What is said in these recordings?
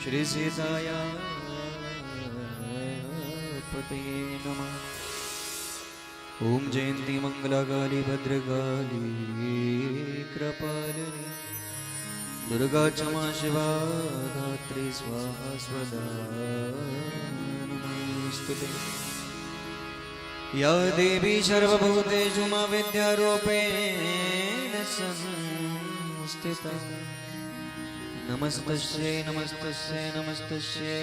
श्री सीताया पते नमः। ओम जयंती मंगला काली भद्रकाली कृपालिनी दुर्गा क्षमा शिवा धात्री स्वाहा स्वदा नमोस्तुते। या देवी सर्वभूतेषु मा विद्यारूपेण संस्थिता नमस्तस्यै नमस्तस्यै नमस्तस्यै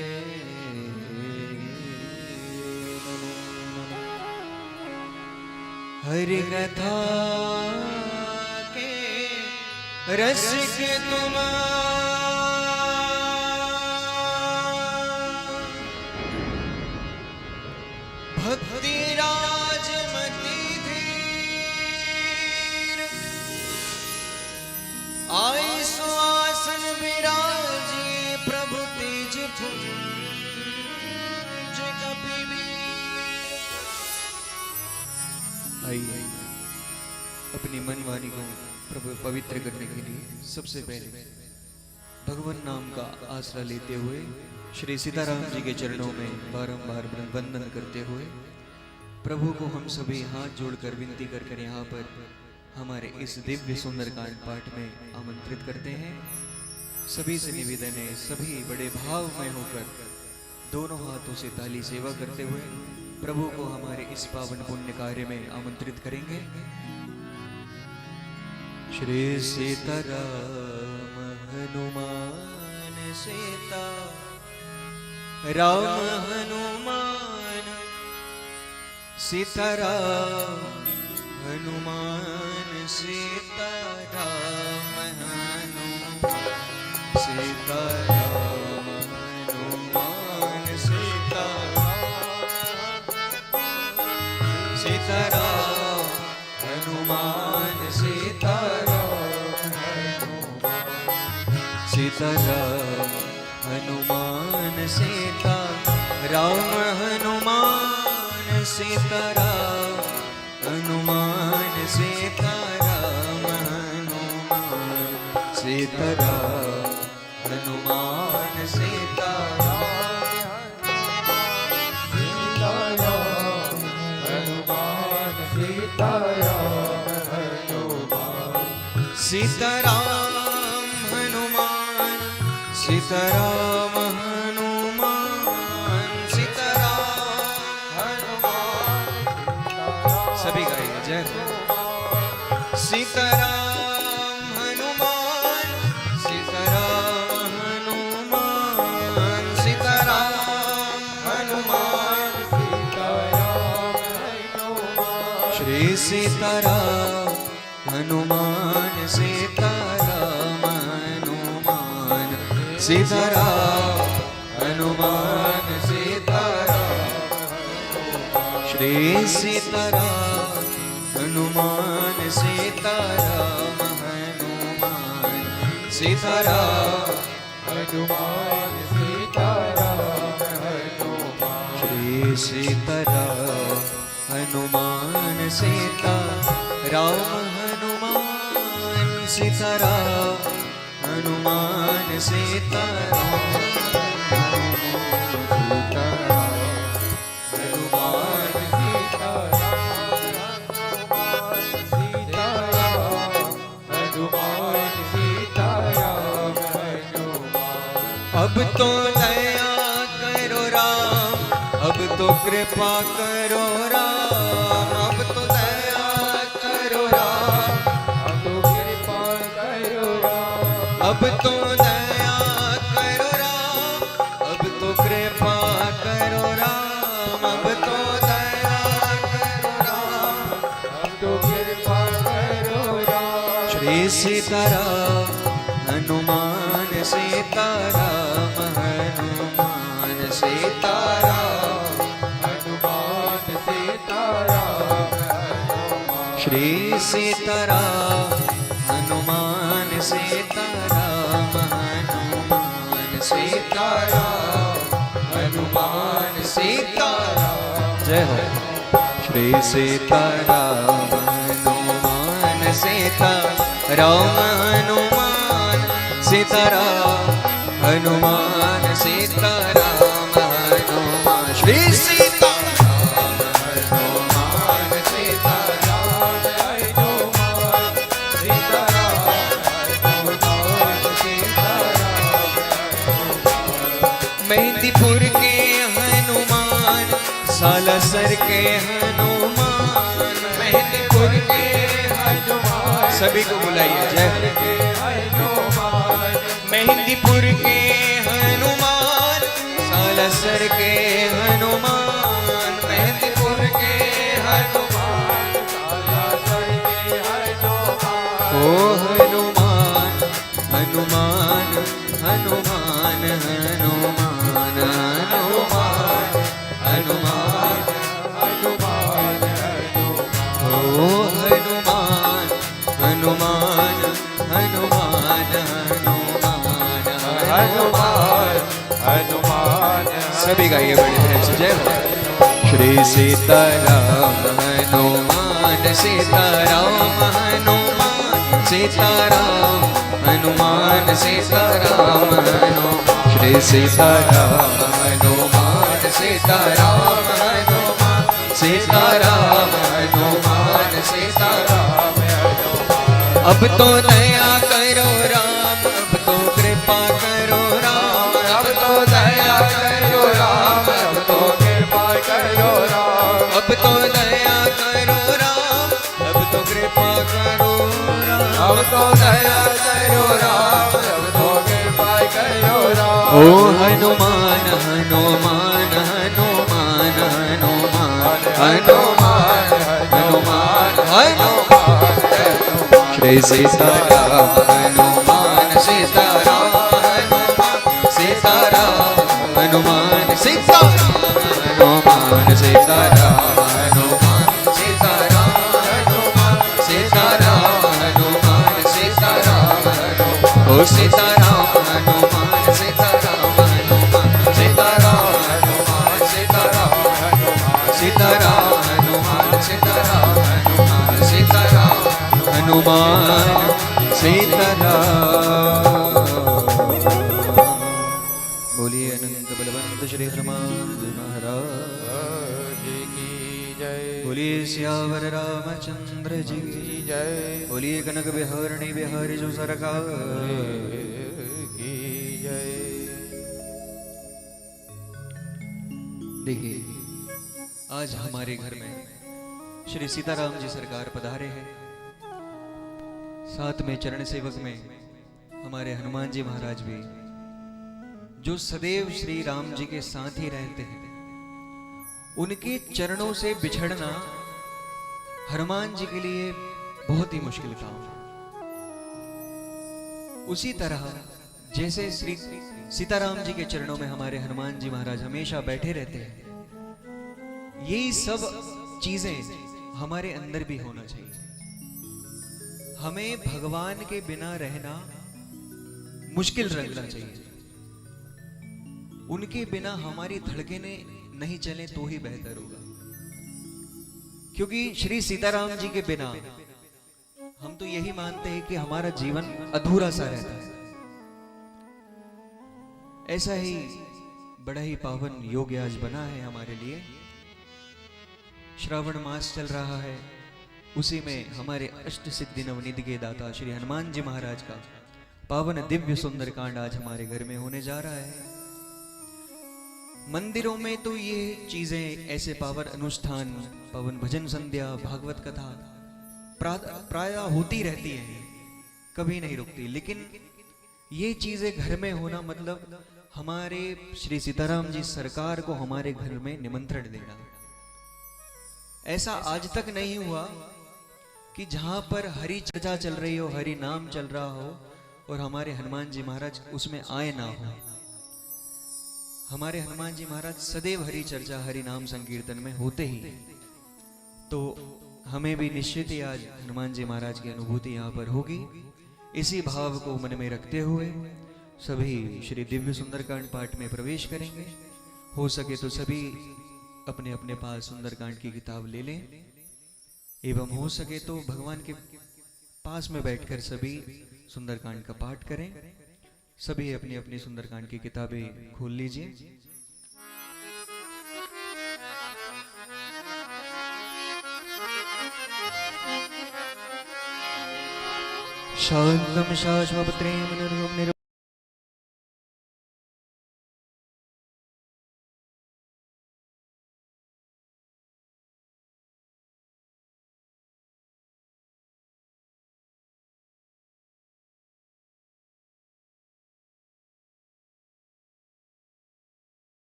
नमो नमः। हरि कथा के रसिक तुम भक्ति राजमती धीर आई सुआसन विराजी प्रभु तेज पुंज कपिवीर। आइए अपनी मन वाणी को प्रभु पवित्र करने के लिए सबसे पहले भगवान नाम का आसरा लेते हुए श्री सीताराम जी के चरणों में बारंबार वंदन करते हुए प्रभु को हम सभी हाथ जोड़कर विनती कर यहाँ पर हमारे इस दिव्य सुंदरकांड पाठ में आमंत्रित करते हैं। सभी से निवेदन है, सभी बड़े भाव में होकर दोनों हाथों से ताली सेवा करते हुए प्रभु को हमारे इस पावन पुण्य कार्य में आमंत्रित करेंगे। श्री सीताराम हनुमान सीता राम हनुमान सीताराम हनुमान सीताराम हनुमान सीताराम हनुमान सीताराम हनुमान सीताराम हनुमान सीता राम हनुमान सीताराम हनुमान सीताराम हनुमान सीताराम हनुमान सीताराम हनुमान सीताराम हनुमान सीताराम हनुमान सभी गाएंगे जय सीताराम हनुमान सीताराम हनुमान सीताराम हनुमान श्री सीताराम हनुमान सीताराम हनुमान सीताराम हनुमान सीताराम श्री सीताराम हनुमान सीताराम हनुमान सीताराम हनुमान सीताराम श्री सीताराम हनुमान सीताराम हनुमान सीताराम हनुमान सीताराम अब तो दया करो राम अब तो कृपा करो राम अब तो दया करो राम अब तो कृपा करो राम अब तो दया करो राम अब तो कृपा करो राम अब तो दया करो राम अब तो कृपा करो राम श्री सीताराम हनुमान सीताराम हनुमान सीताराम हनुमान सीताराम श्री सीताराम हनुमान सीताराम हनुमान सीताराम हनुमान सीताराम जय हो श्री सीताराम हनुमान सीताराम हनुमान सीताराम हनुमान सीताराम हनुमान श्री सीताराम हनुमान सीताराम हनुमान सीताराम मेहंदीपुर के हनुमान सालासर के हनुमान मेहंदीपुर के हनुमान सभी को बुलाइए जय मेहंदीपुर के हनुमान सालासर के हनुमान मेहंदीपुर के हनुमान सालासर के हनुमान ओ हनुमान हनुमान हनुमान हनुमान हनुमान हनुमान हनुमान ओ हनुमान हनुमान हनुमान हनुमान हनुमान सभी गाइए बड़े प्रेम से जय हो श्री सीताराम हनुमान सीताराम हनुमान सीताराम हनुमान सीताराम श्री सीताराम हनुमान सीताराम हनुमान सीताराम हनुमान सीताराम अब तो दया करो राम अब तो कृपा करो राम अब तो दया करो राम अब तो कृपा करो राम अब तो दया करो राम अब तो कृपा करो राम अब तो दया करो राम अब तो कृपा करो राम ओ हनुमान हनुमान हनुमान हनुमान हनुमान हनुमान हनुमान श्री सीताराम हनुमान सीताराम हनुमान सीताराम हनुमान सीताराम हनुमान सीताराम हनुमान सीताराम हनुमान सीताराम हनुमान सीताराम ओ सीताराम हनुमान सीताराम हनुमान सीताराम हनुमान सीताराम हनुमान सीताराम हनुमान सीताराम हनुमान सीताराम हनुमान सीताराम बोलिए अनंत बलवंत श्री हनुमान महाराज की जय बोलिए सियावर रामचंद्र जी की जय बोलिए कनक बिहारणी बिहारी जो सरकार की जय। देखिए आज हमारे घर में श्री सीताराम जी सरकार पधारे हैं, साथ में चरण सेवक में हमारे हनुमान जी महाराज भी, जो सदैव श्री राम जी के साथ ही रहते हैं। उनके चरणों से बिछड़ना हनुमान जी के लिए बहुत ही मुश्किल काम है। उसी तरह जैसे श्री सीताराम जी के चरणों में हमारे हनुमान जी महाराज हमेशा बैठे रहते हैं, यही सब चीजें हमारे अंदर भी होना चाहिए। हमें भगवान के बिना रहना मुश्किल लगना चाहिए। उनके बिना हमारी धड़कनें नहीं चले तो ही बेहतर होगा, क्योंकि श्री सीताराम जी के बिना हम तो यही मानते हैं कि हमारा जीवन अधूरा सा रहता है। ऐसा ही बड़ा ही पावन योग आज बना है हमारे लिए। श्रावण मास चल रहा है, उसी में हमारे अष्ट सिद्धि नवनिधि के दाता श्री हनुमान जी महाराज का पावन दिव्य सुंदर कांड आज हमारे घर में होने जा रहा है। मंदिरों में तो ये चीजें, ऐसे पावन अनुष्ठान, पावन भजन संध्या, भागवत कथा प्राय होती रहती है, कभी नहीं रुकती। लेकिन ये चीजें घर में होना मतलब हमारे श्री सीताराम जी सरकार को हमारे घर में निमंत्रण देना। ऐसा आज तक नहीं हुआ कि जहां पर हरि चर्चा चल रही हो, हरि नाम चल रहा हो और हमारे हनुमान जी महाराज उसमें आए ना हो। हमारे हनुमान जी महाराज सदैव हरि चर्चा, हरि नाम संकीर्तन में होते ही, तो हमें भी निश्चित ही आज हनुमान जी महाराज की अनुभूति यहाँ पर होगी। इसी भाव को मन में रखते हुए सभी श्री दिव्य सुंदरकांड पाठ में प्रवेश करेंगे। हो सके तो सभी अपने अपने पास सुंदरकांड की किताब ले लें, एवं हो सके तो भगवान के पास में बैठकर सभी सुंदरकांड का पाठ करें। सभी अपनी अपनी सुंदरकांड की किताबें खोल लीजिए। शांतम शाश्वतप्रेम निर्मम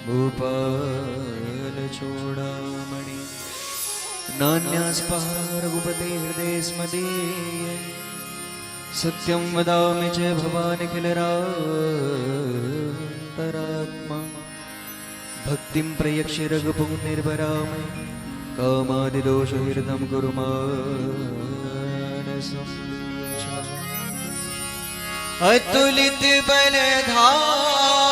भूपाल चूड़ामणि नान्यास्पः रघुपते हृदय स्मदीय सत्यं वदामि च भवानिखिलरान्तरात्मा भक्तिं प्रयक्ष्य रघुपुङ्निर्भरामि कामादिदोषहृदं कुरु मानसं अतुलित बलधाम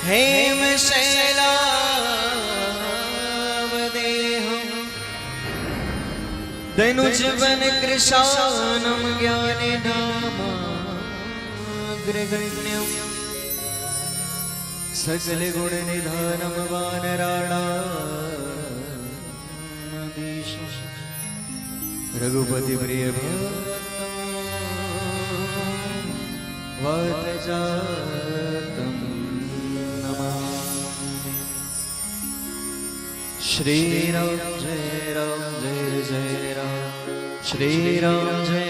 हेम शैलावदेहं धनुजवन कृशानं ज्ञानिनामाग्रगण्यं सकल गुण निधानं वानराणाधीशं रघुपति प्रिय वातजातं नमामि। श्री राम जय जय राम, श्री राम जय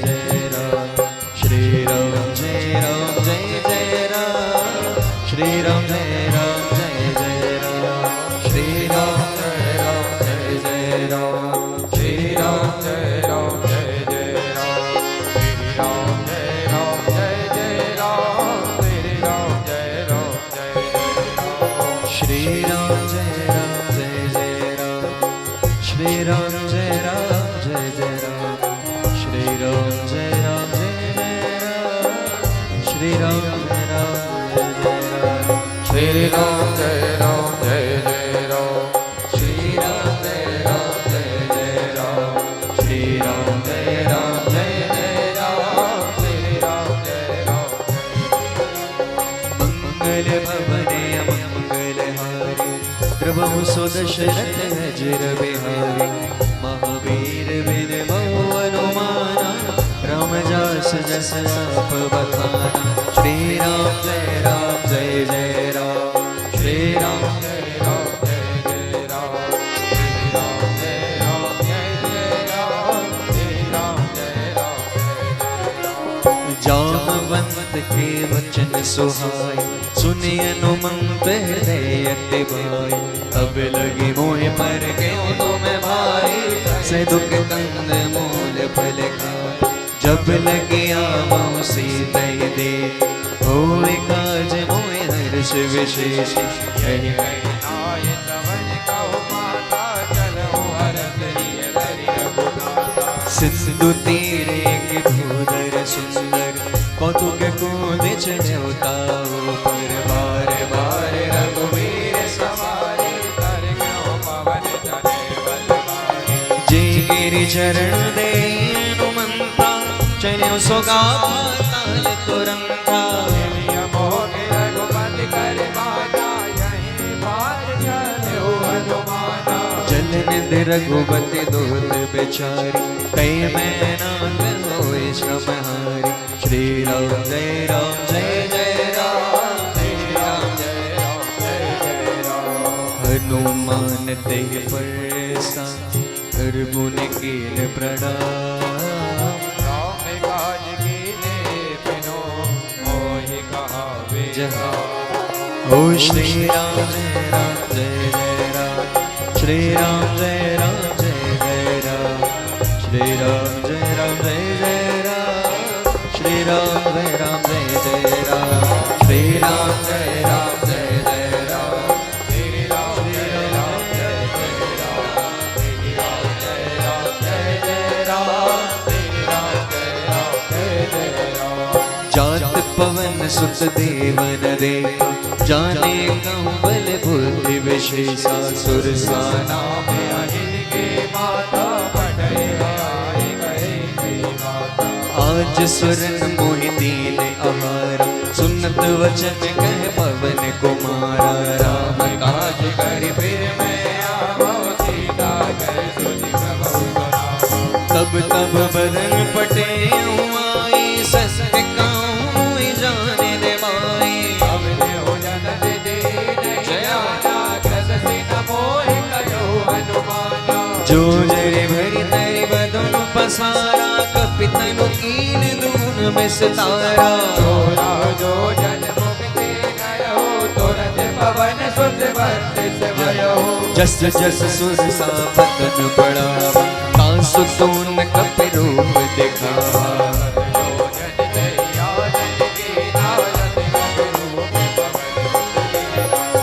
जय राम, श्री राम जय जय राम, श्री राम जय जय राम, श्री राम जय जय राम, श्री राम जय जय राम, श्री राम जय श्री राम जय जय राम, श्री राम जय श्री राम जय श्री राम जय जय राम, श्री राम जय राम, श्री राम जय राम, श्री राम जय राम। मंगल भवने मंगल हारी प्रभु सुदशरथ अजर बिहारी महावीर बिन बहु अनुमाना राम जास जस आप बखाना। श्री राम जय जय राम, श्री राम जय जय राम, श्री राम जय जय राम, श्री राम जय जामवंत के वचन सुहाय सुनि अनुमंत हृदय अति भाई। अब लगी मोह पर क्यों तुम भाई, से दुख कंद मूल फल खाए। जब लगे आवो सीतै दे होए काज मोह हर्ष विशेष। यही नाय तवन कहो माता चलो हरख लिय धरि रघुनाथा। सिंधु तीरे के भूधर सुंदर कौतुक कूद चढ़ौताओ पर बार बार रघुवीर सवारे कर क्यों पवन चले बलवारे। जे गिरि चरण दे अनुमंता चलो सोगा पाताल तुरंता। मोहि रघुपति कर बाजा यहीं पार चलो हनुमाना। चलन दे रघुपति दूत बेचारी कई मैं नाग होए श्रम हारी। श्री राम जय राम, श्री राम जय राम। हनुमान ते परसा कर मुनि कीन प्रणाम। राम काज कीने बिनो मोहि कहावे जहाँ। ओ श्री राम जय राम, श्री राम जय राम, श्री राम जय राम श्री राम जय राम, श्री राम जय राम, श्री राम जय राम, श्री राम जय राम, श्री राम जय राम, श्री राम जय राम, श्री राम जय राम, पवन सुत देवन देखा, जाने कहूँ बल बुद्धि विशेषा, सुरसा नाम इनके माता बढ़े आए गए कई माता। आज सुरन मोहि दीन आहारा, सुनत वचन कह पवन कुमारा, राम काज कर फिर मैं आवो सीता कर सुनि प्रभु सुना। तब तब बदन पटे आई, सत्य कहूँ जाने दे माई। अब देहो जनत दीन जयाना, ग्रस सिन मोहि कयो हनुमाना। जो जरे भरी तरि बदन पसारा, कपितनु कीन दून में सितारा। तोरा जो जन मुक्ति गयो, तुरंत पवन सुत बंदिश भयो। जस जस सुरसा पतन पड़ा, तासु तून कपि रूप दिखावा।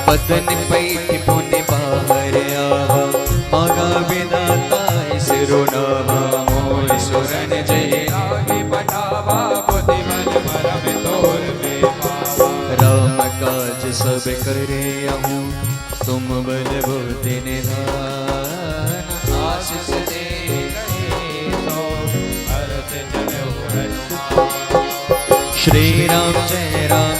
बदन पैठ पुनि बाहर आवा, मागा विदाता सिरो नावा। मोर सुरन जय आगे बढ़ावा, बुद्धि मन मरम तोर में पावा। राम काज सब करे अहूँ, तुम बल बुद्धि निधान। आशीष दे गए तो भरत जनेऊ हनुमान। श्री राम जय राम,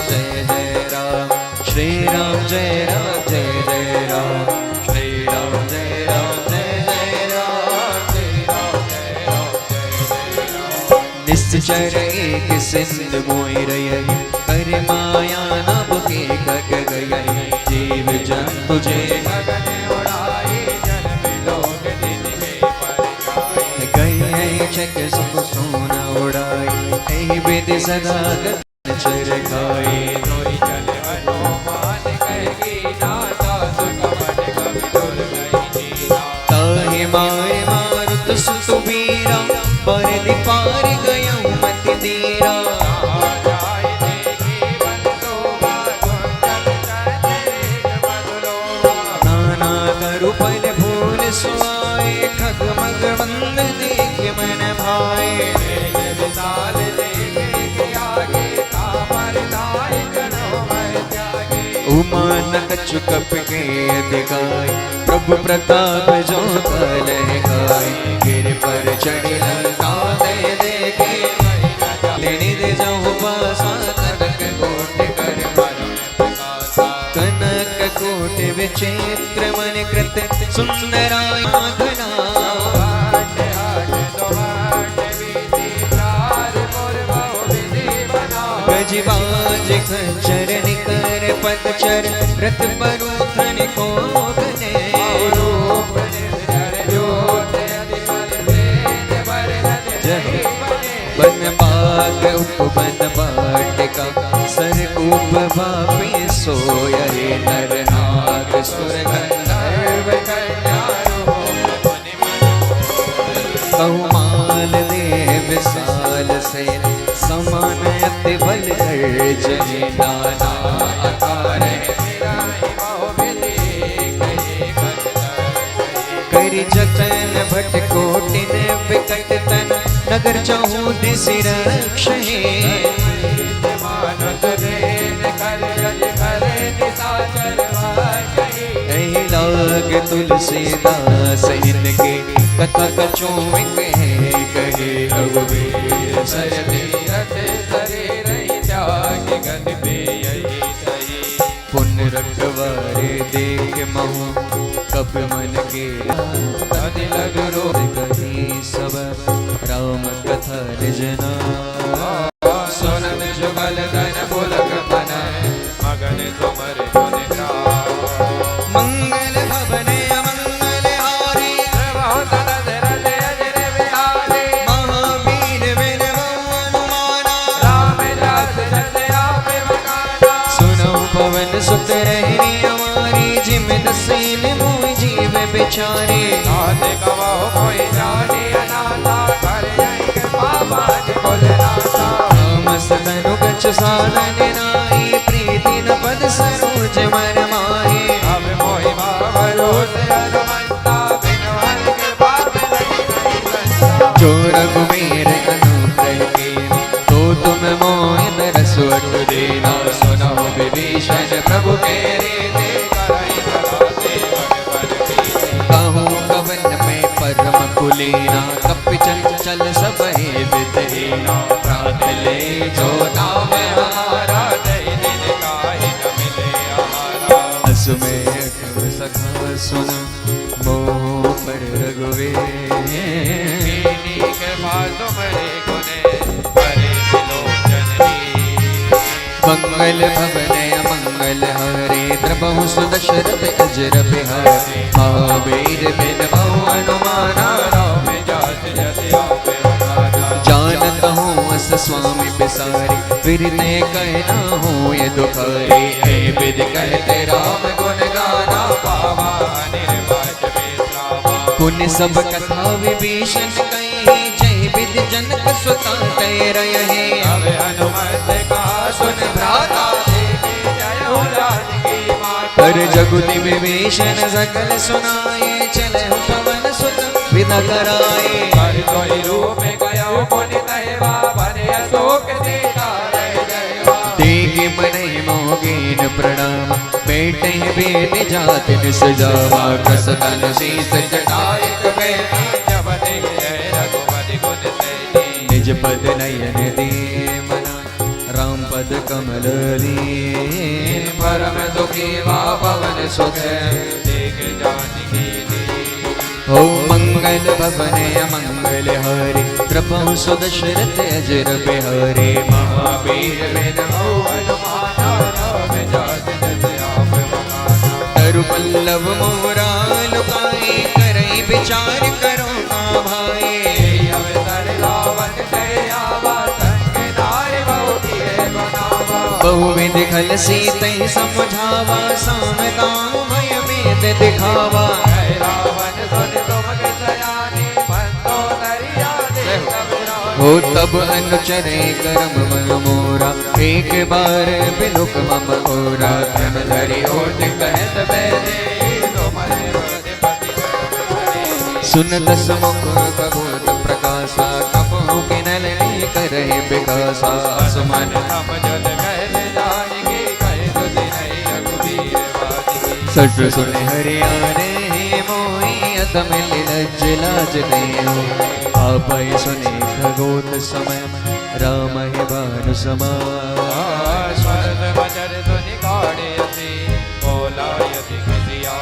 श्री राम जय राम जय राम, श्री राम जय राम जय राम, श्री राम जय राम जय राम। निश्चर एक सिंध मोहि रही, कर माया नभ के खग गई। जीव जंतु जे गगन उड़ाई, जन में लोग दिन में पर जाए। गए चक सुख सोना उड़ाई, एहि विधि सदा गगन चर खाए। तोरी जन हनुमान कहेगी नाता, सुख मन कवि तुल गई नीना। ताहि मारे मारुत सुत वीरा, पर पार गया मति दीरा। जाय देगी बंसोबा, गुंजन चंद्रिक मधुरोबा। नाना करु पल भूल सुआए, खग मग मंद देख मन भाए। मेघ विशाल देखे के आगे, कामर दाय करो मैं त्यागे। उमा कछु कप के दिखाए, प्रभु प्रताप जो तल गाय। गिर पर चढ़ी लंका दे देखे, लेने दे जाऊँ पासा। कनक कोट कर कनक कोट विचित्र मन कृत, सुंदराय घना। गजबाज खच्चर निकर पतचर, रथ परूथन को घने। बन बाग उपवन बाटिका, सरकूप वापी सोये। नर नाग सुर गंधर्व कहुमाल दे विशाल से, समान अति बल अर्जन। नाना आकार करि जतन भट कोटिन विकट तन, नगर चाहूँ दिसि रक्षहि। एहि लाग तुलसीदास इनके, कथा कछुँ कहे कहे। रघुवीर सर तीरथ शरीर त्याग गन पे यही सही। पुण्य रखवारे देख महु, कब मन के नदी लग रो कही सब। राम कथा निजना, सुनत जुगल गन पुलक मन, मगन तुमर गुण ग्राम। मंगल भवन अमंगल हारी, बहुत दशरथ अजर बिहारी। महावीर बिन हनुमाना, राम दशरथ आप मकाना। सुनो पवन सुत रहनी हमारी, जिम दसीन मोहि जीव बिचारे। नाथ गवाहो कोई जाने अनाथा, कर जाए कृपा बाज कुलनाथा। मस्तनु गच्छ साधन नाहि, प्रीति न पद सरोज मन माहि। अब मोहि भरोसे हनुमंता, बिनु हरि कृपा मिलहि नहीं बंता। जो रघुवीर अनुग्रह के, तो तुम मोहि तरसु अट दे। चल सब ही विदहीना प्रात ले जो नाम हमारा जय दिन का ही न मिले हमारा। असुमें सखा सुन मोह पर रघुवीर के पास तुम्हारे गुने हरे विलोचन दी। मंगल भवन अमंगल हरे द्रबहु सुदशरथ अजर बिहारी महावीर बिन बहु अनुमाना राम जात जत आपे बखाना। जानत हूँ अस स्वामी बिसारी फिरने कहना हूँ ये दुखारी हे विद कहते राम गुण गाना पावा निर्वाच बेत्रावा। पुण्य सब कथा विभीषण कही जय विद जनक सुता तय रहे अब हनुमत का सुन भ्राता देवी जय हो जानकी माता। हर जगुति विभीषण सकल सुनाए चले पवन सुत विदा कराए। हर कोई रूप गयो मुनि तैवा बने अशोक सीता रह जयवा। देखे मने मोगीन प्रणाम बेटे बेद जात निसजावा कसतन शीस जटायक बेटी जब देखे रघुपति गुण सैनी। निज पद नयन दे मना राम पद कमल लीन परम दुखी वा पवन सुत देख जानकी दी। हो मंगल भवन अमंगल हरे कृपा सुदशरथ अजर बिहारी महावीर बिन बहु अनुमाना राम जात जत आपे बखाना। तरु पल्लव मोरा लुकाए करई विचार करो ना भाई। अवसर लावन जय आवा संग नारी बहु किए बनावा। बहुविध खल सीते समझावा साम गाँव भय वेद दिखावा। जय रावण सुन तुम के सयानी बंदो दरिया देख बिरानी। हो तब अनुचरे करम मन मोरा एक बार बिलुक मम ओरा धन धरि ओट कहत बैदे तुम्हारे पति पति सुनत समुख कबूत प्रकाशा कपहु किनलनी करहि विकासा असमन हम जल कहले जाएंगे कहे तो नहीं रघुवीर बाजी। सट सुन हरियाणे मोहि अतम लज्ज लाज नहीं हो आपै सुने खगोत समय राम है भानु समा। स्वर्ग बजर धुनि गाड़े अति बोला यदि खिसिया।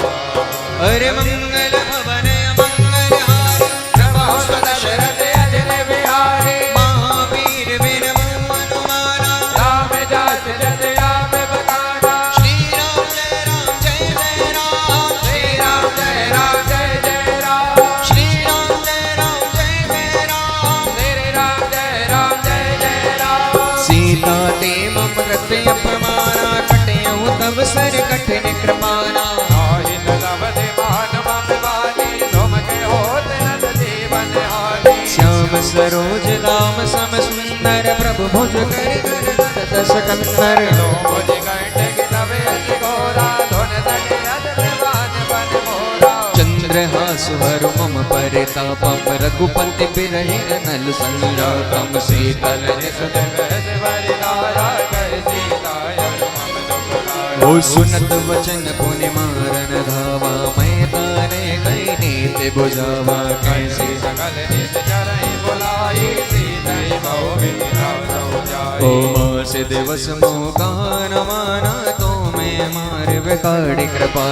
अरे मंगल भवन अमंगल हारी प्रभु सुदशरथ अजर बिहारी। महावीर बिन बहु अनुमाना राम जात जत आपे बखाना। श्री राम जय राम जय जय राम श्री राम जय राम जय जय राम। श्री राम जय राम जय जय राम श्री राम जय राम जय जय राम। सीता ते मम रत अपमाना कटयहु तब सर कठिन कृपाना। आहित तब दीवान मम बानी तुम के होत नद जीवन हानि। श्याम सरोज दाम सम सुंदर प्रभु भुज कर कर दस कंदर। लोज कंठ तबे अति घोरा धुन धनि अदर बान बन मोरा। चंद्रहासु हरु मम परितापम रघुपति बिरहि अनल संजातम शीतल सुत कहत वरिदारा कह सीता यन मम दुख हारा। ओ सुनत वचन पुनि मारन धावा मैं तारे गई नीति बुझावा कैसे सकल निज चरहि बुलाई सीतहि बहु विधिराव सो जाई। ओ मास दिवस मोकान माना तो मैं मार बिगाड़ी कृपा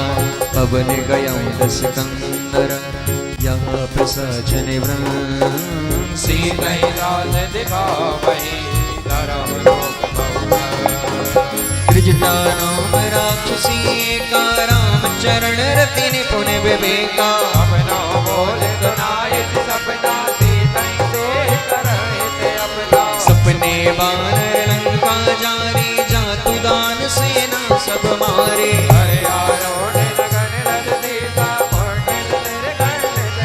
पवन गया दस कंदर यहाँ प्रसाचन व्रत सीतहि दास दिखावहि धरम लोक बहु। त्रिजटा नाम राक्षसी का राम चरण रति निपुण विवेका। अपना बोल सुनाए सपना सीतहि से करहित अपना। सपने बानर लंका जारी जातु दान सेना सब मारे। हरे आरोढ़ लगन रज सीता मोर्निल निर्गण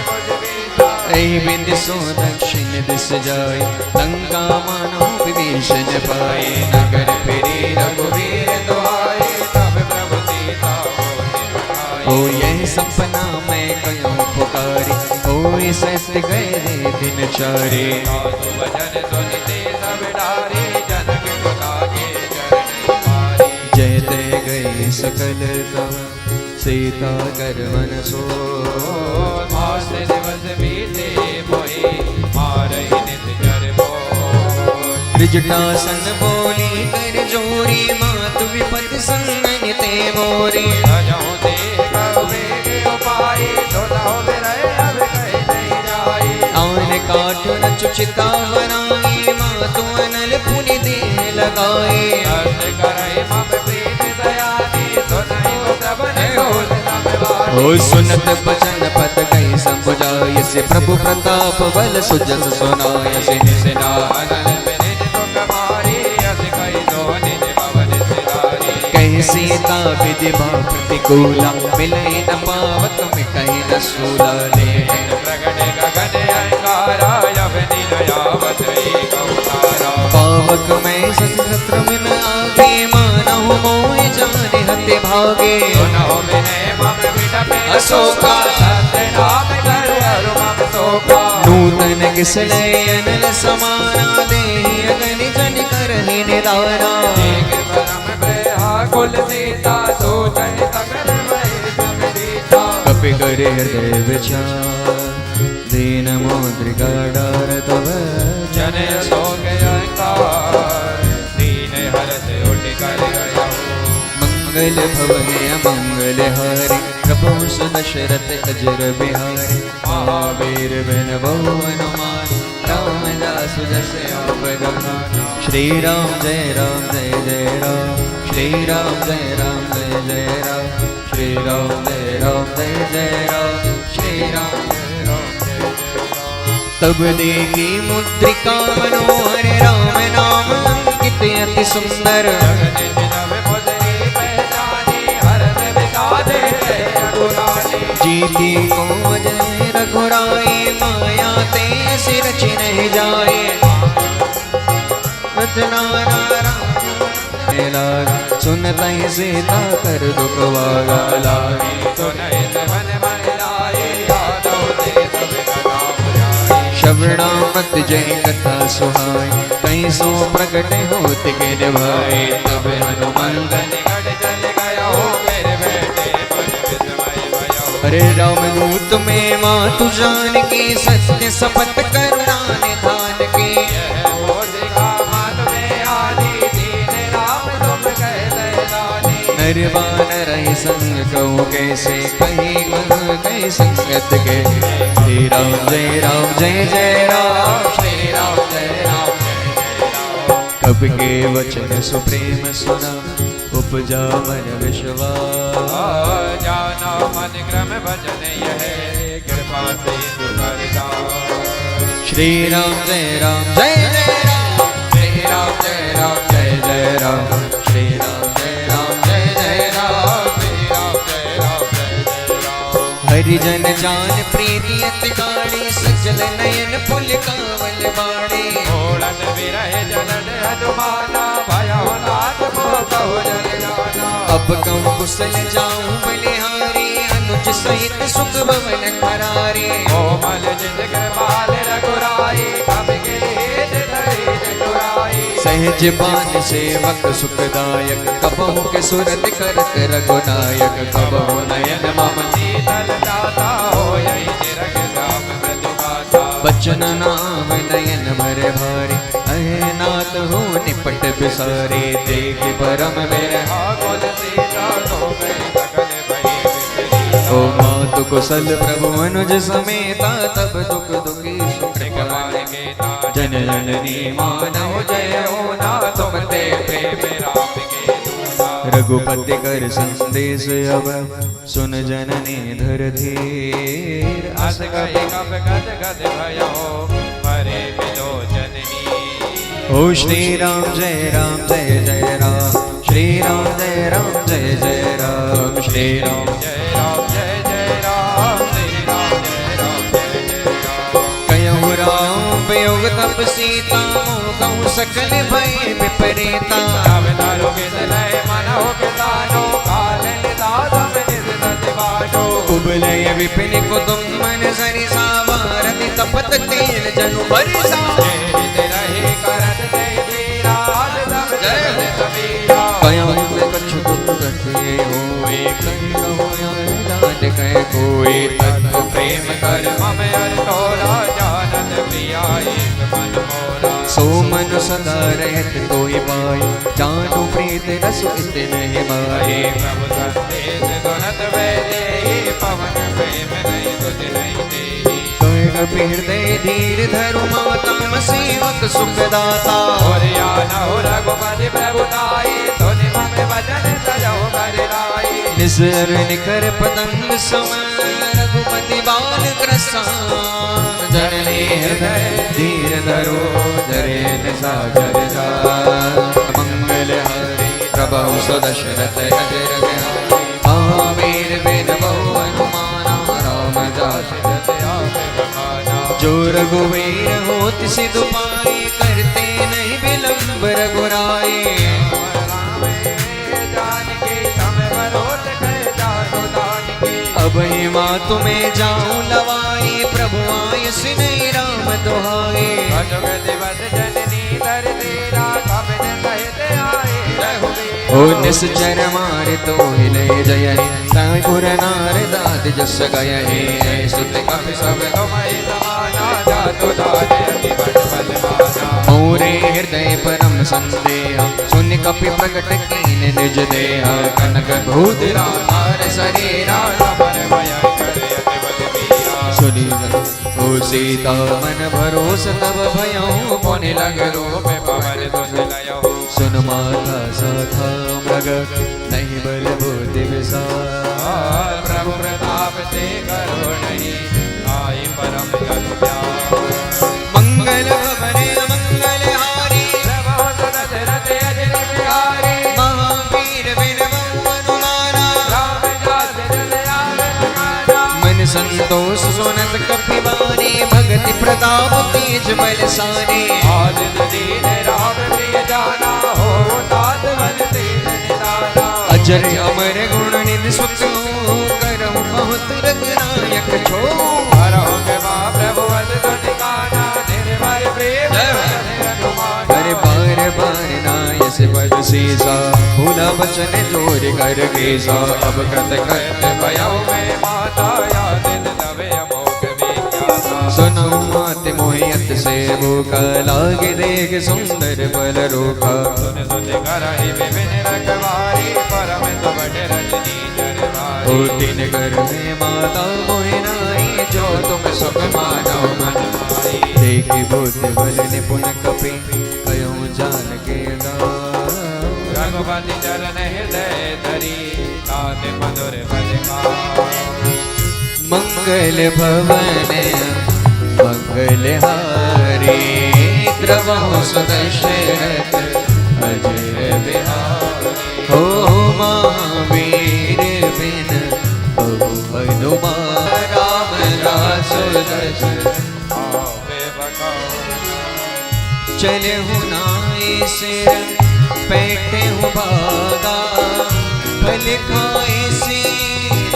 मुझ बीता। ऐ बिंद सो दक्षिण दिस जाय लंका मानो विभीषण पाए। नगर फिरे रघुवीर दुहाई तब प्रभु सीता होने बखाई। ओ यह सपना मैं कयूं पुकारी ओ सत्य गए दिन चारे। सासु वचन सुनते सब डारी जनक सुता के चरण मारी। जय ते गए सकल तव सीता कर मन सो। मास दिवस बीते मोहि मारहि त्रिजटासन बोली कर जोरी मात विपद संगन ते मोरी सजहु देख वेगे उपाय सुनहु बिरह अब कहीं नहीं जाई आन काट न चुचिता बनाई मातु अनल पुनि देह लगाए अर्थ करई मम प्रीत दयानी सुनई मुद्रबन घोल नमवानी ओ सुनत बचन पद कहीं संबुझाय से प्रभु प्रताप बल सुजस सुनाय से निसना अनल बिरिन दुख मारी अस कई दो निज भवन सिधारी कहीं सीता विधि भा प्रतिकूला मिले न पावक मिटहि न सूला ले प्रगट गगन अंगारा अब नीलयावत एक अवतारा पावक में सत्र में आगे मानहु मोहि जाने हते भागे सुनहु विनय मम विडपे अशोका सत्य नाम कर अरु मम शोका नूतन किसलय अनल समाना देहि अगनि जन करहि निदाना एक परम व्याकुल सीता सोचहि सकल भय सब दीता कपि करे हृदय विचार दीन मुद्रिका डार तब जनय शोक अंकार दीन हरष उठ कर गया मंगल भवहि अमंगल हारी प्रभु सुदशरथ अजर बिहारी महावीर बिन बहु हनुमान रामदास जस अवगुण श्री राम जय जय राम श्री राम जय जय राम श्री राम जय राम श्री राम तब देखी मुद्रिका मनोहर राम नाम अंकित अति सुंदर जीती को जय रघुराई माया ते सिर छिन जाए सुनत ही सीता कर दुख वागा लागी श्रवणामत जय कथा सुहाई कहीं सो प्रकट होत के निभाए तब हनुमान अरे राम दूत में मातु जान की सत्य शपथ करुणा निधान की निर्वाण रही संग कहूँ कैसे कहीं कहाँ कहीं संगत के श्री राम जय जय राम श्री राम जय कब के वचन सुप्रेम सुना उपजा मन विश्वास जाना मन क्रम भजन यह कृपा से सुकरता श्री राम जय राम श्री राम जय राम श्री राम जय राम जय राम हरिजन जान प्रीति अति गाड़ी सजल नयन पुल कावल बाड़ी ओढ़न विरह जनन हनुमाना भयो नाथ मोह जन जाना अब कहूँ कुशल जाऊँ बलिहारी अनुज सहित सुख भवन करारी कोमल जित कृपाल रघुराई कब के धरी चतुराई सहज बान सेवक सुखदायक कबहु के सुरत करत रघुनायक कबहु नयन मम शीतल दाता हो यही निरख धाम मृदु गाथा बचन नाम नयन भर भारी अहे नाथ हो निपट बिसारे देख परम बिरहा कुल सीता तो गई सकल भई विपरीता ओ मातु कुशल प्रभु अनुज समेता तब दुख दुखी सुख कृपाल के ताज जन जननी मानव जय हो ना तुम ते प्रेम राम के दूना रघुपति कर संदेश अब सुन जननी धर धीर अस गए कब गद गद भयो परे मिलो जननी ओ श्री राम जय राम श्री राम जय राम श्री राम जय राम जय राम श्री राम जय राम कहूँ राम वियोग तप सीता कहूँ सकल भय विपरीता तब तारो के तलय मन हो के तानो काल निदादम निज सतिवानो उबलय विपिन कुतुम मन सरि सावारति तपत तेल जनु बरसा तेरी रहे करत ते वीरा आज तब जय समीरा कहूँ कछु दुख कथे होए कहीं कहो दान कह कोई प्रेम कर मम अर तोरा जानत प्रिया एक मन मोरा सो मन सदा रहत कोई पाए, जानो प्रीत रस इतने माए। प्रभु संदेश गुणत वैदे, पवन प्रेम नहीं तुझ नहीं दे। हृदय धीर धरु माता सेवक सुखदाता। और आना हो रघुपति प्रभु ताई, तुनि मम वचन सजो बर लाई। निसर निकर पतंग सम रघुपति बाल कृष्ण, जननी हृदय धीर धरो जरे सागर जा। मंगल हरि प्रभु सुदशरथ अजर बिहारी, महावीर बिन बहु हनुमाना, राम जासि जो रघुवीर होत सिद्ध पाए, करते नहीं विलंब रघुराए। अब ही माँ तुम्हें जाऊं लवाई, प्रभु आय सिनै राम दुहाए। ओ निश्चर मारे तो हिले जय, ताई पुर नार दाद जस गय है। सुत कपि सब मोरे हृदय परम संदेह, सुन कपि प्रकट कीन निज देह। कनक भूधरा हार शरीरा, सुनी ओ सीता मन भरोस तब भयऊ, पुनि लगलो पवन तुझ लयऊ। सुन माता साथा मृग, नहीं बल बुद्धि विसार। प्रभु प्रताप ते करो नहीं, आई परम जन प्यार। मंगल भवन मंगल हारी, प्रभु दशरथ अजर बिहारी। महावीर बिन बहु हनुमाना, राम जात जन आनंद। मन संतोष सुनत कपि बानी, भगति प्रताप तेज बल साने। आदित दीन राम प्रिय जाना, हो तात बल तेज निदाना। अजर अमर गुण निधि सुत हो, करहु बहुत रघुनायक छो। हरहु कृपा प्रभु अत ठिकाना, निर्भय प्रेम हनुमान। अरे बार बार नाय से पद सीसा, भूला बचन चोर कर केसा। अब कृत कृत भयउ में माता, या दिन तवे अमोघ विख्याता। सुनो मात मोहियत से भूखा, लागे देख सुंदर बल रूखा। सुन सुन करहि विभिन्न रखवारी, परम सुबह रजनी चरवारी। ओ तीन घर में माता मोहिनाई, जो तुम सुख मानो मन माई। देखी बुद्ध बल निपुण कपि, कयो जान के दास। रघुपति चरण हृदय धरी, तात मधुर पद का। मंगल भवन मंगल हारी, द्रवहु सुदशरथ अजर बिहारी। हो महावीर बिन बहु हनुमान, राम दासु दशरथ चले हूँ नाई सिर, बैठे हूँ भागा। फल खाए सी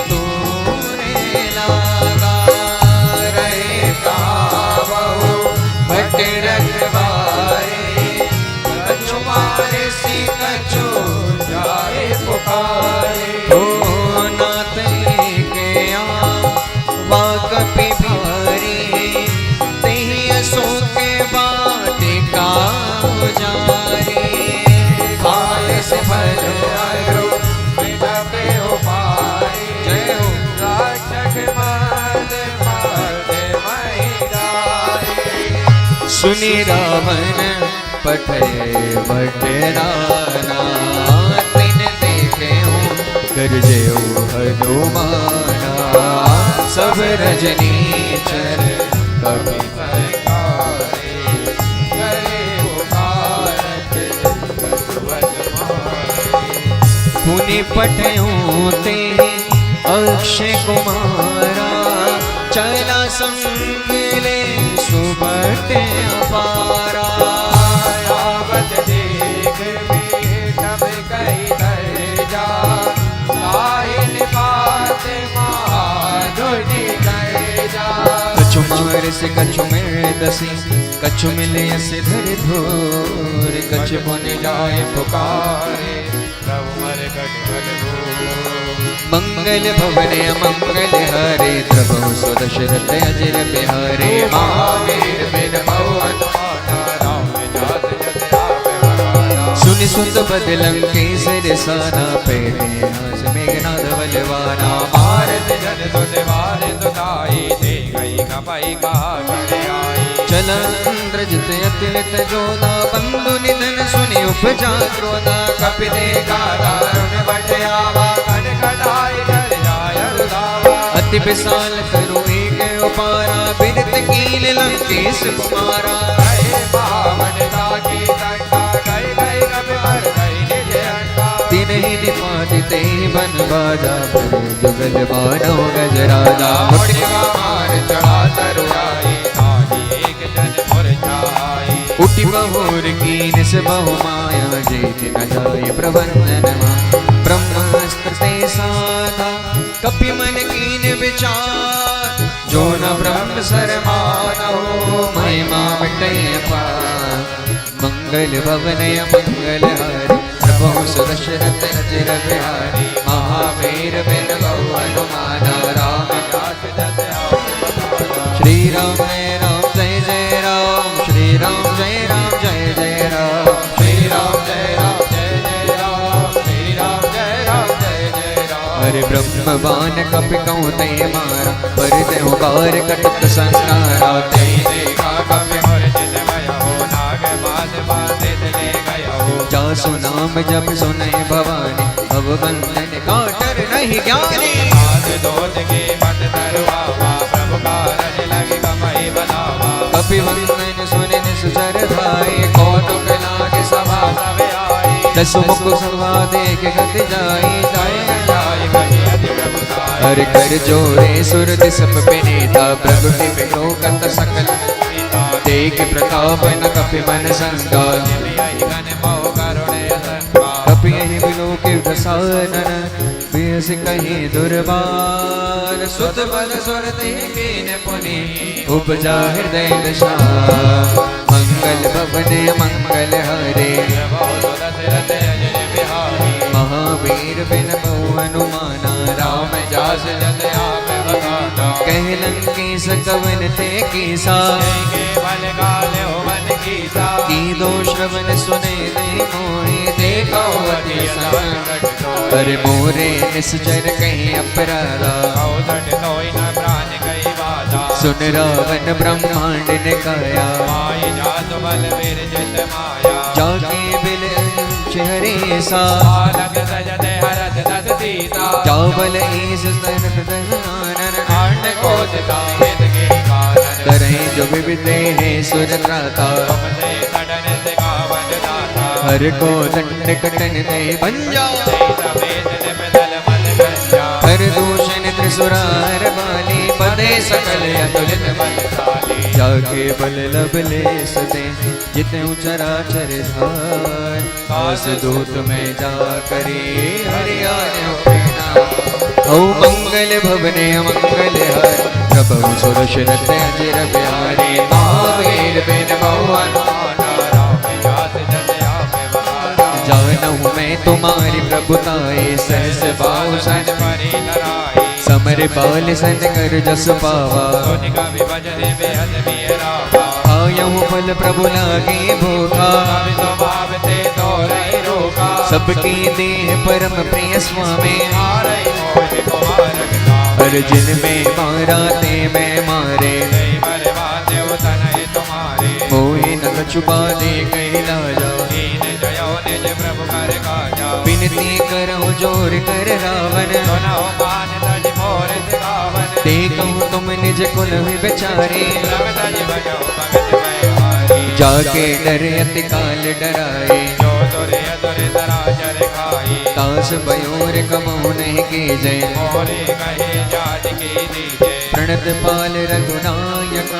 तोरे लागा, रहे कहाँ बहु भट रखवारे। कछु मारे सी कछु जाए पुकारे। ओ नाथ के वा कपि भारी, तही असो के बाटिका जारे। खाए से फल अरो मिटपे उपारी। जय हो। राक्षस मार मार मैदारी। सुनि रावण पठे बटराना, तिन देखे हूँ गरजे हनुमाना। सब रजनीचर कपि सरकारे, करे उपारत कछुवत मारे। पुनि पठयूं ते अक्षय कुमारा, चला संग ले सुबट अपारा। आवत देख सब कही धर जा, लाहिन बात महाधुनि कर जा। कछु मार से कछु मिल दसी, कछु मिले से धर धोर। कछु बन जाए पुकारे, प्रभु मर कट मंगल भवन मंगल हारे, प्रभु सुदशरथ अजर बिहारे। महावीर बिन बहु हनुमान, राम सुनि सुत बदलम केसर साना पहले आस मेघनाद बलवाना भारत जन सुत वार सुताई दे गई खपाई कहा चढ़ आई चलंद्र जित अतिलित जोधा बंधु निधन सुनि उपजा क्रोधा कपि देखा दारुण बटयावा खड़खड़ाई कर जाय रुलावा अति विशाल करु एक उपारा बिरत कील लंकेश कुमारा गए पावन ताकी तंटा गए गए कपि मर गई निज अंडा तिन्हि निपातिते बन बाजा पर जुगल मानो गजराजा मुड़िया मार चढ़ा तरुआई ताकि एक जन मुरझाई उठी बहुर कीन से बहु माया जेति न जाय प्रबंधन ब्रह्मास्त्र ते साधा कपि मन कीन विचार जो न ब्रह्म सरमानो महिमा मिटय पार मंगल भवन मंगल हरि प्रभु सुदशरथ अजर बिहारी महावीर बिन बहु हनुमाना राम दास जस आप श्री राम जय जय राम श्री राम जय जय राम श्री राम जय राम जय जय राम श्री राम जय राम जय जय राम हरे ब्रह्म बान कपि कहूँ ते मारा पर देहु बार कटक संस्कारा ते देखा कपि मूर्छित भयो नाग बाध बाधित ले गयो जासु नाम जप सुनय भवानी भव बंधन काटर नहीं ज्ञानी हाथ दोष के मत धरवावा प्रभु का रज लगे कमई बनावा कपि वंदन सुनि निसुचर धाय कौतुक लागे सभा सवे आई दस मुख सभा देख गत जाई जय जाय जय कहि अति प्रभु साई हर कर जोरे सुर दिसप पे नेता प्रगति पे लोकत सकल सीता देख प्रताप न कपि मन संस्कार देवी आई गण मोह करुणे संका कपि यही बिलो के दसानन बेस कहीं दुर्बार सुत बल सुर कीन पुनि उपजा हृदय दशा मंगल भवन मंगल हरे बहुत दशरथ अजय बिहारी महावीर बिन बहु हनुमाना राम जास जस आप बखाना कहलन की सकवन ते कीसा के बल गाले हो मन कीसा की दो श्रवण सुने दे मोहि देखो अति संकट पर मोरे निश्चर कहीं अपराधा औसठ सोई न प्राण कई बाधा सुन रावण ब्रह्मांड ने काया माई जात बल वीर जित माया जाके बिल हरे सा बालक सजते हरत दस सीता जावल ईस सरत दनानन कांड को हित के कानन करे जो विविधे है सुर त्राता तुमसे सडन से गावन दाता हर को दंड कटन दे पंजा समेत निपदल मन गंजा हर दूषण त्रिसुरार वाली पदे सकल अतुलित बलशाली जाके बल लब ले सते जिते चराचर धार कास दूत में जा करे हरियाणा ओ मंगल भवने मंगल हर प्रभु सुरशरथ अजर बिहारी महावीर बिन भवन राम जात जस आप बखाना जानहु मैं तुम्हारी प्रभुताए सहस बाहु सन परी लड़ाई समर बाल सन कर जस पावा सुनि कवि भजन बेहद मीरावा आयहु फल प्रभु लागे भूखा कवि स्वभाव ते तोरई रोका सबकी देह परम प्रिय स्वामी हारई मोहि कुमार गावे हर जिन में मारा ते मैं मारे जय बलवान देव तनय तुम्हारे मोहि न छुपा दे कैला जा दीन जयो निज प्रभु कर काजा विनती करो जोर कर रावण सुनो मान तज मोर सिखावन देखो तुम निज कुल बेचारे रंग तज भयो भगत व्यवहारी जाके डर अति काल डराए जो तुरे अतुरे सराचर खाई तास बयोर कमो नहीं के जय मोरे कहे जात की दीजे प्रणत पाल रघुनायक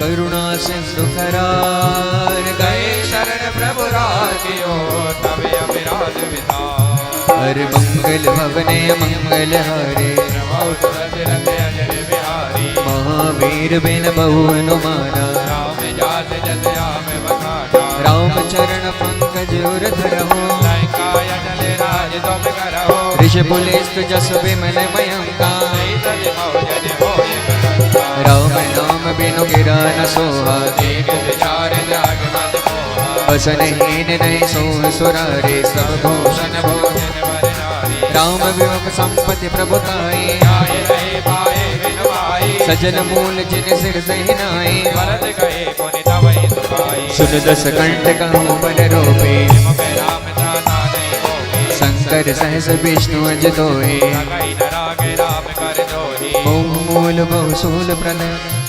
करुणा सिंधु करार गए शरण प्रभु राखियो तब अभिराज विधान हर मंगल भवने मंगल हरे प्रभु दशरथ अजर बिहारी महावीर बिन बहु हनुमाना राम जात जस आप बखाना राम चरण पंकज उर धरहु लंका अटल राज तुम करहो ऋषि पुलिस्त जस विमल मयंका जय तज मौजन होय करंता राम नाम बिनु गिरा न सोहा देख विचार जाग मत मोहा वसनहीन नहीं सो सुरारे सब भूषण भोजन वर नारी राम विमुख संपत्ति प्रभुताई आए रहे पाए बिनु भाई सजन मूल जिन सिर सहिनाई भरत गए पुनि तवै सुखाई सुन दस कंठ कहूँ बन रोपे मुख राम दाता नहीं होगी शंकर सहस विष्णु अज दोहे लगई न रागे राम कर जोही मोह मूल बहुसूल प्रण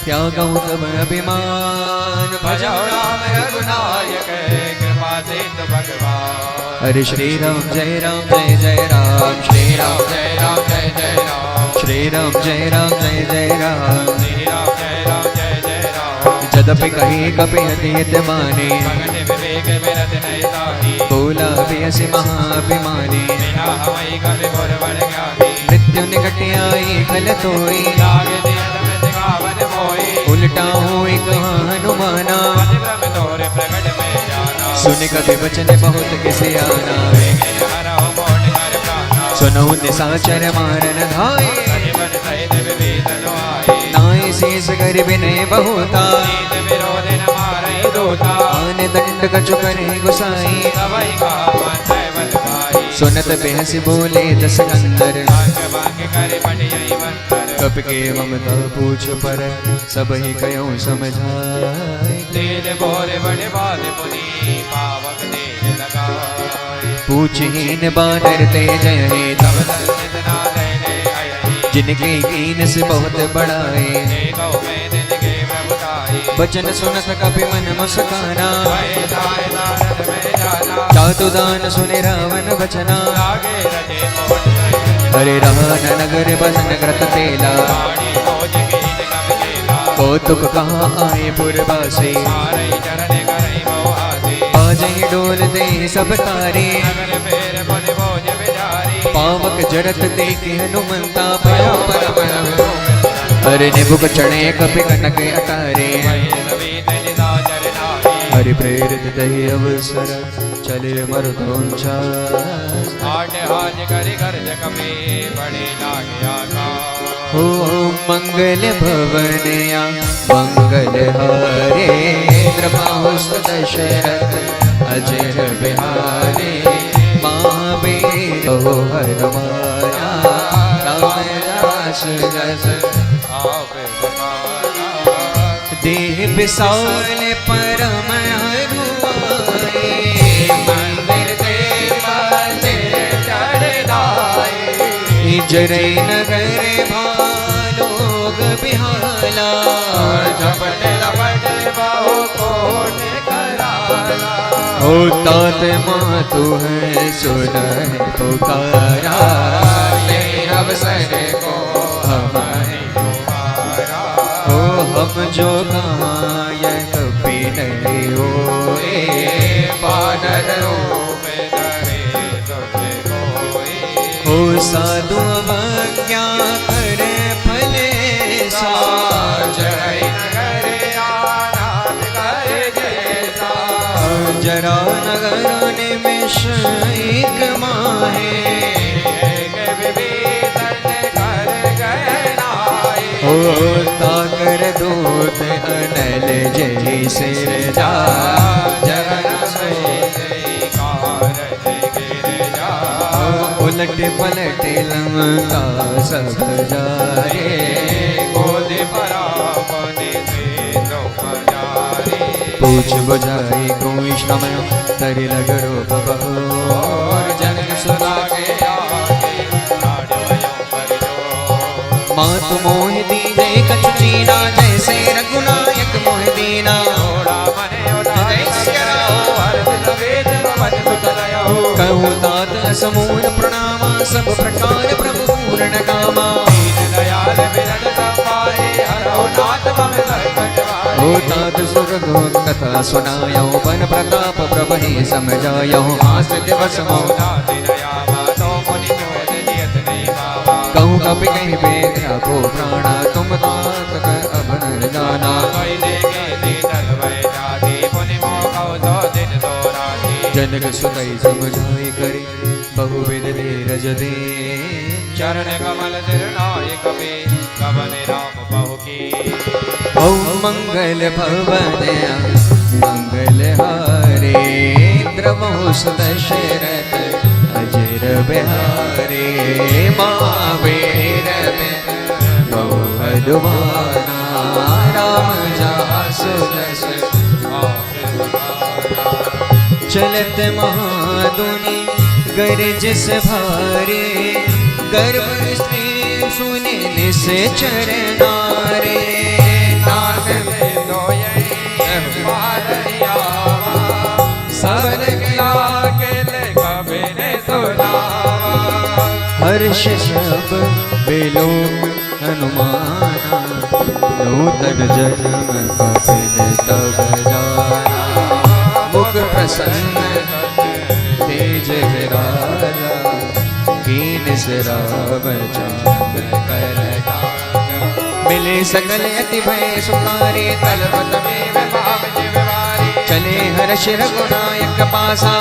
त्यागऊ तब अभिमान भजो राम रघुनायक कृपा सिंधु भगवान हरे श्री राम जय जय राम श्री राम जय राम जय जय राम श्री राम जय जय राम श्री राम जय जय राम जदपि कही कपि अतीत माने भगत विवेक विरत नहीं ताही बोला बेअसि महाभिमानी बिना हवै कवि गुर वर ज्ञानी मृत्यु निकट आई खल तोई लागे देत में सिखावन मोई उल्टा हुई कहाँ हनुमाना पद ब्रह्म तोरे प्रगट में जाना सुन कभी वचन बहुत किसी आना वेगे हरहु मोट कर प्राणा सुनहु निशाचर मारन धाये सजीवन सहित विभीषण आए नाय शेष कर विनय बहुता नीत विरोध न मारै दूता आन दंड कछु करे गुसाई सवै का मंत्र बल भाई सुनत बेहसी बोले दस कंदर भाग भाग कर पटियै मंतर कप के ममता पूछ पर सब ही कयो समझाए तेल बोरे बड़े बाल मुनि पावक तेल लगाए पूछहीन बानर ते जय हे तब दर्शित ना लेने आए जिनके कीन से बहुत बड़ाए गौ में दिल के प्रभुताई बचन सुनत कपि मन मुस्काना भय दाय नारद में जाना चातु दान सुने रावण बचना लागे रजे मोट कर हरे रहन नगर बसन कृत तेला वाणी खोज कीन कम केला कौतुक कहाँ आए पुरवासी मारै चरण करई मोहासी बाजै डोल दे सब तारे नगर फेर पुनि भोज बिचारी पावक जरत देखे हनुमंता भयो परम हरे निबुक चढ़े कपि कनक अकारे हरि प्रेरित दही अवसर चले मरुतोंचा आठ हाज करि गर्ज कपि बड़े लागे आकाश हो मंगल भवनया मंगल हारे कृपाहुस्त दशरथ अजर बिहारे महावीर हो हर मारा रामदास जस आवे बखारा देह विशाल परम हरुआए मंदिर देवा तेरे चढ़ाए जरै नगर भालोग बिहाला झपट लपट बाहु कोट कराला हो तात मातु है सुनहि पुकारा ले अवसर को हमारे तुम्हारा हो हम जो गायक बिनय होए बानर रूप धरे तुझे कोई हो साधु अवज्ञा करे फले सा जय नगर आनाथ कर जैसा जरा नगर निमिष एक माहे एक विभीषण कर गए नाई हो ताकर दूत अनल जय सिर जा जगन सही कारज गिर जा उलट पलट लंका सब जाए गोद परा बने से तो मजारी पूछ बुझाई कोई श्रम तरि लगरो बबहो और जनक सुना के आगे लाडवयों पर जो मातु मोह दीजे कछु चीना जैसे रघुनायक मोह दीना थोड़ा मने उठाए हर्ष सवेद भवन सुतलयो कहूँ तात समूल प्रणामा सब प्रकार प्रभु पूर्ण कामा दीन दयाल बिरद संभारे हरो नाथ मम संकट हो वारे तात सुरगो कथा सुनायो बन प्रताप प्रभहि समझायो आस दिवस मोह नाथ दया मातो मुनि जोत नियत नहीं पावा कहूँ कपि कहीं बेद राखो प्राणा तुम तात कर अभन जाना कई देगे दीदल भय जाति पुनि मोह सो दिन सो राति जनक सुतई समझाई करी बहुविध धीरज दे चरण कमल सिरनाय कपि कवन राम बहु की ओम मंगल भवन मंगल हारे इंद्रमोस दशरथ अजर बिहारी महावीर में बहुधुमाना राम जासु जस चलत महादुनि गरज से भारे गर्भ स्त्री सुने निसे चरनारे नाथ में दोयई मारयावा सबन गिला के ले कभी ने सुनावा हर्ष सब बेलोक हनुमाना नूतन जन्म कपिन तब जाना मुख प्रसन्न तेज विराजा कीन से राम चांद कर मिले सकल अति भय सुखारे तलवत में भाव जीवारी चले हर्ष रघुनायक पासा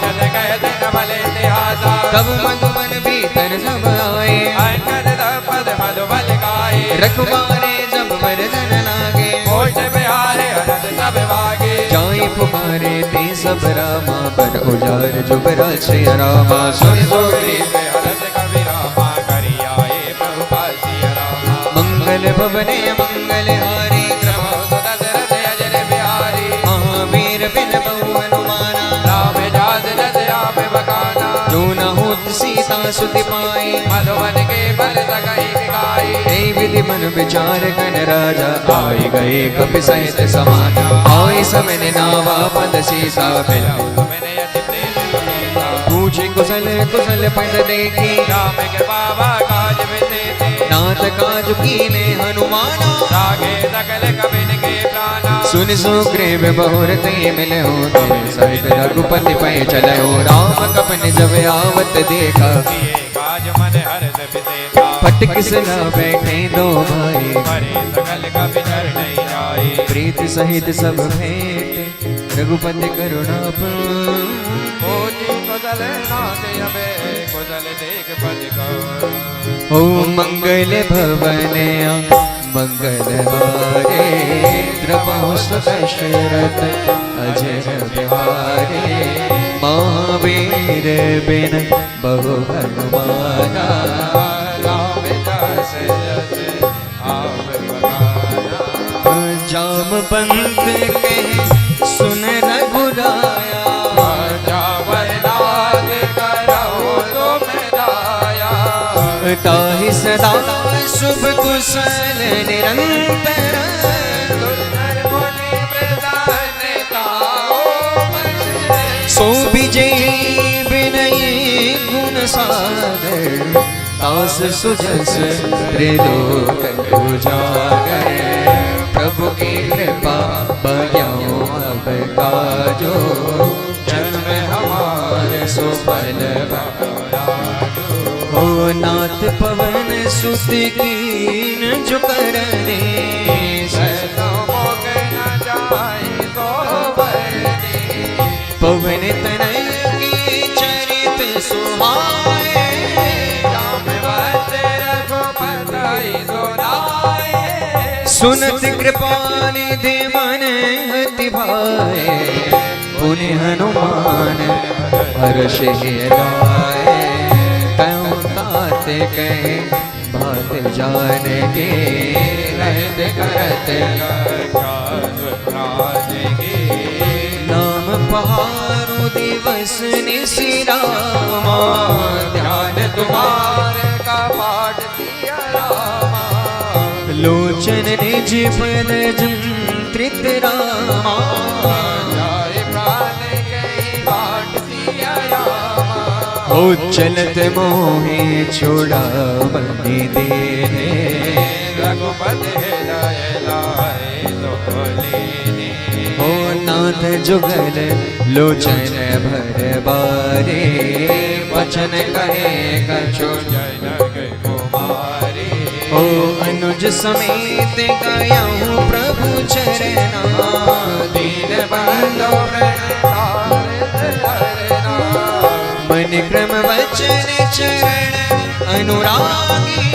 जन गए दिन भले इतिहासा तब मधुबन भीतर सब आए अंगद पद मधुबल गाए रखवारे जब मर्दन लागे होश बिहारे अनंत सब भागे जाई पुकारे ते सब रामा पर उजार जो बरा से रामा सुन सोरी हरत कवि रामा करि आए प्रभु पासिया रामा मंगल भवने मंगल हारी प्रभु दशरथ अजर बिहारी महावीर बिन बहु हनुमाना राम जास जस आप बखाना जो न होत सीता सुति पाए मधुबन के बल सकई बिकाई हे विधि मन विचार कन राजा आए गए कपि सहित समाजा आए समन नावा पद सीसा मिला मैंने अति प्रेम सुनीता पूछे कुशल कुशल पद देखी राम के बाबा काज बिते थे नाथ काज कीने हनुमाना रागे सकल कबिन के प्राणा सुन सुग्रीव बहुरत मिले हो सहित रघुपति पै चले हो राम कपन जब आवत देखा किए काज मन हर्ष बिते फटक सला बैठे दो भाई हरे सकल कबि चर नहीं जाए प्रीति सहित सब भेंट रघुपति करुणा कोटि कुशल नाथ अबे कुशल देख पद को ओ मंगल भवन मंगल हारे द्रवहुस दशरथ अजर बिहारे महावीर बिन बहु हनुमाना राम जस जस आप बखाना जामवंत के सुन रघुराया जावरनाथ करो तुम दाया ताहि सदा शुभ कुशल निरंतर सुंदर मुनि प्रसन्नता सो विजय विनयी गुण सागर तास सुजस त्रिलोक उजागर प्रभु की कृपा बयाओ अब काजो जन्म हमारे सुफल हो नाथ पवन सुत कीन जो करने पवन तनय की चरित सुहाए सुनत कृपा निधि मन अति भाए पुनि हनुमान हर्ष लाए कहो तात कहे बात जान के रहत करत नाम पहाड़ो दिवस निशि रामा ध्यान तुम्हारे का पाठ दिया रामा लोचन निज पद जंत्रित रामा जाए प्राण के पाठ दिया रामा हो चलत मोहे छोड़ा बंदी दे रघुपति हृदय लाए तो लेने हो नाथ जुगल लोचन भर बारे वचन कहे कछु जनक कुमारी हो अनुज समेत गया हूँ प्रभु चरना दीन बंधो मन क्रम वचन चरण अनुरागी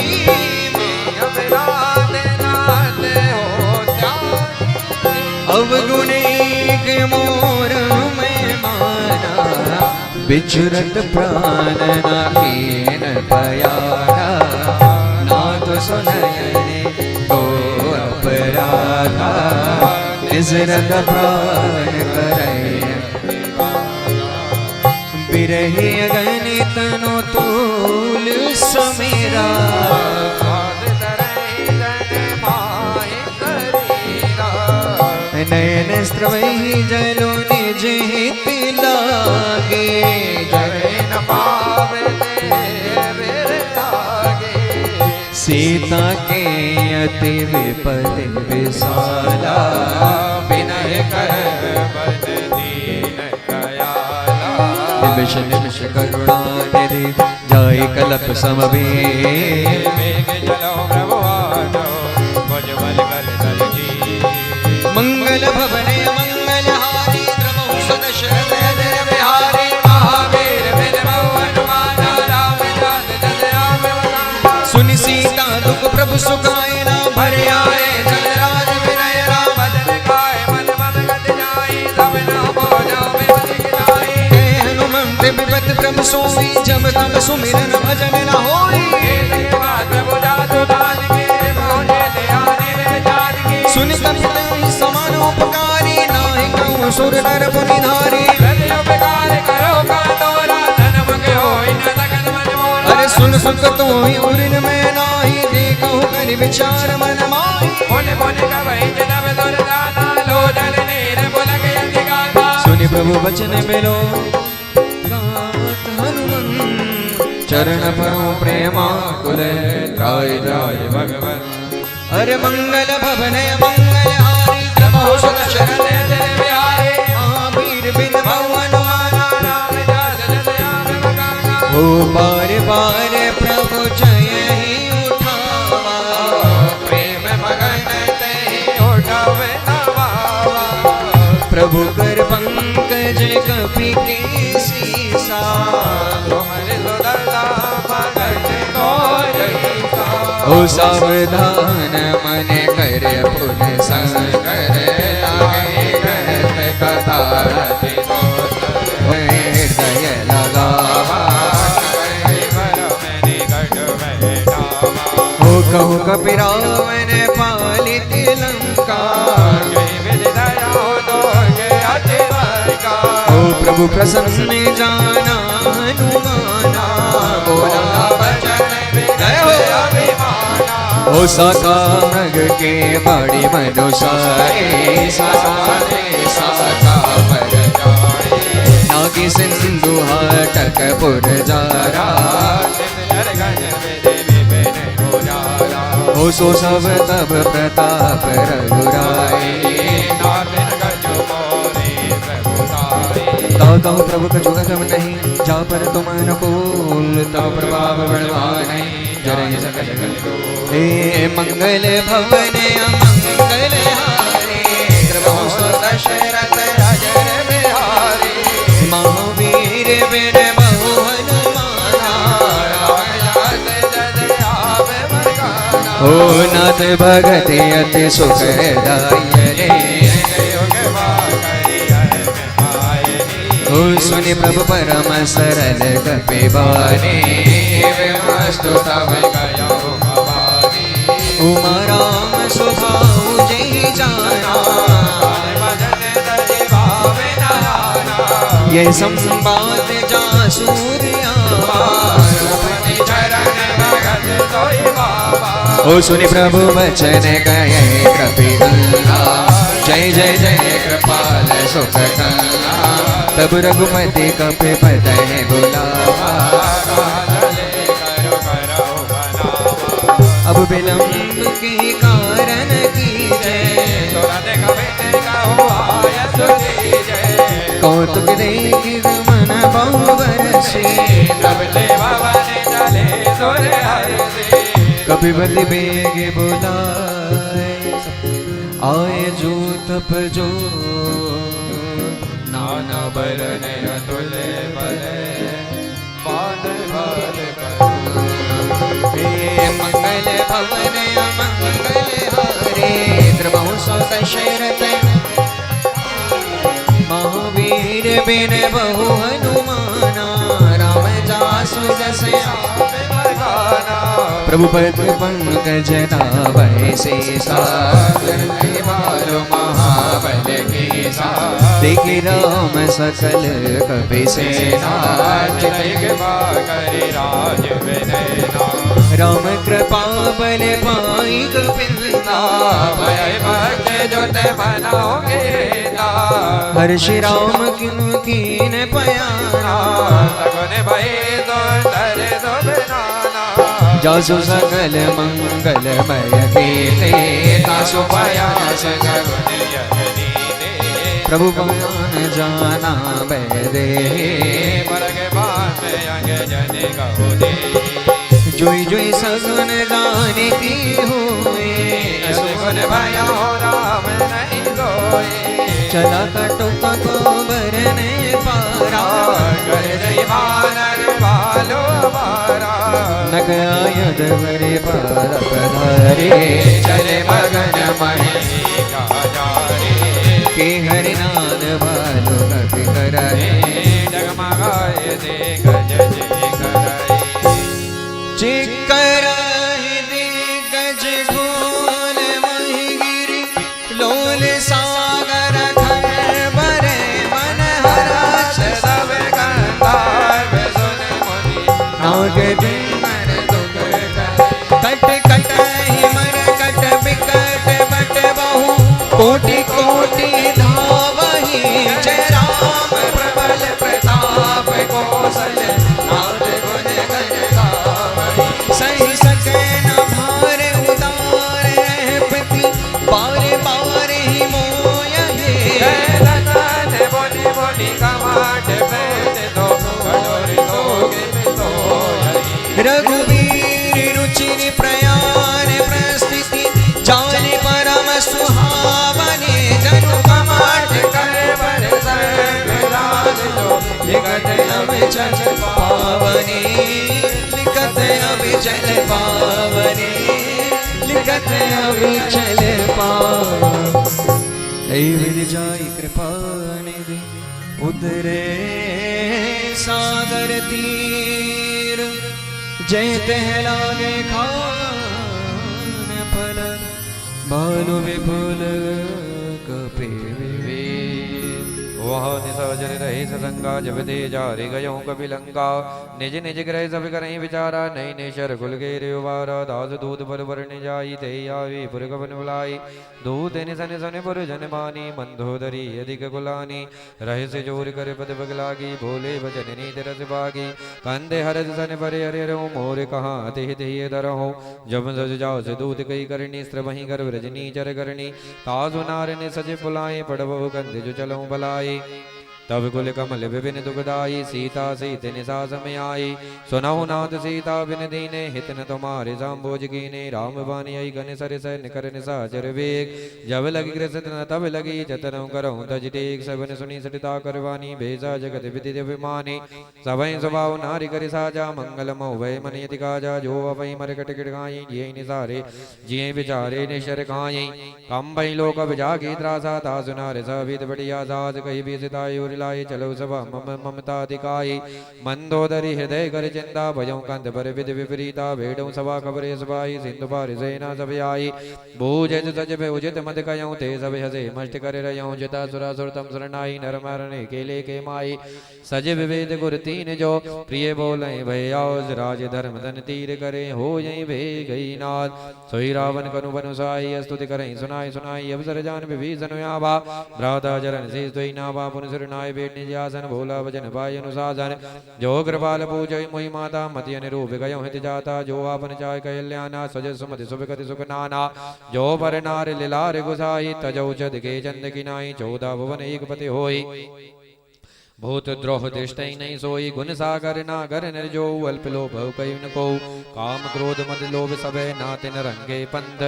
अवगुण एक मोर में विचरत प्राण नाहीन पयारा, नाथ सुनयने तो अपराधा, निजरत प्राण करे बिरही अगणित नो तूल समीरा, नयन स्त्रवहि जलो निज हित लागे, जरे न पावे लागे। सीता के अति विपद विशाला, विनय कर बन दीन दयाला, निमिष निमिष करुणा निधि जाय कलप समवेत, वेग चलो प्रभु आजो भुज बल कर दल जी। मंगल भवने मंगल हारी, द्रवहु सदशरथ अजर बिहारी, महावीर बिन बहु हनुमान, राम जात जस राम बखाना। सुनि सीता दुख प्रभु सुखाए ना भरे आए जल राज विनय राम भजन गाय, मन मम गत जाई, सब नामो जाओ बिमल गिनाई। हनुमंत विपत प्रभु सोई, जब तब सुमिरन भजन न होई, प्रभु जातु दान के पहुँचे ध्यान में जान की। सुनि कपितहि समानोपकारी, नाहि कहूँ सुर नर मुनि धारी। हृदय उपकार करो का तोरा, धन मग होई न सकल मन मोरा। अरे सुन सुख तो ही उरिन में नाही, देखहु करि विचार मन माही। मुनि मुनि कवहि जिनब दुर्दाना, लोचन नीर पुलक यति गाथा। सुनि प्रभु वचन मिलो गात हनुमंत, चरण परो प्रेमाकुल त्राय त्राय भगवन्। अरे मंगल भवन मंगल हारी, द्रवहु सदशरथ अजर बिहारी, महावीर बिन बहु हनुमान, राम जात जस राम बखाना। हो बार बार प्रभु जय ही उठावा, प्रेम मगन तेहि उठावे नवावा। प्रभु कर पंकज कपि के सीसा, तुम्हारे सुदर्शा मगन गोरीसा। ओ सावधान मन कर पुन संकर, आगे करत कथा रति दोष, हृदय लगावा, हो कहु कपि रावण पालित लंका, हो प्रभु प्रसन्न जाना हनुमाना, बोला वचन विनय हो अभिमाना। हो साका मृग के बड़ी मनुसारे, सारे साका पर जाए, नागी सिंधु हाटक पुर जारा, हो सो सब तब प्रताप रघुराई, कहु प्रभु कछु अधम नहीं, जा पर तुम अनुकूल, तब प्रभाव बलवान जरहि सकल हे मंगल भवन अमंगल हारी, द्रवहु सदशरथ अजर बिहारी, महावीर बिन बहु हनुमाना, राम जात जस राम बखाना। ओ नाथ भगत अति सुखदाई रे, ओ सुनि प्रभु परम सरल कपि बानी, मस्तु तव गयो भवानी। उमा राम सुभाउ जहि जाना, ये संबाद जासूरिया, ओ सुनि प्रभु वचन कहे कपि गंगा, जय जय जय कृपाल सुख गंगा, तब रघुपति कपि पतहि बुलावा, अब विलंब के कारण कीजय, कौतुक देखि मन बहु बरसे, कपि बलि बेग बुलाए, आए जो तप जो नाना बरन अतुल बल, मंगल भवन अमंगल हारे, द्रवहु सदशरथ महावीर बिन बहु हनुमाना, प्रभु पद पंकज नाभय शेषा नहीं मालूम महाबल की सा देखे राम सकल कपि सेना करे राज विनयना राम कृपा बल पाई कपिलना भय भक्त जो ते मनाओगे ना हर्ष राम किनु कीन पयाना सगुन भय दो डर दो बनाना जासु सकल मंगलमय कीर्ति तासु पयास सगुन यजनी दे प्रभु बयान जाना बैदे मरग बात अंग जन गहो दे जोई जोई सगुन गाने की हुए सुगुन भयो राम नहीं गोए चला कटुक को बरने पारा कर जय वानर बालो मारा नग आयद बरे पार पधारे चले मगन मही का जारे के हरिनाद बालो कपि कराए जगमगाए दे गज जय कराए चिकराहि दिग्गज ढोल महिगिरि लोल सागर खर बरे मन हराश सब गंधार सुन मुनि नाग बिमर दुख कट कट हिमर कट बिकट बट बहु कोटि कोटि धावहि जय राम प्रबल प्रताप कौशल नाथ गुण गण गावहि सही सके न भार उतार पति बारे बारे ही मोयहे जय ललन बोली बोली कमाट पेट दो कटोरी दोगे तो रघुवीर रुचिर प्रयाण प्रस्थिति जाने परम सुहावने जनु कमाट कर बर सर्वराज जो लिखत अब चल पावने लिखत अब चल पावने लिखत अब चल पावने जाई कृपा निधि उतरे सागर तीर जय तह लागे खान फल भानु विपुल कपि वह निसर्जन रहे ससंगा जब दे जा रे गयो कपिलंका निज निज ग्रह सब करहीं विचारा नहीं निशर कुल के रेवारा दास दूत पर वर्ण जाई ते आवी पुरगवन बुलाई दूत निसन सन पुर जन मानी मंदोदरी अधिक कुलानी रहे से जोर कर पद बगलागी बोले वचन नीत रस बागी कंधे हरज सन पर हरे रो मोर कहाँ ते ते दरहो जब सज जाओ से दूत कई करनी स्त्र वहीं गर्भ रजनी चर करनी ताजु नार ने सजे पुलाए पड़बो कंधे जो चलो बलाई तब कुल कमल विपिन दुखदाई सीता सीत निशा समय आई सुनहु नाथ सीता बिन दीने हित न तुम्हारे सांबोज कीने राम बानी आई गन सर सैन कर निशाचर वेग जब लगी कृष्ण तब लगी जतन करऊँ तज टेक सबन सुनी सटिता करवानी भेजा जगत विदित अभिमानी सबई स्वभाव नारी कर साजा मंगल मोह मन यति काजा जो अवै मर कट गिड़ाई जिये निसारे जिये विचारे निशर खाई कम भई लोक जागी त्रासा ता सुनार सवित बढ़िया साज कही भी सिताई लाए चलो सभा मम ममता दिखाई मंदोदरी हृदय कर चिंता भजों कंध पर विध विपरीता भेड़ों सभा खबरे सभाई सिंधु पार सेना सब आई भूज सज पे उचित मद कयों ते सब हसे मष्ट कर रयों जिता सुरा सुर तम शरणाई नर मरने केले के माई सज विवेद गुर तीन जो प्रिय बोले भयाज राज धर्म धन तीर करे हो यही भे गई नाथ सोई रावण कनु बनुसाई स्तुति करें सुनाई सुनाई अवसर जान विभीषण आवा भ्राता चरण से सोई नावा पुन सुरनाय बेट निजासन भोला वचन पाय अनुशासन जो कृपाल पूजय मोहि माता मति अनुरूप गयो हित जाता जो आपन चाय कल्याणा सज सुमति सुभ गति सुख नाना जो पर नार लीलार गुसाई तजौ चद के चंद की नाई 14 भुवन एक पति होई भूत द्रोह दृष्टि नहीं सोई गुण सागर नागर निर्जो अल्प लोभ कई न को काम क्रोध मद लोभ सबे नातिन रंगे पंथ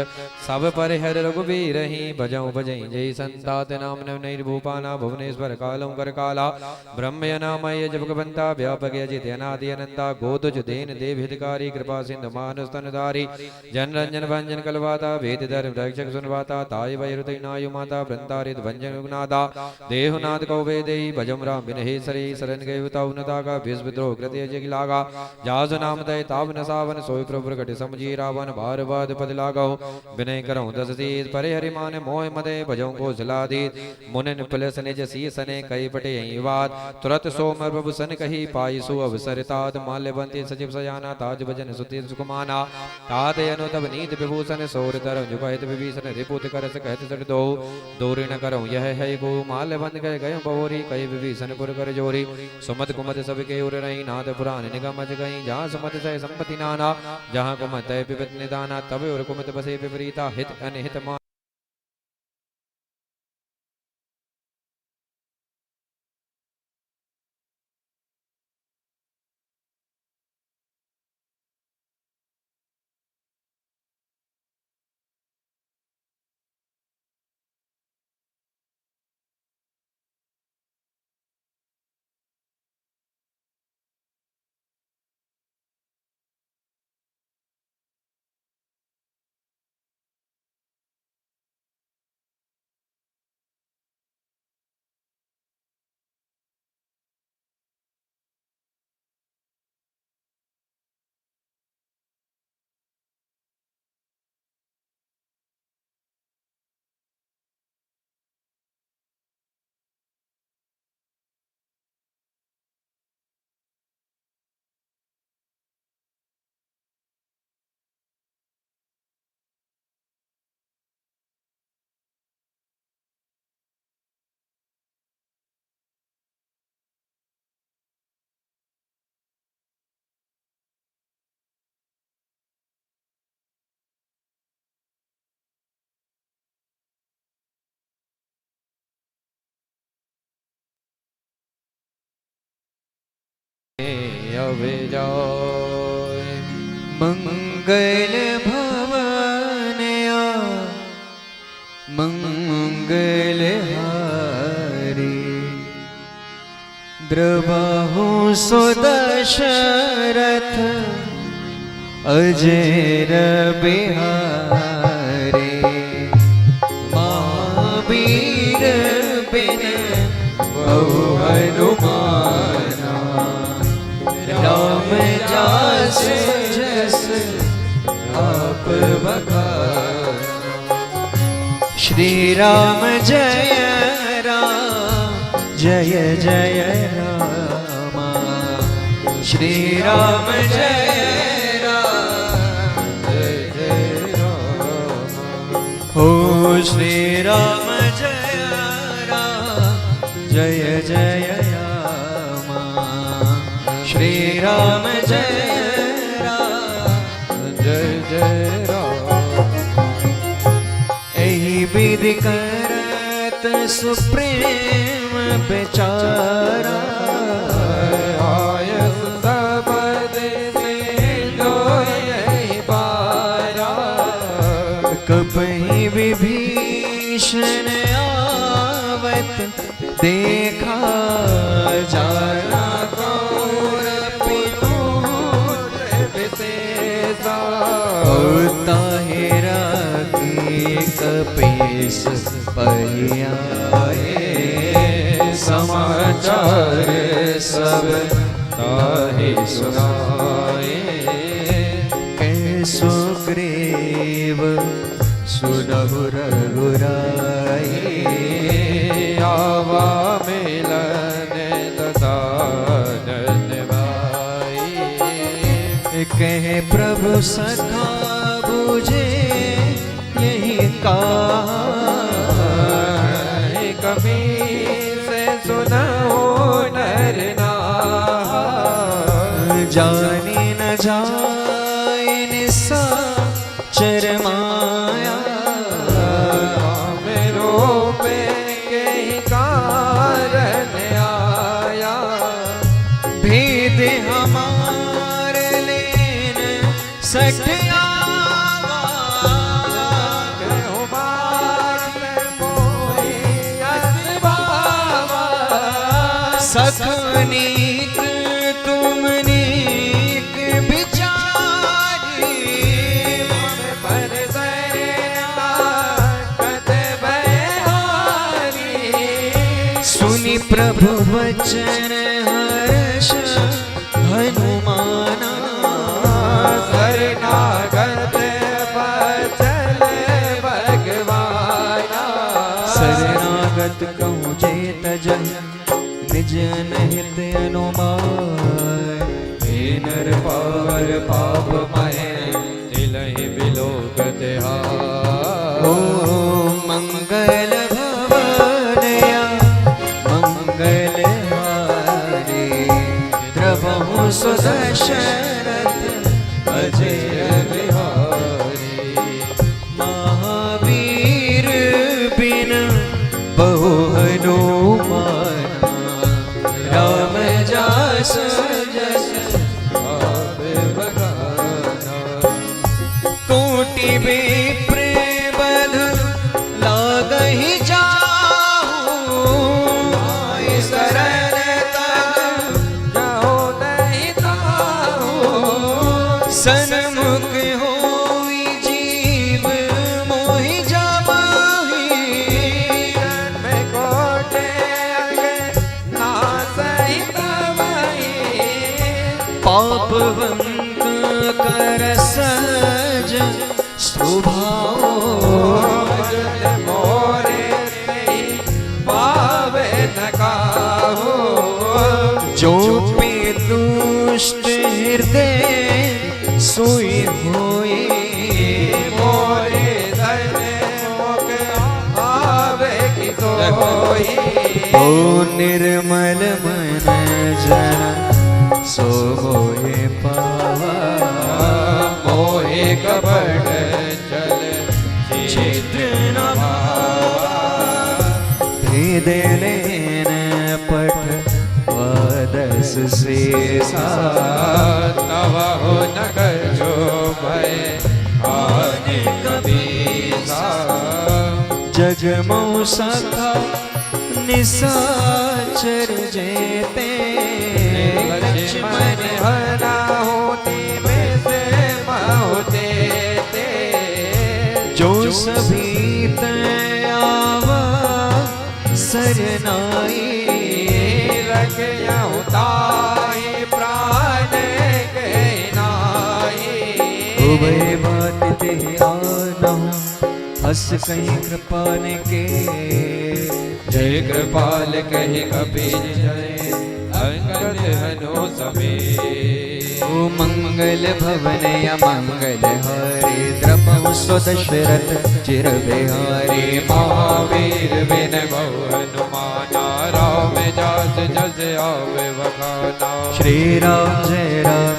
सब पर हर रघुबीर ही बजऊ बजई जय संतात नाम निर्भूपाना भुवनेश्वर कालों कर काला ब्रह्म नामय जब बंता व्यापक अजित अनादि अनंता गोदुज देन देव हितकारी कृपा सिंधु मानुष तनधारी जन रंजन भंजन कलवाता वेद धर्म रक्षक सुनवाता ताय वै हृदय नायु माता वृंतारित भंजन गुनादा देहनाद कौ वेदई भजम राम महेश्वरी शरण गए ताऊ न ताका भीष विद्रोह कृत्य जग लागा जाज नाम दय ताव न सावन सोई प्रभु घट समझी रावण भार बाद पद लागा विनय करऊं दस शीस परे हरि मान मोह मदे भजों को झलादीत मुनिन पुलस निज शीस ने कही पटे यही बात तुरत सोमर प्रभु सन कही पाई सु अवसर तात माल्यवंती सचिव सयाना ताज भजन सुति सुकुमाना तात अनु तब नीत विभूषण सोर तरम जुपहित विभीषण रिपुत करस कहत सट दो दूरी न करऊं यह है गो माल्यवंत कह गयो बहोरी कही विभीषण पुर कर जोरी सुमत कुमत सब के उर रही नाथ पुराण निगम अज गई जहाँ सुमत सह संपत्ति नाना जहाँ कुमत है विपत निदाना तब उर कुमत बसे विपरीता हित अनहित मा अविजय मंगल भवनया मंगल हारी द्रबाहु सुदशरथ अजर बिहारी महावीर बिन बहु हनुमाना राम जास जस आप बखाना श्री राम जय राम जय जय राम श्री राम जय राम जय जय राम हो श्री राम जय राम जय जय राम श्री राम जय राम जय जय राम एहि विधि करत सुप्रेम बेचारा आय सबद सिंधु यही बारा कपहि विभीषण आवत देखा जाना ताहिरा की कपीस पहियाए समाचार सब ताहि सुनाए कैसो ग्रीव सुनहु रघुराई आवा मिलन ददानन भाई कहे प्रभु सखा बुझे यही का कभी से सुना हो नर जानी न जाए निसाचर माया मेरो पे के ही कारण आया भेद हमार लेन सठिया सखनीक तुम नीक बिचारी पर कत बहारी सुनि प्रभु वचन हर्ष हनुमाना शरणागत बचल भगवाना शरणागत कहूँ जेत जन निज अनहित अनुमान हे नर पार पाप महे तिलहि बिलोकत ओ मंगल भवनया मंगल हारे द्रवहु सुदशरथ अजय बिहारी महावीर बिन बहु हनुमान राम जास जस आप बखाना कोटि विप्र बधु लागहि जाहु आय शरण तज जाओ नहीं ताहू सन्मुख होई जीव मोहि जाहि में कोटे अगे नासहि तवहि पापवंत कर सहज स्वभाव भजन मोरे तेहि पावे न काहू जो पे दुष्ट हृदय सोई होए मोरे धन मोक आवे कि सोई ओ निर्मल मन जन सो मोहे पावा मोहे कपट चल चित्र न भेद लेन पठ वदस शेषा तब हो न जो भय आने कबीसा जगमौ सखा निसाचर जेते लक्ष्मण हरा होती में से महोते ते जो सभी आवा सरनाई रखयहु ताहि प्राण के नाहि उभय बात ते आनहु हस कहीं कृपान के जय कृपाल कहि कपीज जय अंगद हनु समेत ओ मंगल भवन या मंगल हरे द्रपहु स्वदशरथ चिर बिहारी महावीर बिन बहु हनुमाना राम जास जस आवे बखाना श्री राम जय राम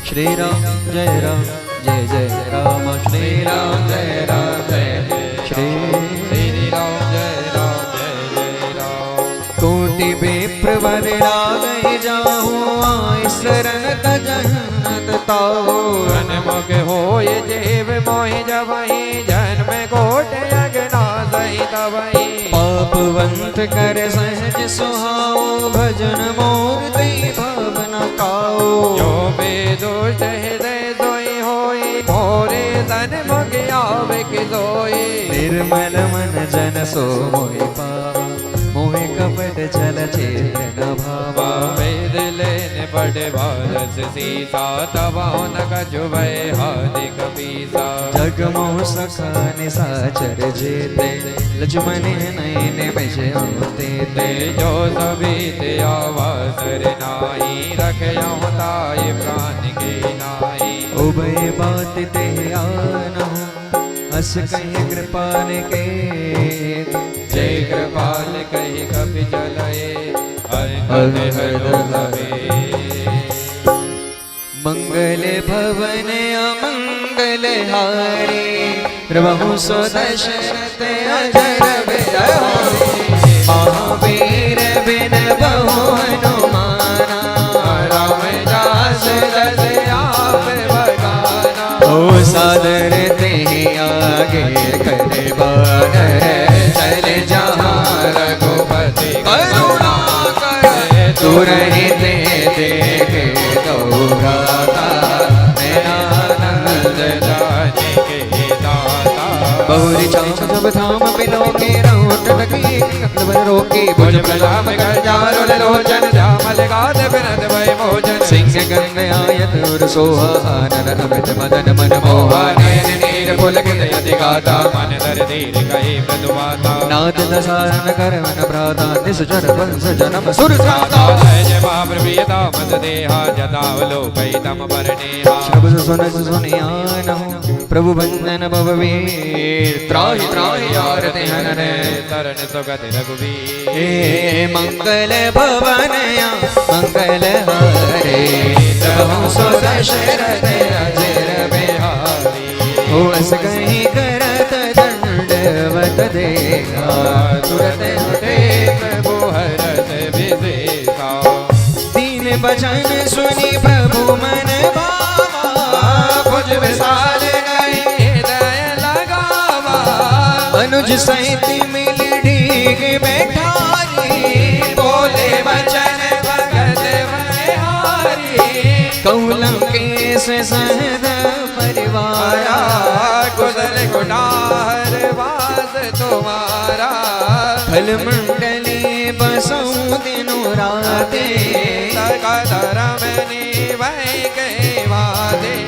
श्री राम जय राम जय जय राम श्री राम जय श्री राम जय राम कोटि विप्र वर लागहि जाहु आय शरण तजन्नत ताहु हनुमक होय जीव मोहि जबहि जन्म कोट अगना सहि तबहि पापवंत कर सहज सुहाओ भजन मोर ते भावना काओ जो बेदोष हृदय सोई होई मोरे तन मुख आवे कि सोई निर्मल मन जन सो मोहि पावा मोहे कपट चल चेत न भावा वेद लेने पड़े भारस सीता तबाओ न कछु भय हादिक पीसा जगमोह सखा निसाचर जेते लक्ष्मण नयन बजे होते ते जो सभी ते आवासर नाई रखयहु ताहि प्राण के नाई उभय बात ते आनहु हस कहीं कृपान के जय कृपाल कहि कपि चलए अंगद हनु समेत मंगल भवन अमंगल हारी प्रभु स्वदशरथ अजर विजय महावीर बिन बहु हनुमाना राम दास दस आप बखाना ओ सादर ते आगे करे बानर चल जहाँ रघुपति करुणा करे तुरहित देखे दो भ्राता मेरा आनंद जाने के दाता बहुरी चाम जब धाम बिलो के रोट लगी कपल रोके मुझ प्रलाप कर जारुल लोचन श्यामल गात बिनत भय मोचन सिंह गंग आयत उर सोहा आनन अमित मदन मन मोहा नयन नीर पुलकित यति गाता मन धर धीर कही मृदुवाता नाथ दशानन कर मन भ्राता निश्चर वंश जन्म सुर गाता जय जय महाप्रभुता मत देहा जतावलोकई तम परनेहा शब्द सुनियान प्रभु बंदन भववीर त्राहि त्राहि आरते हनने तरन सुगति रघुवीर हे मंगल भवनया मंगल हरे प्रभु सो दशरथ अजर बिहारी हो अस कहीं करत दंडवत देगा तुरत उठे प्रभु हरत विदेहा दीन बचन सुनी प्रभु मन भावा भुज विशाल गई हृदय लगावा अनुज सहित मिल ढीग बैठारी बोले वचन भगत बलिहारी कौलम केस सहद परिवारा कुशल गुणार वास तुम्हारा फल मंडली बसऊं दिनों राते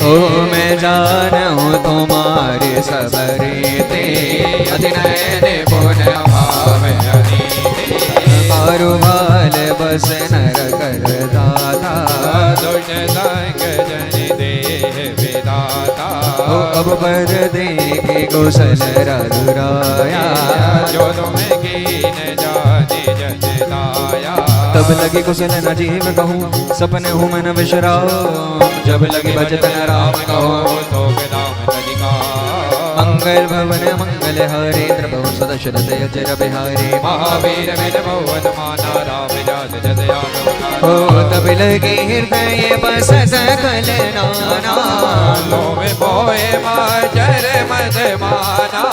ओ मैं जानूं तुम्हारे सबरेते अधिनयन पुन भाव मारु बाल बस नर कर दाता दुष्ट संग जन देह विदाता ओ अब बर देखे कौशल रघुराया जो तुम्हें कीन जाने जन लाया तब लगे कुशल न जीव कहूँ सपने हूँ मन विश्राम जब लगे भजत न राम कहूँ तो दाम तनिका मंगल भवन मंगल हरेन्द्र बहु सदशरथ अजर बिहारी महावीर विद भवन माना राम जात जदयान हो तब लगे हृदय बस सकल नाना लोभ मोहे माचर मद माना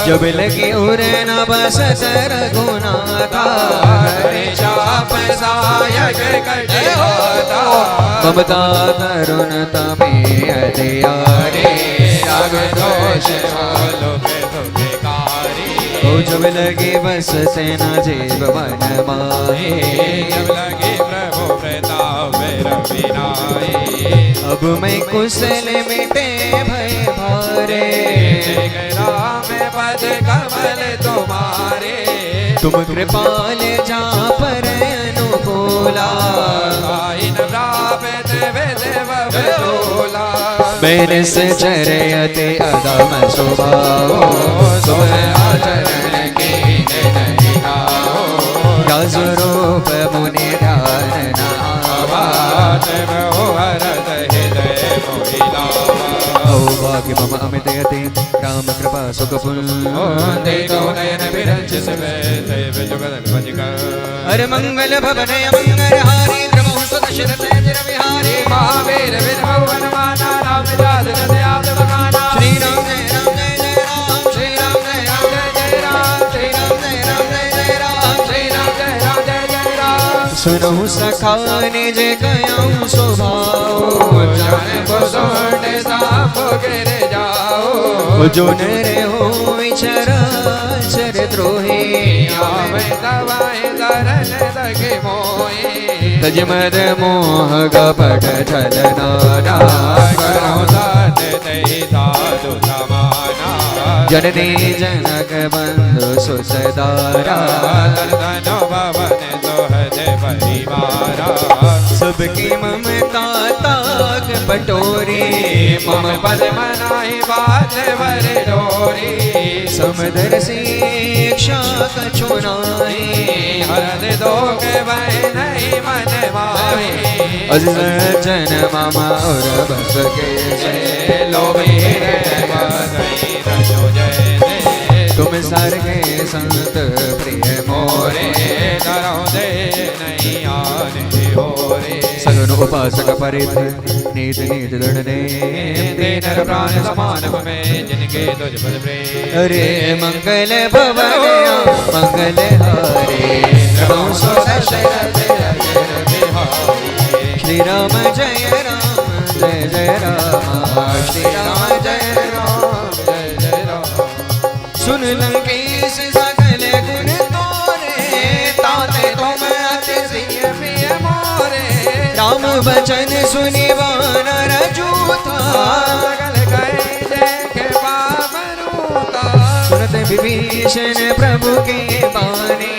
जब लगे उर न बस रघुनाथा चाप सायक कटे होता ममता करुणता में अधियारे राग दोष लोभ दुखकारी ओ जब लगे बस सेना जेब वन माहे जब लगे प्रभु प्रताप रविनाए अब मैं कुशल मिटे भय भारे राम पद कमल तुम्हारे तुम कृपाल जा पर अनुकूला आइन प्राप्त विद बबूला मेरे से चरयते अदम स्वभाव सुर आचरण की नहीं गाओ स्वरूप मुनि ध्यान न आवा हरत हृदय मोहिलावा भाग्य मम अमित यति राम कृपा सुख पुण्य देखो नयन विरंच सवे देव जुगल भजिका अरे मंगल भवन मंगल हारी प्रभु सुदशरथ अजर बिहारी महावीर विभवन माना राम जात दयाद बखाना श्री राम जय राम जय जय राम श्री राम जय राम जय जय राम श्री राम जय राम जय जय राम श्री राम जय राम जय जय राम सुनहु सखा निज कयाऊं स्वभाव जाने को सोट साप गिर जाओ जो नरे हो चराचर द्रोही आवे दवाए दरन लगे मोए तज मद मोह गपट छलना करो साथ दई साधु समाना जननी जनक बंधु सुसदारा धनो भवन सोहद परिवारा सबकी ममता ताक पटोरी मम पद मनाई बात वर डोरी समदर शिक्षा कछुनाई हरद दोग वह नहीं मन माही अज सज्जन मामा और बस के से लोभी तुम सर के संत प्रिय मोरे डरो दे नहीं आने हो रे सगुन उपासक परित नीत नीत दृढ़ नर प्राण समान में जिनके तुझ पद प्रेम अरे मंगल भवन मंगल हरे प्रभु सो दशरथ अजर बिहारी श्री राम जय राम श्री राम जय राम सुन लंकेश सकल गुण तोरे तात राम बचन सुनि वानर जूता, गल गए देखे पावरूता। सुनत विभीषण प्रभु के बानी,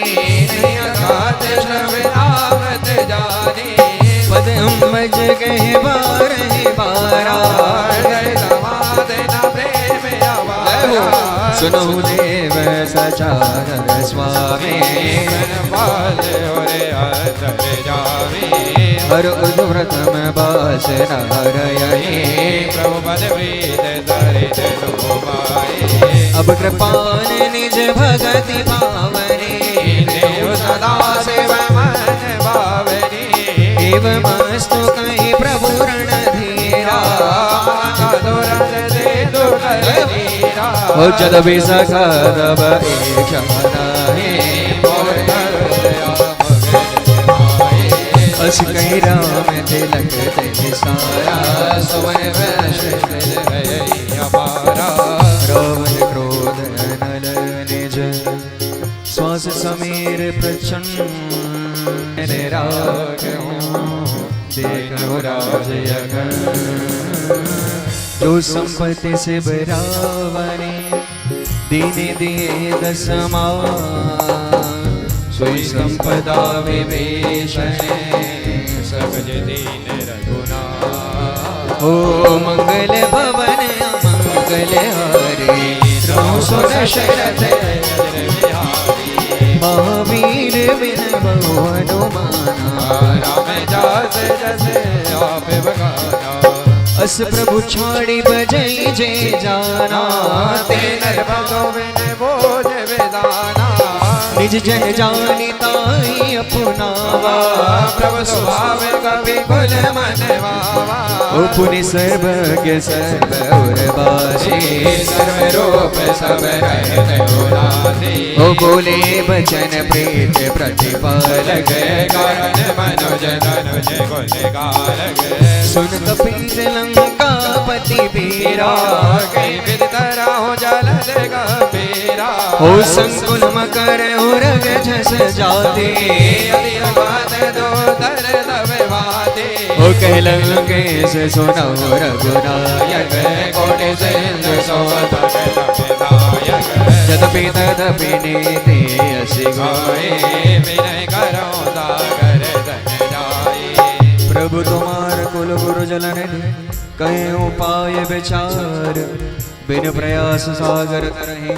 अगाध श्रवण आवत जानी। पद अम्बज गए बारह बारा, जय समाद न प्रेम आवारा। सुनो देव सचानन स्वामी, पाल होरे अंतर जावे। हर उद्व्रतम बास नारायणी, प्रभु पद प्रीत सरित शोभाए। अब कृपान निज भगति पावनी, देव सदा शिव मन भावनी। एवमस्तु कहि प्रभु रणधीरा, हो जद विसखरब एकनाहे। अस कहि राम तिलक ते सारा, सुमन रावण क्रोध नल निज, श्वास समीर प्रचंड देखो राज यगन। जो संपत्ति से बरावरी, दीने दिए दसमा, सोई संपदा विभीषण, सबज दीन रघुनाथ। ओ मंगल भवन मंगल हरे, राम दशरथ महावीर बिन बहु हनुमाना। राम जास जस आप बगाना। अस प्रभु छाड़ी बजई जे जाना, तेनर भगविन बोझ विदाना। निज जन जानी ताई अपनावा, प्रभु स्वभाव कवि कुल मन वावा। ओ पुनि सर्वज्ञ सर्वउरवासी, सर्व रूप सब रहत गुणासी। ओ बोले बचन प्रीत प्रतिपालक, कारण मनुज धनुज गुण गालक। सुन कपीस लंकापति वीरा, कई विद तरहु जलद गंभीरा। हो संकुल मकर उरग झस जाते, यदि बात दो दर तब बाते। ओ कहलन के सुनो रघुनायक, कोटि सिंधु सोतक तपिदायक। यद्यपि तदपि नीति असि गाए, विनय करो सागर धन जाए। प्रभु तुम्हार कुल गुरु जलन कहे उपाय विचार, बिन प्रयास सागर तरहि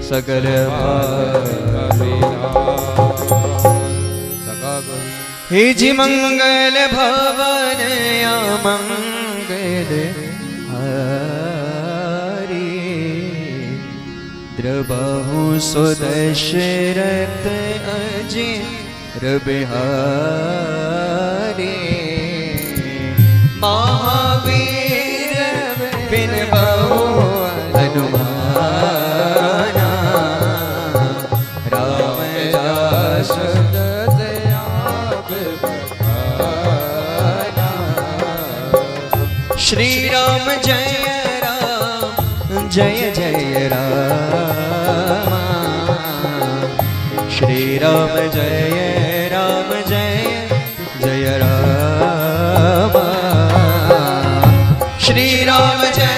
सकल हे जी मंगल भवन अमंगल हरि, द्रबहु सुदशरथ अजिर बिहारी। महावीर बिन बहु हनुमाना, राम दास श्री राम जय राम जय जय राम, श्री राम जय जय राम, श्री राम जय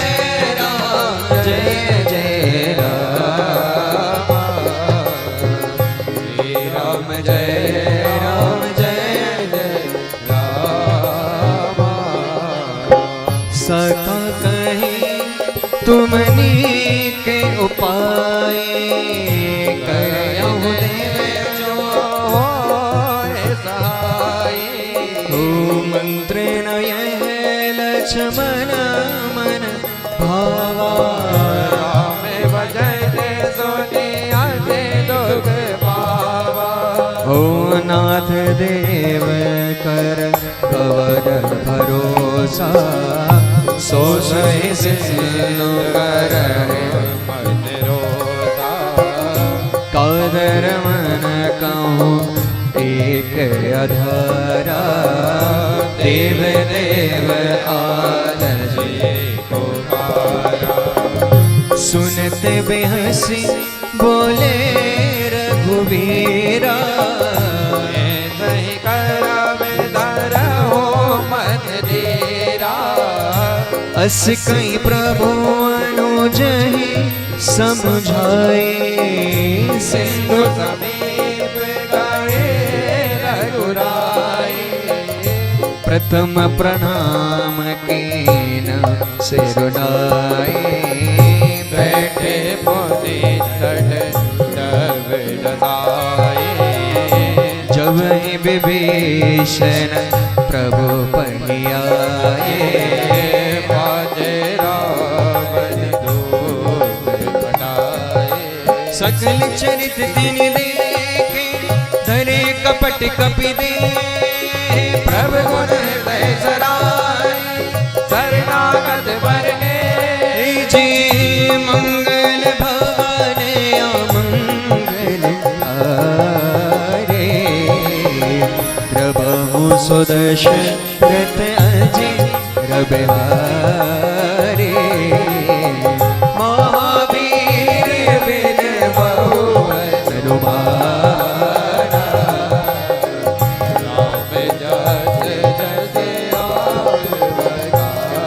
जय राम, श्री राम जय जय राम। सका कहीं तुमनी के उपाय, करहु देव जो होए सहाय। ओ मंत्र नयन लक्ष्मण मन भावा, राम भजते सोनी आते दुख पावा। ओ नाथ देव कर अवध भरोसा, सो सही सिनु कर कादर मन कहूँ एक अधारा, देव देव आदि पुकारा। सुनते बेहसी बोले रघुवीरा, सही कर धरहु अस कई प्रभु अनुज ही समझाए, सिंधु समीप गए रघुराई। प्रथम प्रणाम कीन सिरुनाए, बैठे पोती तट डब डसाए। जब ही विभीषण प्रभु पहियाए, बाजे रावण दूत पटाए। सकल चरित तिन देखे, धरे कपट कपि दे, प्रभु गुण हृदय सराय, शरणागत बरने। जी मंगल भवन अमंगल हारे, प्रभु सुदशरथ अजिर बिहारे, महावीर बिन बहुवत रुबारा, राम जस जस आव बगाना।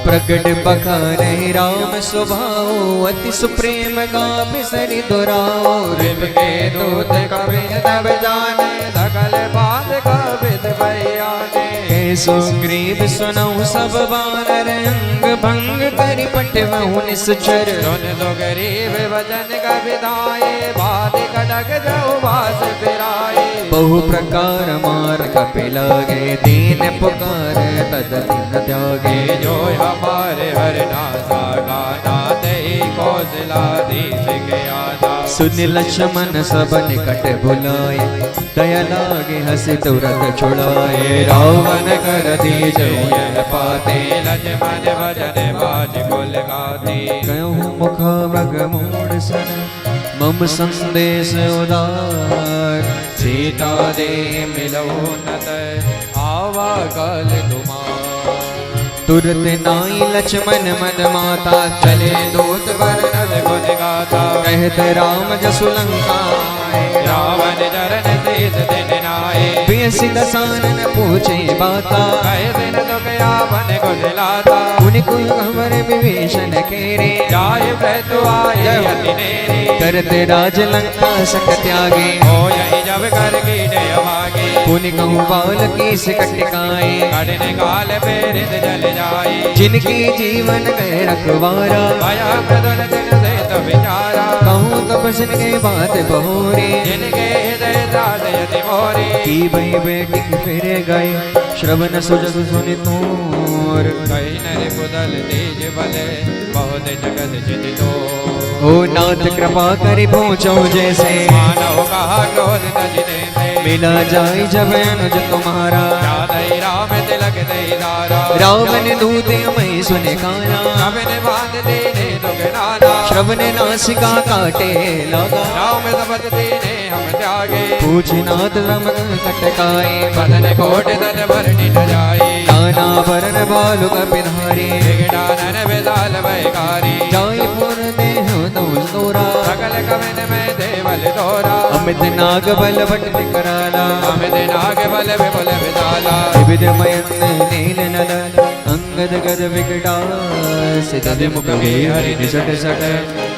प्रगट बखाने राम स्वभाव, अति सुप्रेम का बिसरि दुराओ, रिप के दूत कपिल तब जाने, सकल बात कपित बयाने। कैसो ग्रीव सुनऊ सब बानर, अंग भंग करि पटवहु निश्चर, सुन तो गरीब वचन कविताए, बात कटक जाऊ बास फिराए। बहु प्रकार मार कपिल लागे, दीन पुकार तद दीन त्यागे, जो हमारे हर नासा गाना, तेई कौशलाधीश के आदा। सुन लक्ष्मण सब निकट बुलाए, दया लागे हंसी तुरंत छुड़ाए, रावण कर दीज यह पाते, लक्ष्मण भजन बाज कुल गाती। कहूँ मुख मग मूड सन, मम संदेश उदार, सीता दे मिलो नत, आवा कल तुम्हार। तुरत नाई लक्ष्मण मन माता, चले दूत वर्णन गुण गाता। कहत राम जसु लंका आए, रावण चरण शीत दिन नाए। बेसी दसानन पूछे बाता, कहे दिन तो गया बन गुजलाता। उन कुल खबर विभीषण केरे, जाय प्रतु आए अति नेरे। करते राज लंका सक त्यागे, हो यही जब कर कीने अभागे। पुनि कहूँ बाल की सिकटिकाए, कठिन काल पेरित जल जाए। जिनकी जीवन गए रखवारा, भया प्रदुन दिन से तो विचारा। कहूँ तपस्न के बात बहोरे, जिनके हृदय त्रास यति मोरे। की भई बेटी फिर गए, श्रवण सुजग सुनि तोर, कही नर कुदल तेज बल, बहुत जगत चितितो। ओ नाथ कृपा करि पहुँचो जैसे, मानव कहा क्रोध तज देते। मिला जाय जब अनुज तुम्हारा, जादई राम तिलक दई दारा। रावण दूत मई सुने काना, कबिन बांध दीने दुख नाना। श्रवण नासिका काटे लगा, राम तपत दीने हम त्यागे। पूछ नाथ रमन कटकाए, बदन कोट तन भरनी न जाए। नाना वरण बालु कपिधारी, विघटानन विदाल भयकारी। जाय पुर देह दौल तोरा, सकल कबिन में देवल तोरा। अमित नाग बल बट कराला, अमित नाग बल विपुल विदाला। विविध मयन नील नदन, अंगद गद विकटास, तद मुख हरि निसट सट,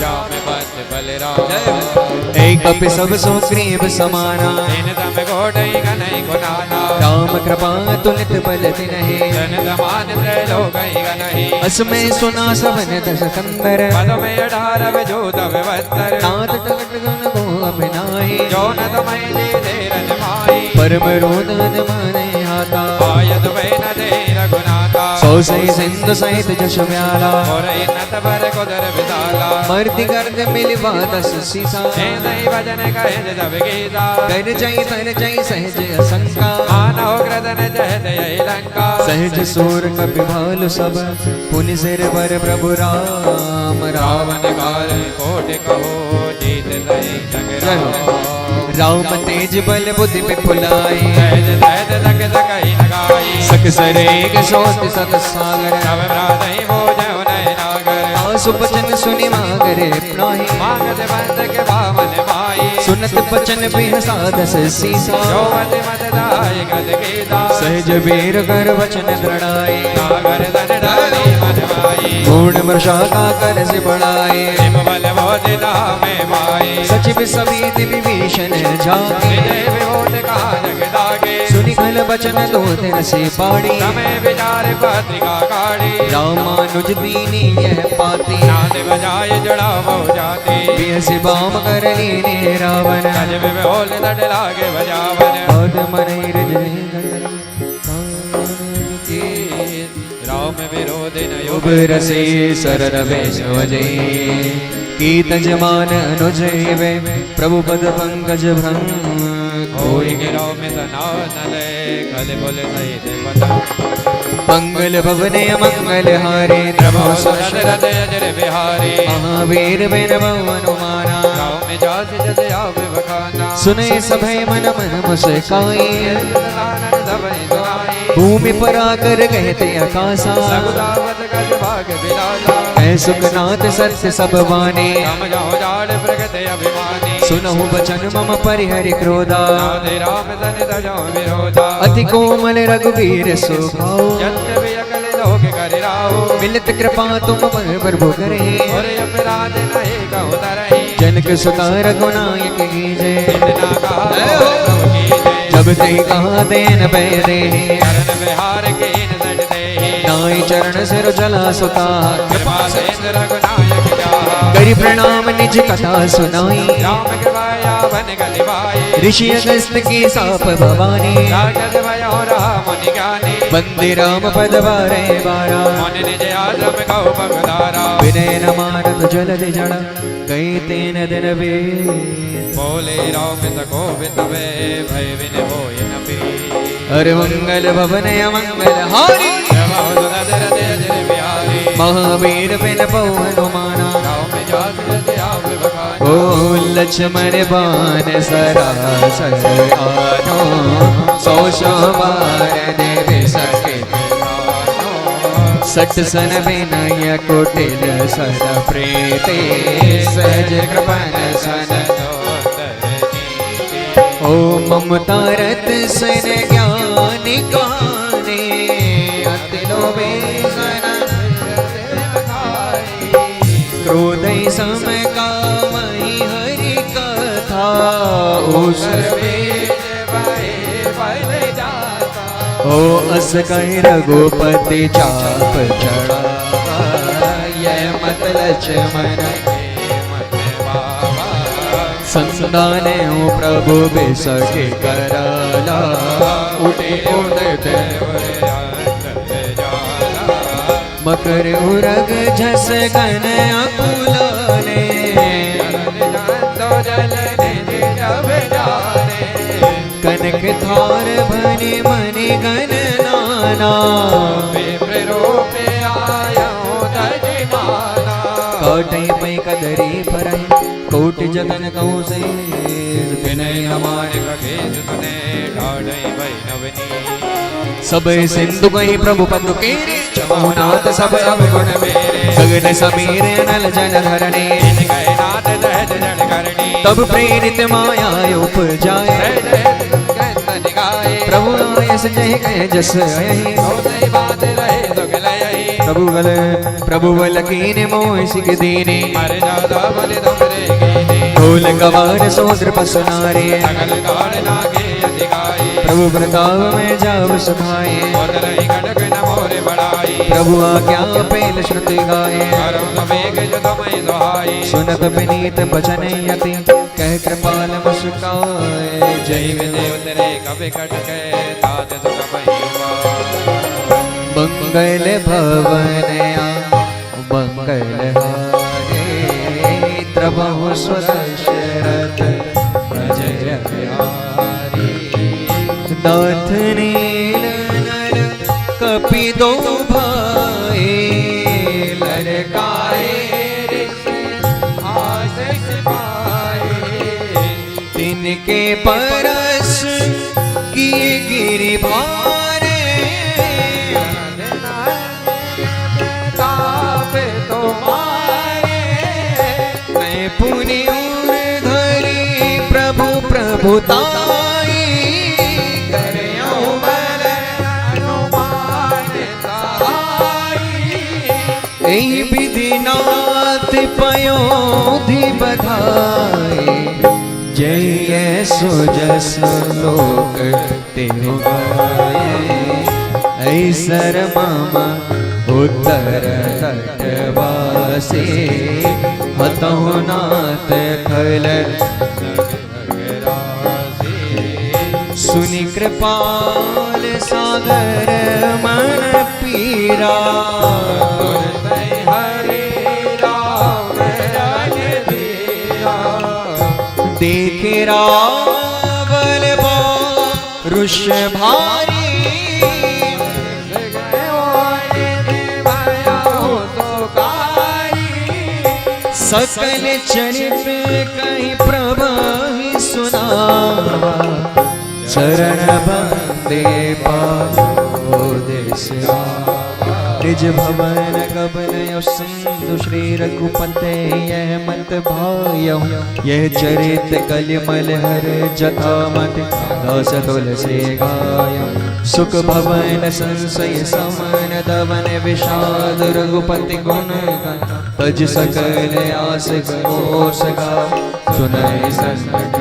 जाम बंद बलराम। एक कपि सब सुग्रीव समाना, इन तम कोटई गनई गुनाना। राम कृपा तुलित बल तिनहि, जन समान त्रैलोकई गनहि। असमय सुना सबन दस कंदर, पद में 18 विजूत विवत्तर। नाथ टकट गण गो अभिनाहि, जो न तमय जी धीरज माही। परम रोदन माने हाथा, आयत वे न दे रघुनाथा। सौ सही सिंधु सहित जश व्याला, और इन्नत पर कुदर विदाला। मर्ति गर्द मिलवा दस सीसा, हे दई भजन कहे जब गीता। कर जय तर जय सहज असंका, मानव क्रदन जहत यही लंका। सहज सूर कपि भालु सब, पुनि सिर पर प्रभु राम, रावण काल कोटि कहो जीत लई जग राम। राम तेज बल बुद्धि विपुलाई, सहज सहज तक सकई न गाई। सक सरेग सोत सत सागर, तब प्रातहि भोजन नय नागर। आसु बचन सुनि मागरे प्राहि, मागत बंद के बामन माई। सुनत बचन बिन साधस सीसा जो मत मत दाय गद गीता सहज बेर कर वचन दृढ़ाए सागर धन डाली मन माई पूर्ण वर्षा का कर से बढ़ाए सिम बल बोधि धामे माई सचिव समेत विभीषण जागे विजय विभूत का जग दागे सुनि खल बचन दो दिन से पाड़ी समय विचार पत्रिका काढ़ी रामानुज दीनी यह पाती नाद बजाय जड़ा बहु जाती बियस बाम कर लीने रावण गज विभोल तट लागे बजावन और मन राम विरोध न युग रसे सरल वैष्णवजे कीत जमान अनुजैवे प्रभु पद पंकज भ्रम होई गिरो में तना नले कल बोल सहित बता मंगल भवने मंगल हारे प्रभु सुनत हृदय जर बिहारी महावीर बिन हनुमाना गाँव में जात जद आवे बखाना सुने सभय मन मन मुस्काई आनंद दबई दुआई भूमि पर आकर कहते आकाशा सगुदावत गज भाग बिलासा ऐ सुखनाथ सत्य सब वाणी राम जाओ जाड़ प्रगट अभिमानी सुनहु बचन मम परिहरि क्रोधा नादे राम सन तजो विरोधा अति कोमल रघुवीर स्वभाव जन्म भी अकल लोग कर राहो मिलत कृपा तुम पर प्रभु करे और अपराध नहीं कहु तरही जनक सुता रघुनायक कीजे इतना कहा प्रभु की जय जब ते कहा देन बैदे करण विहार के इन सट दे नाई चरण सिर जला सुता कृपा सेंद्र रघुनायक जाहा करि प्रणाम निज कथा सुनाई राम कृपाया बन गति भाई ऋषि अगस्त की साप भवानी राजद भयो राम निज्ञानी वंदे राम पद बारे बारा मन निज आश्रम कहो भगदारा विनय न मानत जलधि जड़ गई तेन दिन वे बोले राम सको बितवे भय विन होय न पी हर मंगल भवन अमंगल हारी जय सुनत हृदय जर बिहारी महावीर बिन हनुमाना गाँव में जात जद आवे बखाना ओ लक्ष्मण बाण सरासर आनो सौ बार देव सके सट सन विनय कुटिल सर प्रीते सहज कृपण सन ओ ममता रत सन ज्ञान गाने अति लोभे सन क्रोधय सम कामहि हरि कथा उस ओ अस कहि रघुपति चाप चढ़ा यह मत लक्ष्मण संदाने प्रभु बिसके करला उठे उठते मकर उरग झस गन अकुलाने कनक थार भनि मणि गण नाना कोटि पै कदरी फरहि कोटि जतन कहूँ से विनय हमारे कखे सुने ढाढ़ई वैनवनी सब सिंधु गई प्रभु पद के चमोनाथ सब अब गुण मेरे गगन समीर नल जन धरणी गए नाथ दहज जन करणी तब प्रेरित माया उपजाए प्रभु आयस जय कह जस आयहि बात रहे तो गलयहि प्रभु बल कीन मोह सिख दीने मर जादा बलि तुमरे कीने ढोल गवार सोद्र पसुनारे सकल काल लागे अधिकाई प्रभु प्रताप में जाव सुभाए मोदरहि खड़ग न मोरे बढ़ाई प्रभु आज्ञा पेल श्रुति गाए करो सवेग जो तमहि सुहाई सुनत विनीत बचन यति कह कृपाल मुस्काए जय विदेव तेरे कभी कटके तात सुख भयुआ मंगल भवनया मंगल हारे प्रभु स्वदशरथ प्रजय बिहारी नाथ नील नर कपि दो भाई ललकाए आशीष पाए तिनके परस किए गिरि भारे तुम्हारे मैं पुनि धरी प्रभु पुताई करयो बल हनुमान सहाई। एहि विधिनाथ पयोधि बधाई जय सुजस लोक तेहु गाये ऐसर मामा उत्तर तटवासी हतहु नाथ खल सुनि कृपाल सागर मन पीरा हरे राम देखे रावल रुष भारी सकल चरित कहीं प्रभु सुनावा चरण बंदे पाओ देश निज भवन गबन सिंधु श्री रघुपते यह मत भायौ यह चरित कलिमल हर जथा मत दास तुलसी गायौ सुख भवन संशय समन दवन विषाद रघुपति गुण तज सकल आस गोस गा सुनय संकट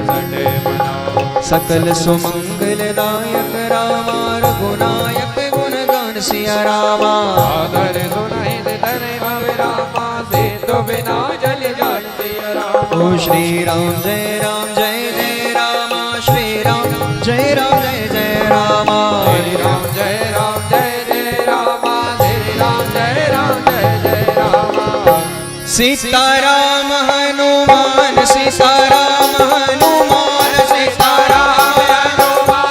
सकल सुमंगल दायक रामा रघुनायक गुण गान सिया रामा सागर सुनाई दे तने भव रामा से तो बिना जल जाय सिया रामा। ओ श्री राम जय रामा श्री राम जय जय रामा श्री राम जय रामा श्री राम जय रामा। सीताराम हनुमान सीताराम हनुमान सीताराम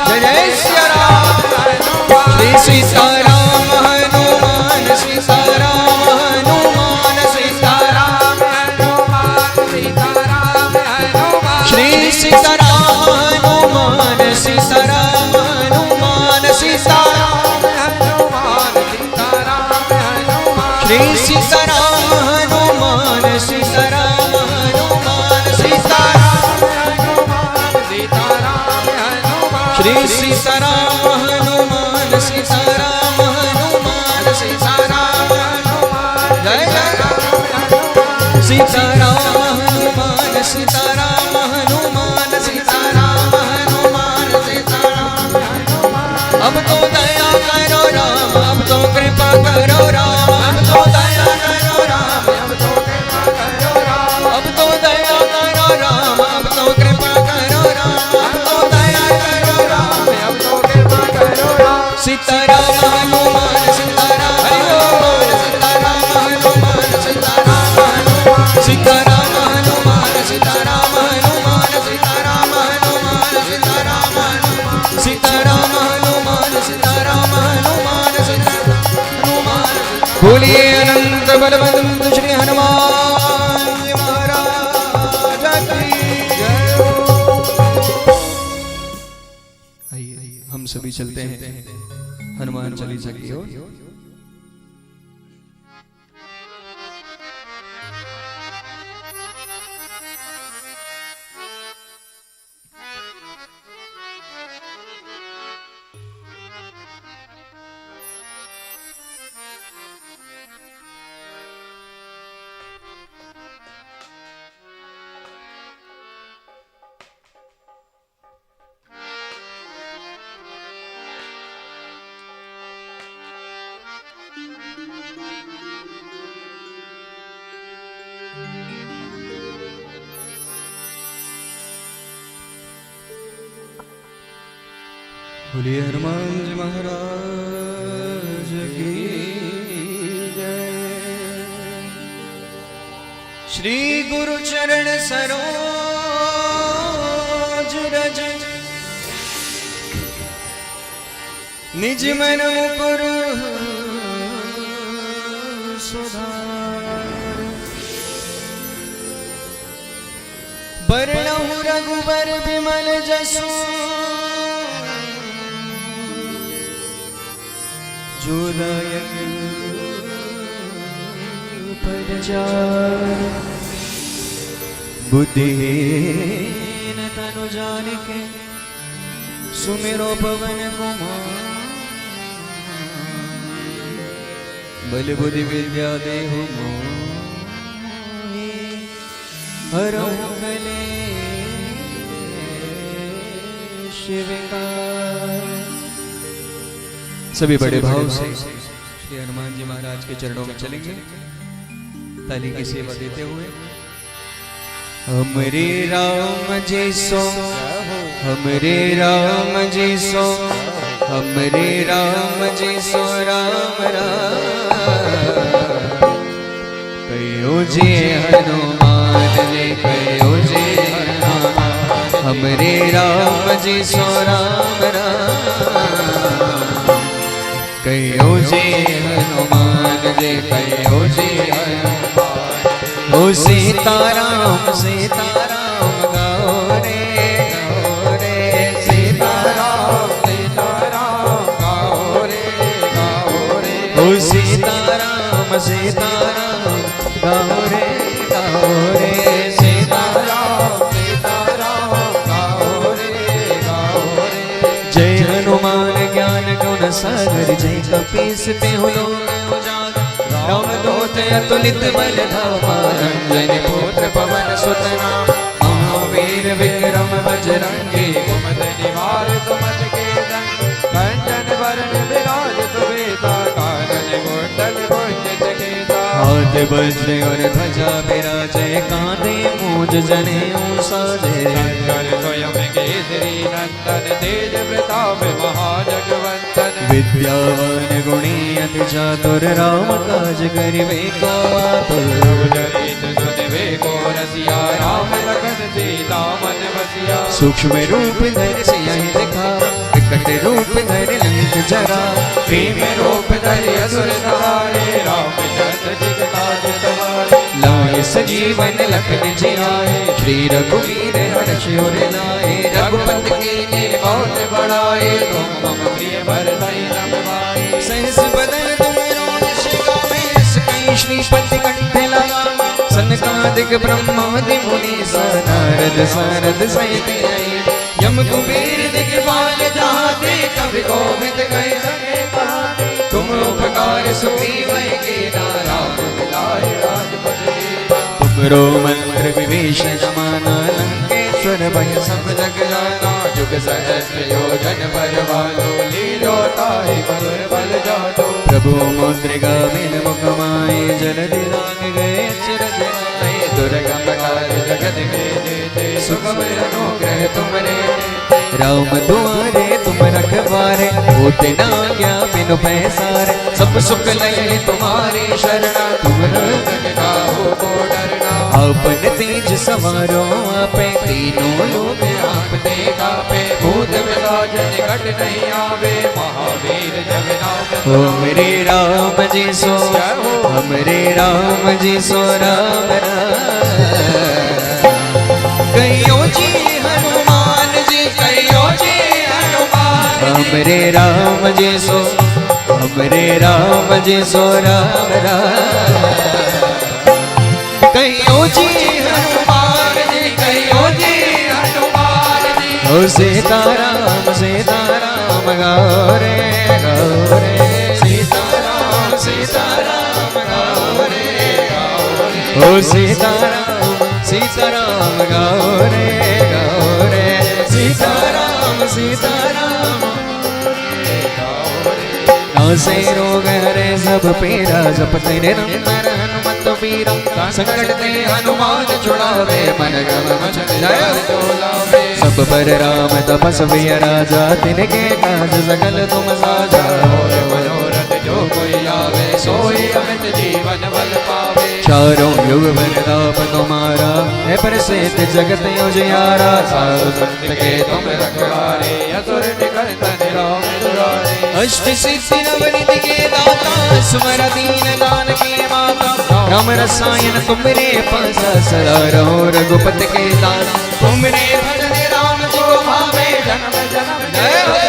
जय जय सिया राम श्री सीताराम हनुमान सीताराम हनुमान सीताराम श्री सीताराम हनुमान सीताराम हनुमान सीताराम श्री सीताराम हनुमान सीताराम हनुमान सीताराम श्री सीताराम हनुमान सीताराम हनुमान सीताराम जय सीताराम हनुमान सीताराम हनुमान सीताराम हनुमान सीताराम। अब तो दया करो राम अब तो कृपा करो राम अब तो दया करो राम अब तो कृपा करो राम अब तो दया करो राम अब तो कृपा करो राम अब तो दया करो राम अब तो कृपा करो राम। सीताराम हनुमान सीताराम हनुमान सीताराम हनुमान सीताराम हनुमान सीताराम हनुमान सीताराम हनुमान सीताराम हनुमान सीताराम हनुमान सीताराम हनुमान सीताराम हनुमान सीताराम हनुमान। बोलिए अनंत बलवंत श्री हनुमान जी महाराज की जय हो। आइए हम सभी चलते हैं हनुमान चालीसा की ओर। बोलिए हनुमान जी महाराज की जय। श्री गुरु चरण सरोज रज निज मन मुकुर सुधार बरनहु रघुबर विमल जसु जोदायक पदचार बुद्धिहीन तनु जानिके सुमिरो पवन कुमार बल बुद्धि विद्या देहु मोहि हरौ कलेश विकार। सभी बड़े भाव से श्री हनुमान जी महाराज के चरणों में चलेंगे ताली की सेवा देते हुए। हमरे राम जी सो हमरे राम जी सो हमरे राम जी सो राम राम कयो जे हनुमान जी कयो जे हनुमान हमरे राम जी सो राम राम कयो जे हनुमान जी कयो जे हनुमान ओ सीताराम सीताराम गाओ रे सीताराम सीताराम गाओ रे ओ सीताराम सीताराम गाओ रे सीताराम सीताराम गाओ रे जय हनुमान ज्ञान गुण सागर जय कपीस तेहु लोक उजागर राम दूत अतुलित बल धामा अंजनी पुत्र पवन सुत नाम महावीर विक्रम बजरंगी कुमति निवार सुमत के संग कंचन वरण विराज सुवेता कानन कुंडल कुंजित केसा हाथ वज्र और ध्वजा विराजे कांधे मूंज जनेऊ साजे शंकर स्वयं केसरी नंदन तेज प्रताप महाजगवंदन विद्यावान गुणी अति चातुर राम काज करिवे को आतुर चरित सुनिवे को रसिया राम लखन सीता मन बसिया सूक्ष्म रूप धर सियहि दिखावा विकट रूप धर लंक जरा प्रेम रूप धर असुर सहारे रामचंद्र जी काज सवारे लाए सजीवन लखन जियाए श्री रघुवीर हर्ष उर लाए रघुपति कीन्ही बहुत बड़ाए तुम मम प्रिय भरतहि नम भाई सहस बदन तुम रोज गावे कई श्रीपति कंठ लगावा सनकादिक ब्रह्मादि मुनि नारद सारद सहित यम कुबेर दिग्पाल जहाते कवि कोविद कहि सके कहाते तुम उपकार सुग्रीव के नारायण मिलाए राजपद तुमरो मंत्र विभीषण माना लंकेश्वर भय सब जग जाना जुग सहस्र योजन पर भालो लीलो ताहि मधुर बल जातो प्रभु मुद्रिका बिन मुख माए जलधि लांग गए अचरज आए दुर्गम काज जगत के जेते सुगम अनुग्रह तुमरे राम दुआरे तुम रखवारे होते ना क्या बिनु पैसारे सब सुख लगे तुम्हारी शरणा तुम रक्षक काहू को डरना आपन तेज सवारो आपे तीनों लोग आप देखा पे भूत पिशाच निकट नहीं आवे महावीर जब नाम ओ मेरे राम जी सो हमरे राम जी सो राम कहियो जी हनुमान जी कहियो जी हनुमान हमरे राम जी सो हमरे राम जी सो राम कहियो जी हनुमान जी कहियो जी हनुमान जी ओ सीताराम सीताराम गाओ रे सीताराम सीताराम गाओ रे ओ सीताराम सीताराम गाओ रे सीताराम सीताराम नासे रोग हरे सब पीरा जपते निरंतर हनुमत वीरा संकट ते हनुमान छुड़ावे मन गम मचन डोलावे सब पर राम तपस्वी राजा तिनके काज सकल तुम साजा और मनोरथ जो कोई आवे सोई अमित जीवन बल पावे चारों युग प्रताप तुम्हारा है प्रसिद्ध जगत उजियारा साधु संत के तुम रखवारे असुर निकंदन राम दुलारे अष्ट सिद्धि नवनिधि के दाता सुमर दीन दान की माता राम रसायन तुमरे पासा सदा रहो रघुपति के दाता तुमरे भजन राम को भावे जन्म जन्म जय हो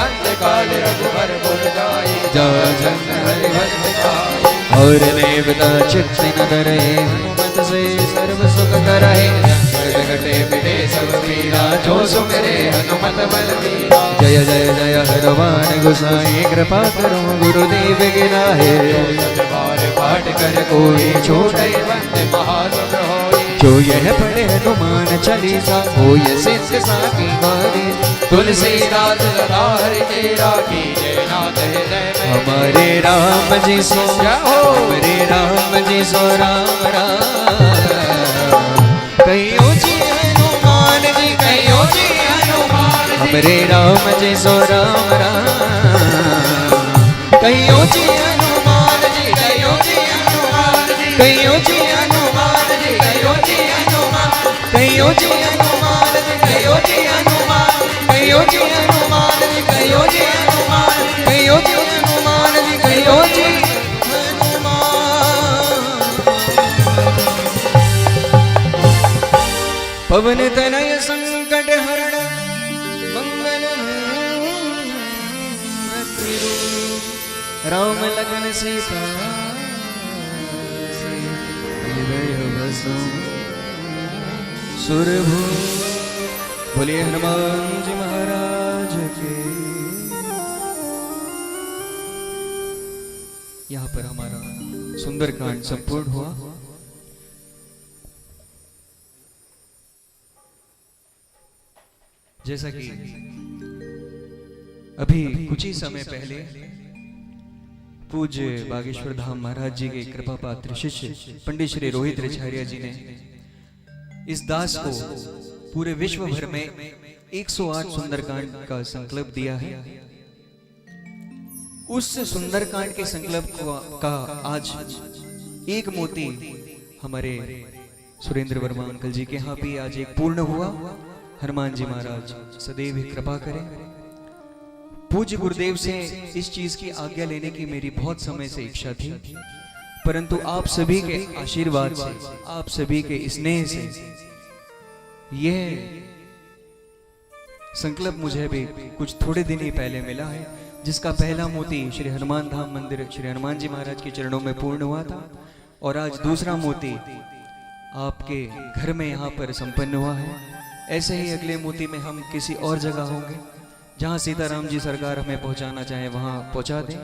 अंत काल रघुवर बोल जाए जा जन हरि भक्त पाए और देवता चित्त न धरे हनुमत से सर्व सुख करहे जंगल घटे मिटे सब राजो सुमरे हनुमत बलबीरा। जय जय जय हनुमान गोसाई कृपा करो गुरुदेव गिराहे। बार पाठ कर कोई छोटे बंद महासुख होई। जो यह पढ़े हनुमान चालीसा हो ये सिद्ध साकी गौरी। तुलसीदास सदा हरि तेरा कीजे नाथ हृदय में। हमारे राम जी सो हमारे राम जी सो राम राम। कहियो जी हनुमान जी कहियो जी हनुमान। हमारे राम जी सो राम राम। कहियो जी हनुमान जी कहियो जी हनुमान जी। कहियो जी हनुमान जी कहियो जी हनुमान। कहियो जी हनुमान जी कहियो जी हनुमान। कहियो जी हनुमान जी कहियो जी हनुमान। कहियो जी हनुमान जी कहियो जी हनुमान। पवन तनय संकट हरण मंगल मूर्ति रूप। राम लखन सीता हृदय बसो सुरभु। बोलिए हनुमान जी महाराज के। यहाँ पर हमारा सुंदरकांड संपूर्ण हुआ। जैसा कि अभी कुछ ही समय पहले पूज्य बागेश्वर धाम महाराज जी के कृपा पात्र शिष्य पंडित श्री रोहित रिछारिया जी ने इस दास को पूरे विश्व भर में 108 सुंदरकांड का संकल्प दिया है। उस सुंदरकांड के संकल्प का आज एक मोती हमारे सुरेंद्र वर्मा अंकल जी के यहाँ भी आज एक पूर्ण हुआ। हनुमान जी महाराज सदैव ही कृपा करें। पूज्य गुरुदेव से इस चीज की आज्ञा लेने की मेरी बहुत समय से इच्छा थी, परंतु आप सभी के आशीर्वाद से, आप सभी के स्नेह से यह संकल्प मुझे भी कुछ थोड़े दिन ही पहले मिला है, जिसका पहला मोती श्री हनुमान धाम मंदिर श्री हनुमान जी महाराज के चरणों में पूर्ण हुआ था और आज दूसरा मोती आपके घर में यहाँ पर संपन्न हुआ है। ऐसे ही अगले मोती में हम किसी और जगह होंगे जहाँ सीताराम जी सरकार हमें पहुँचाना चाहे वहाँ पहुँचा दें।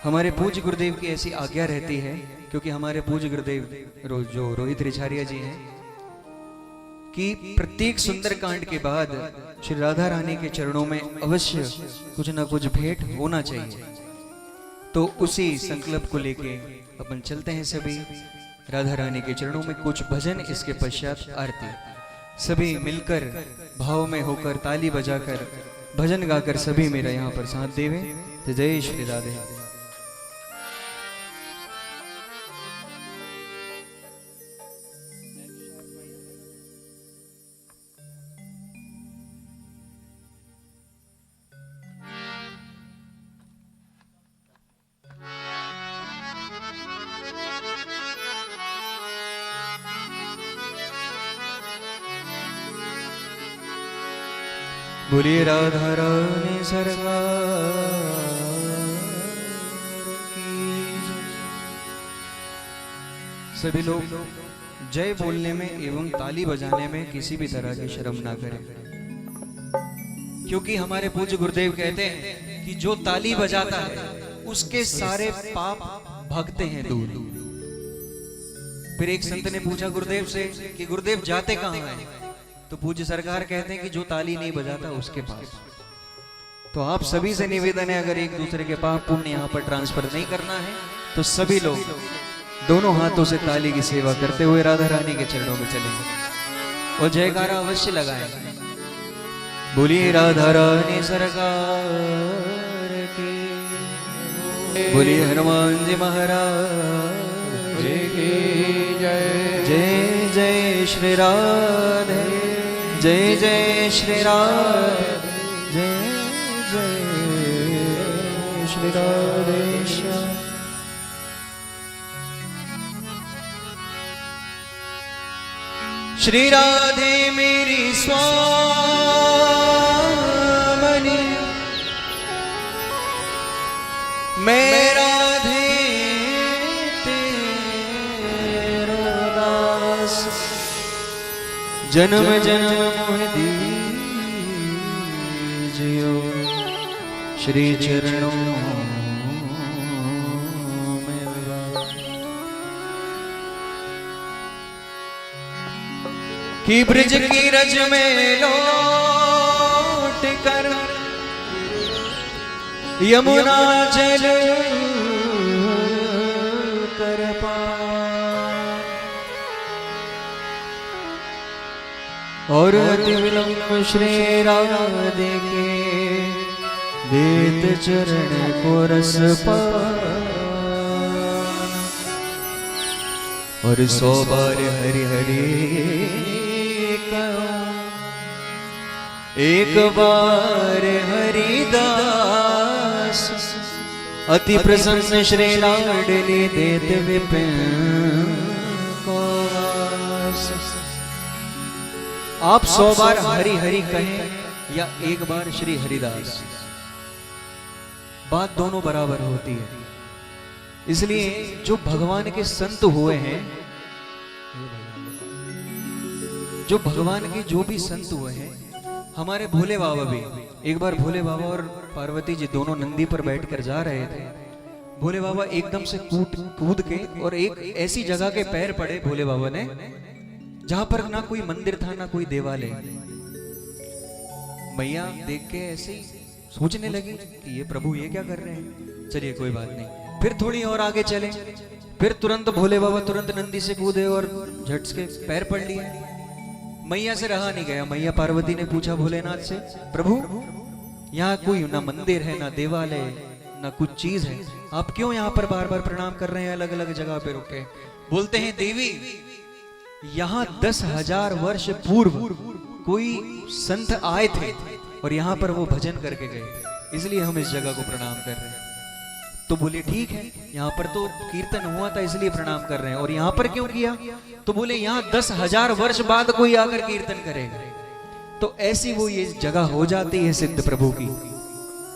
हमारे पूज्य गुरुदेव की ऐसी आज्ञा रहती है, क्योंकि हमारे पूज्य गुरुदेव जो रोहित रिछारिया जी हैं कि प्रत्येक सुंदरकांड के बाद श्री राधा रानी के चरणों में अवश्य कुछ ना कुछ भेंट होना चाहिए। तो उसी संकल्प को लेके अपन चलते हैं सभी राधा रानी के चरणों में। कुछ भजन, इसके पश्चात आरती। सभी मिलकर भाव में होकर ताली बजाकर भजन गाकर सभी मेरा यहाँ पर साथ देवे। जय श्री राधे। बोलिए राधा रानी सरकार की जय। सभी लोग जय बोलने में एवं ताली बजाने में किसी भी तरह की शर्म ना करें, क्योंकि हमारे पूज्य गुरुदेव कहते हैं कि जो ताली बजाता है उसके सारे पाप भागते हैं दूर। फिर एक संत ने पूछा गुरुदेव से कि गुरुदेव जाते कहाँ हैं? तो पूज्य सरकार कहते हैं कि जो ताली नहीं बजाता उसके पास। तो आप सभी से निवेदन है, अगर एक दूसरे के पाप पुण्य यहाँ पर ट्रांसफर नहीं करना है तो सभी लोग दोनों हाथों से ताली की सेवा करते हुए राधा रानी के चरणों में चलेंगे और जयकारा अवश्य लगाएं। बोलिए राधा रानी सरकार की, बोलिए हनुमान जी महाराज की जय। जय जय श्री राधे, जय जय श्री राधे, जय जय श्री राधे। श्री राधे मेरी स्वामनी, मैं राधे तेरा दास। जन्म जन्म मोह दीजियो श्री चरणों में विवाह। कि ब्रज की रज में लौट कर यमुना जल कर पार और अति विलंब श्री राधे के वेद चरण को रस पान और 100 बार हरि हरि कहो, एक बार हरिदास अति प्रसन्न श्री लाडली देत विपिन को वास। आप 100 बार हरि हरि कहें या एक बार श्री हरिदास, बात दोनों बराबर होती है। इसलिए जो भगवान के संत हुए हैं, जो भगवान के जो भी संत हुए हैं, हमारे भोले बाबा भी, एक बार भोले बाबा और पार्वती जी दोनों नंदी पर बैठकर जा रहे थे। भोले बाबा एकदम से कूद के और एक ऐसी जगह के पैर पड़े भोले बाबा ने जहां पर ना कोई मंदिर था ना कोई देवालय। मैया देख के ऐसे ही सोचने लगी कि ये प्रभु ये क्या कर रहे हैं। चलिए कोई बात नहीं, फिर थोड़ी और आगे चले, फिर तुरंत भोले बाबा तुरंत नंदी से कूदे और झट के पैर पड़ लिए। मैया से रहा नहीं गया। मैया पार्वती ने पूछा भोलेनाथ से, प्रभु यहाँ कोई ना मंदिर है ना देवालय ना कुछ चीज है, आप क्यों यहाँ पर बार बार प्रणाम कर रहे हैं अलग अलग जगह पे रुके। बोलते हैं देवी, यहाँ 10,000 वर्ष पूर्व कोई संत आए थे और यहाँ पर वो भजन करके गए, इसलिए हम इस जगह को प्रणाम कर रहे हैं। तो बोले ठीक है, यहाँ पर तो कीर्तन हुआ था इसलिए प्रणाम कर रहे हैं, और यहाँ पर क्यों किया। तो बोले यहाँ 10,000 वर्ष बाद कोई आकर कीर्तन करेगा। तो ऐसी वो ये जगह हो जाती है सिद्ध प्रभु की,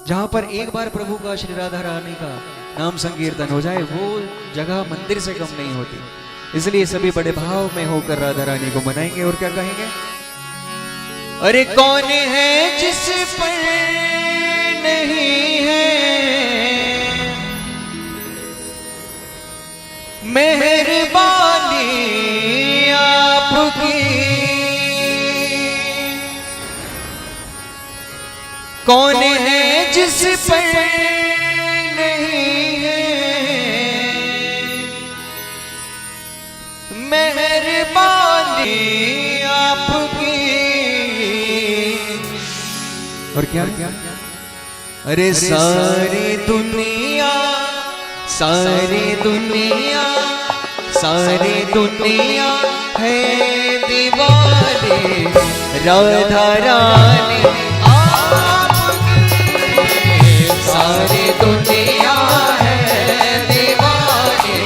जहां पर एक बार प्रभु का श्री राधा रानी का नाम संकीर्तन हो जाए, वो जगह मंदिर से कम नहीं होती। इसलिए सभी बड़े भाव में होकर राधा रानी को मनाएंगे और क्या कहेंगे। अरे कौन है जिस पर नहीं है मेहरबानी आपकी, कौन है जिस पर नहीं है मेहरबानी आपकी। और क्या क्या, अरे सारी दुनिया सारी दुनिया सारी दुनिया है दीवानी राधा रानी आपकी, सारी दुनिया है दीवानी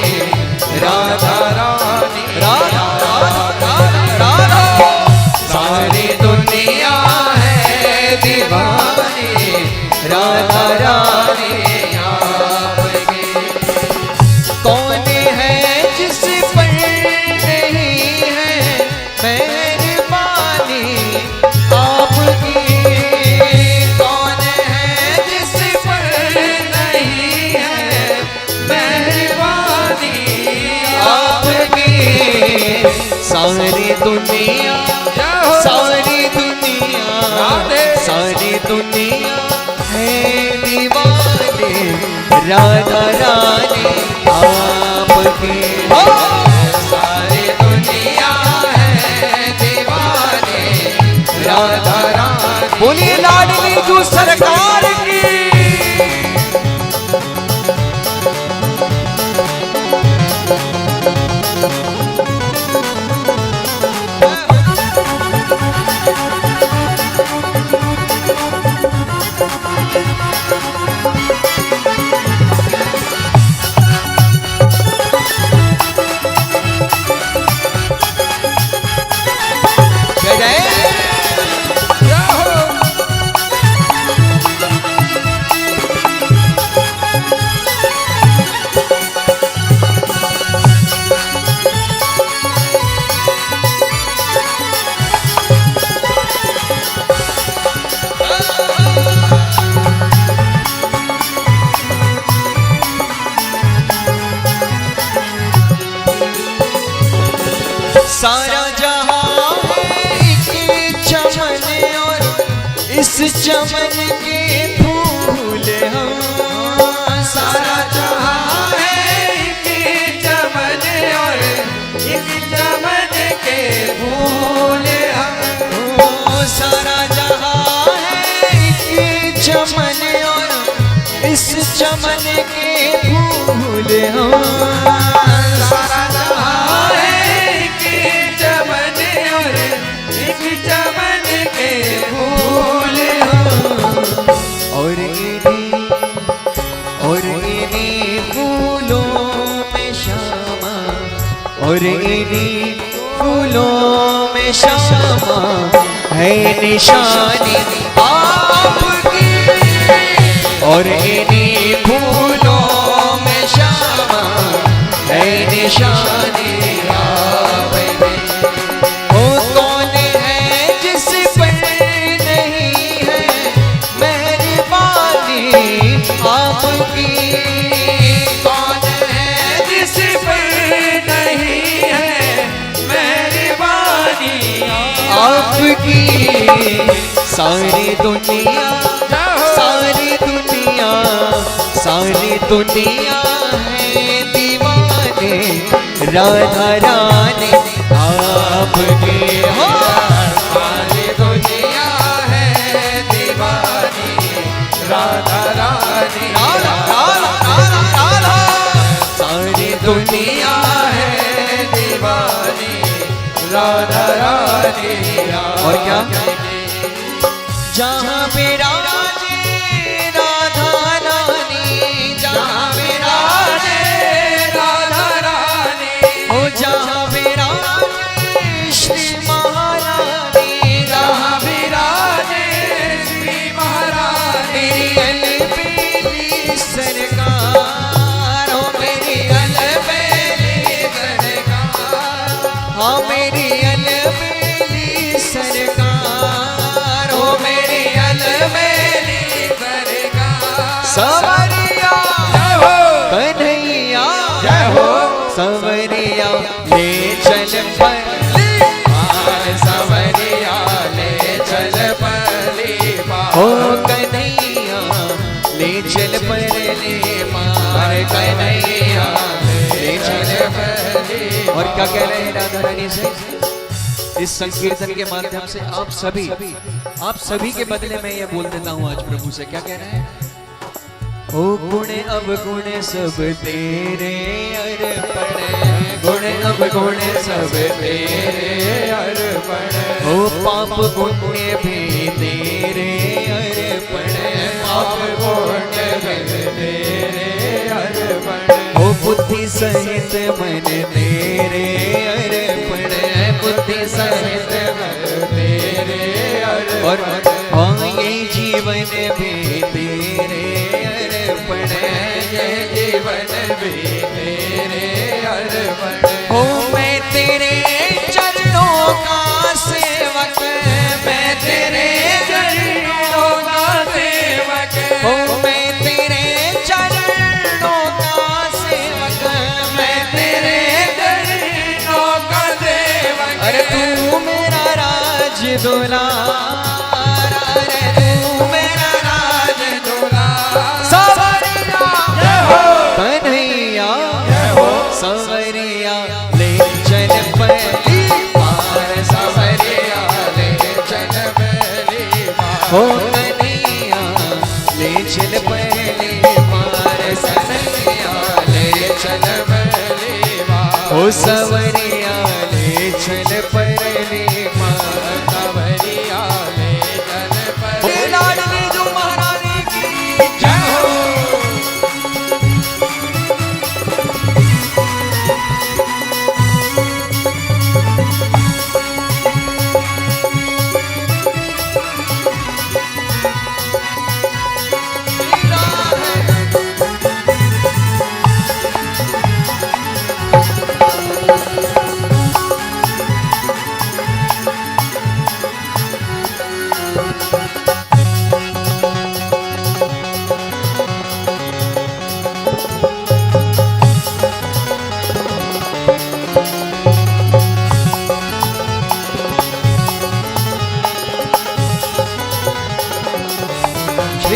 राधा रानी राधा राधा राधा, सारी दुनिया है दीवानी राधा रानी आपकी। कौन है जिस पर नहीं है मेहरबानी आपकी, कौन है जिस पर नहीं है मेहरबानी आपकी। सारी दुनिया सारी दुनिया सारी दुनिया है दीवानी राधा रानी आपकी, सारी दुनिया है दीवानी राधा रानी। बोलिए लाडली जू सरकार की। इस चमन के फूल हम, सारा जहां है एक चमन और एक चमन के फूल हम। ओ सारा जहां है एक चमन और इस चमन के फूल हम, सारा जहां है एक चमन और एक चमन के फूल हम। और इन्हीं फूलों में श्यामा, और इन्हीं फूलों में श्यामा है निशानी आपकी, और इन्हीं फूलों में श्यामा है निशानी आपकी। ओ कौन है जिस पर नहीं है मेहरबानी आपकी, कौन है जिस पर नहीं है मेहरबानी आपकी। सारी दुनिया, सारी दुनिया, सारी दुनिया है दीवाने राधा रानी आपके। हो सारी दुनिया है दीवानी राधा रानी, सारी दुनिया है दीवानी राधा रानी। और क्या, जहाँ विराजे राधा रानी, जहाँ विराजे राधा रानी, ओ जहाँ विराजे श्री महारानी, जहाँ विराजे श्री महारानी। मेरी अलबेली सरकार, ओ मेरी अलबेली सरकार, हाँ मेरी अलबेली सरकार, ओ मेरी अलबेली सरकार। सवरिया जय हो, कन्हैया, जय हो, सवरिया ले चल पली पार सवरिया ले चल पली पार। ओ कन्हैया ले चल पली मार, कन्हैया ले चल पली। और क्या कह रहे हैं राधा रानी से? इस संकीर्तन के माध्यम से आप सभी के बदले में ये बोल देता हूँ आज प्रभु से। क्या कह रहे हैं? ओ गुण अब गुण सब तेरे अर्पण, गुण अब गुण सब तेरे अर्पण। ओ पाप पुण्य भी तेरे अर्पण, पाप पुण्य भी तेरे अर्पण। ओ बुद्धि सहित मन तेरे अर्पण, बुद्धि सहित मन तेरे अर्पण। और हाँ ये जीवन भी तेरे अर्पण, ये जीवन भी तेरे अर्पण। हो मैं तेरे चरणों का सेवक, मैं तेरे चरणों का सेवक। हो मैं तेरे चरणों का सेवक, मैं तेरे चरणों का सेवक। अरे तू मेरा राज दुलार, अरे तू मेरा राज दुलार। सवरिया जय हो, कन्हैया, जय हो, सवरिया ले चल पली पार सवरिया ले चल पली पार। हो कन्हैया ले चल पली मार, सवरिया ले चल पली पार। हो सवरिया ले चल पली मार, सवरिया ले चल पली। लाडली जो महारानी की जय हो।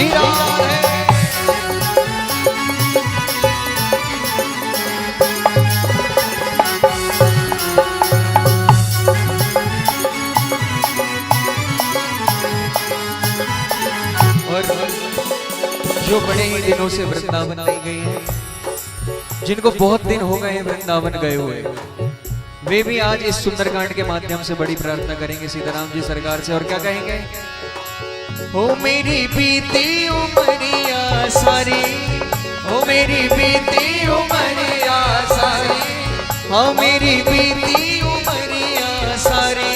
श्री राधे। और जो बड़े ही दिनों से वृंदावन नहीं गए हैं, जिनको बहुत दिन हो गए हैं वृंदावन गए हुए, वे भी आज इस सुंदरकांड के माध्यम से बड़ी प्रार्थना करेंगे सीताराम जी सरकार से। और क्या कहेंगे? हो मेरी बीती उमरिया सारी, हो मेरी बीती उमरिया सारी, हाँ मेरी बीती उमरिया सारी,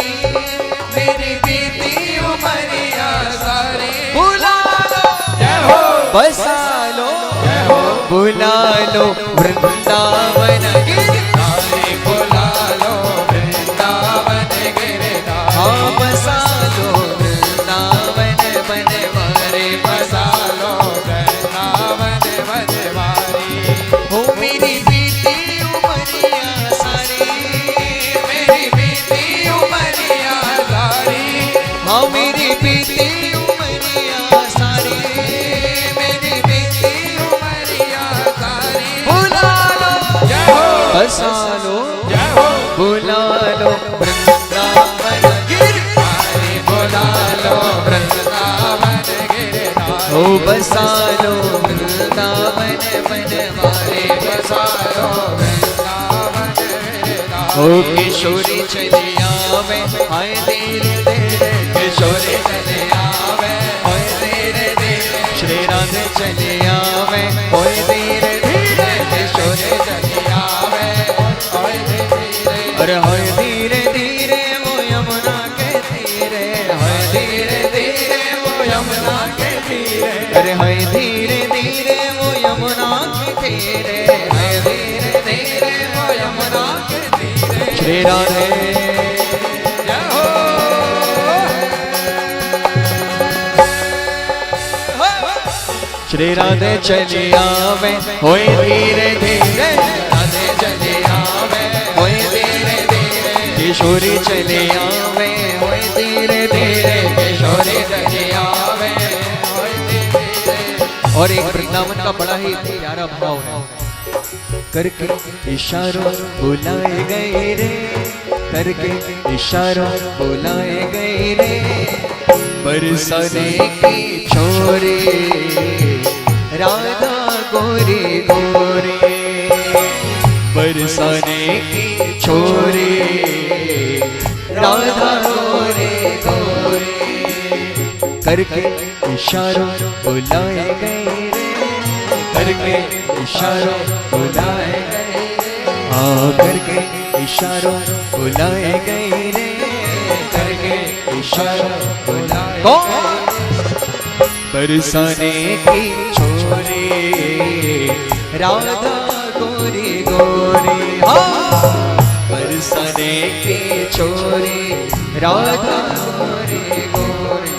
मेरी बीती उमरिया सारी, बुला लो जय हो, बसा लो जय हो, बुला लो वृंदावन गिरधारी, बुला लो वृंदावन गिरधारी, हाँ बसा लो वृंदावन बनवारी, बसा लो वृंदावन बनवारी। हो मेरी बीती उमरिया सारी, मेरी बीती उमरिया सारी, हाँ मेरी बीती उमरिया सारी, मेरी बीती उमरिया सारी, बुला लो जय हो, बसा लो जय हो, बुला लो वृंदावन गिरधारी, बुला लो वृंदावन गिरधारी, हो बसा लो वृंदावन बनवारी, बसा लो वृंदावन गिरधारी। हो किशोरी चली आवे हाय धीरे धीरे, किशोरी चली आवे हाय धीरे धीरे, श्री राधे चली आवे हाय धीरे धीरे, किशोरी चली आवे हाय धीरे धीरे, अरे हाय धीरे धीरे वो यमुना के तीरे, हाय धीरे धीरे वो यमुना के तीरे, अरे हाय धीरे धीरे वो यमुना के तीरे, हाय धीरे धीरे वो यमुना के तीरे, श्री राधे जय हो। श्री राधे चली आवे होए धीरे धीरे, राधे चली आवे होए धीरे धीरे, किशोरी चली आवे होए धीरे धीरे, किशोरी चली आवे होए धीरे धीरे। और एक वृंदावन का बड़ा ही प्यारा भाव है, करके इशारों बुलाए गए रे, करके इशारों बुलाए गए रे, बरसाने की छोरी राधा गोरी गोरी, बरसाने की छोरी राधा गोरी गोरी, करके इशारों बुलाए गए रे, करके इशारों बुलाए गए रे, हाँ करके इशारों बुलाए गए रे, करके इशारों बुलाए गए, बरसाने की छोरी राधा गोरी गोरी, हाँ बरसाने की छोरी राधा गोरी गोरी,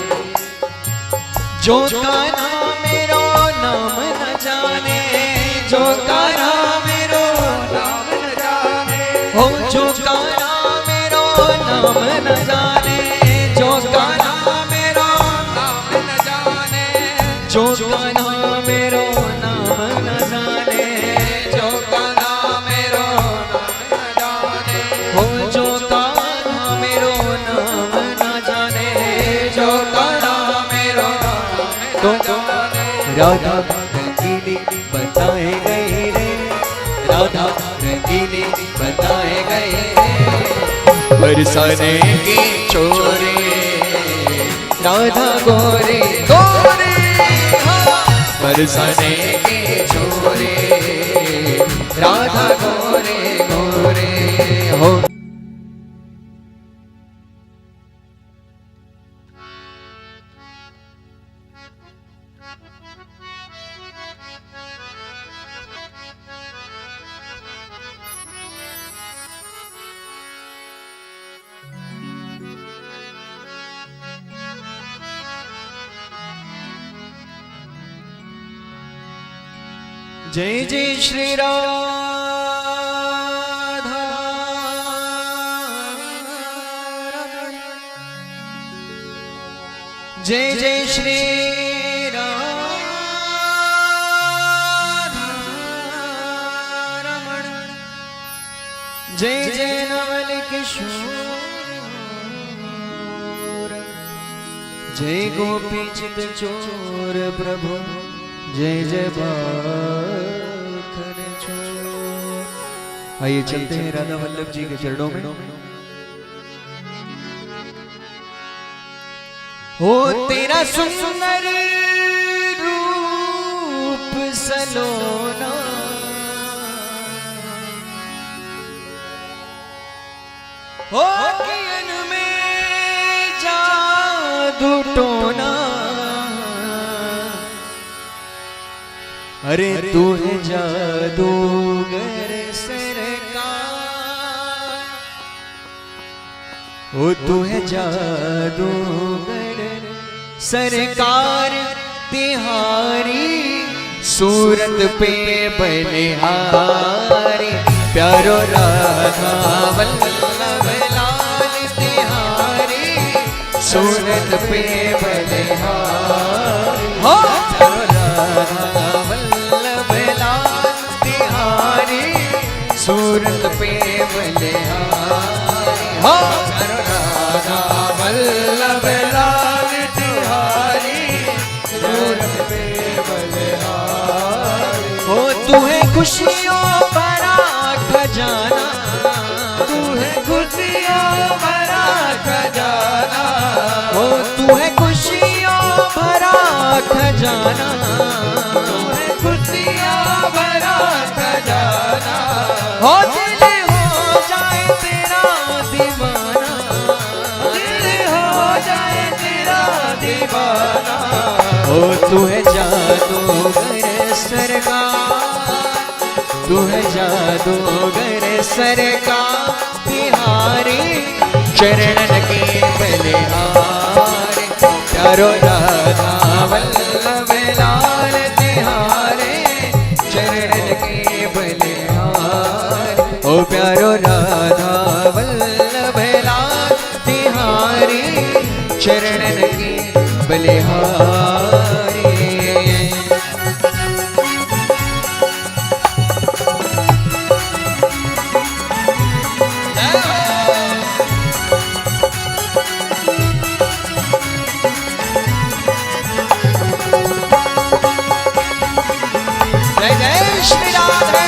जो का नाम मेरो नाम न जाने, जो का नाम मेरो नाम न जाने, हो जो का नाम मेरो नाम न जाने, जो का नाम मेरो नाम न जाने, जो का नाम मेरो नाम न जाने, जो का नाम मेरो नाम न जाने, हो जो का नाम मेरो नाम न जाने, जो का नाम मेरो नाम न जाने, राधा रंगीली बताए गए रे, राधा रंगीली बताए गए रे, बरसाने की छोरी राधा गोरी गोरी, बरसाने की छोरी राधा गोरी गोरी, हो जय जय श्री राधा, जय जय श्री राधा, जय जय नवल किशोर, जय गोपी चित चोर प्रभु, जय जय भाखर चोर। आइए चलते हैं राधा वल्लभ जी के चरणों में। हो तेरा सुंदर रूप सलोना, हो कियन में जादू टोना, अरे तू है जादूगर सरकार, ओ तू है जादूगर सरकार, तिहारी सूरत पे बलिहारी, प्यारो राधा वल्लभ लाल तिहारी सूरत पे बलिहारी, हो राधा वल्लभ लाल तिहारी सूरत पे बलिहारी, हो राधा वल्लभ लाल तिहारी सूरत पे बलिहारी। हो तू है खुशियों भरा खजाना, तू है खुशियों भरा खजाना, हो तू है खुशियों भरा खजाना, तू है खुशियों भरा खजाना, हो दिल हो जाए तेरा दीवाना, दिल हो जाए तेरा दीवाना, हो तू है जादूगर सरकार, तू है जादूगर सरकार, तिहारी चरणन के बलिहारी, प्यारो राधा वल्लभ लाल तिहारे चरणन के बलिहारी, ओ प्यारो राधा वल्लभ लाल तिहारी चरणन के बलिहारी। जय जय श्री राधे।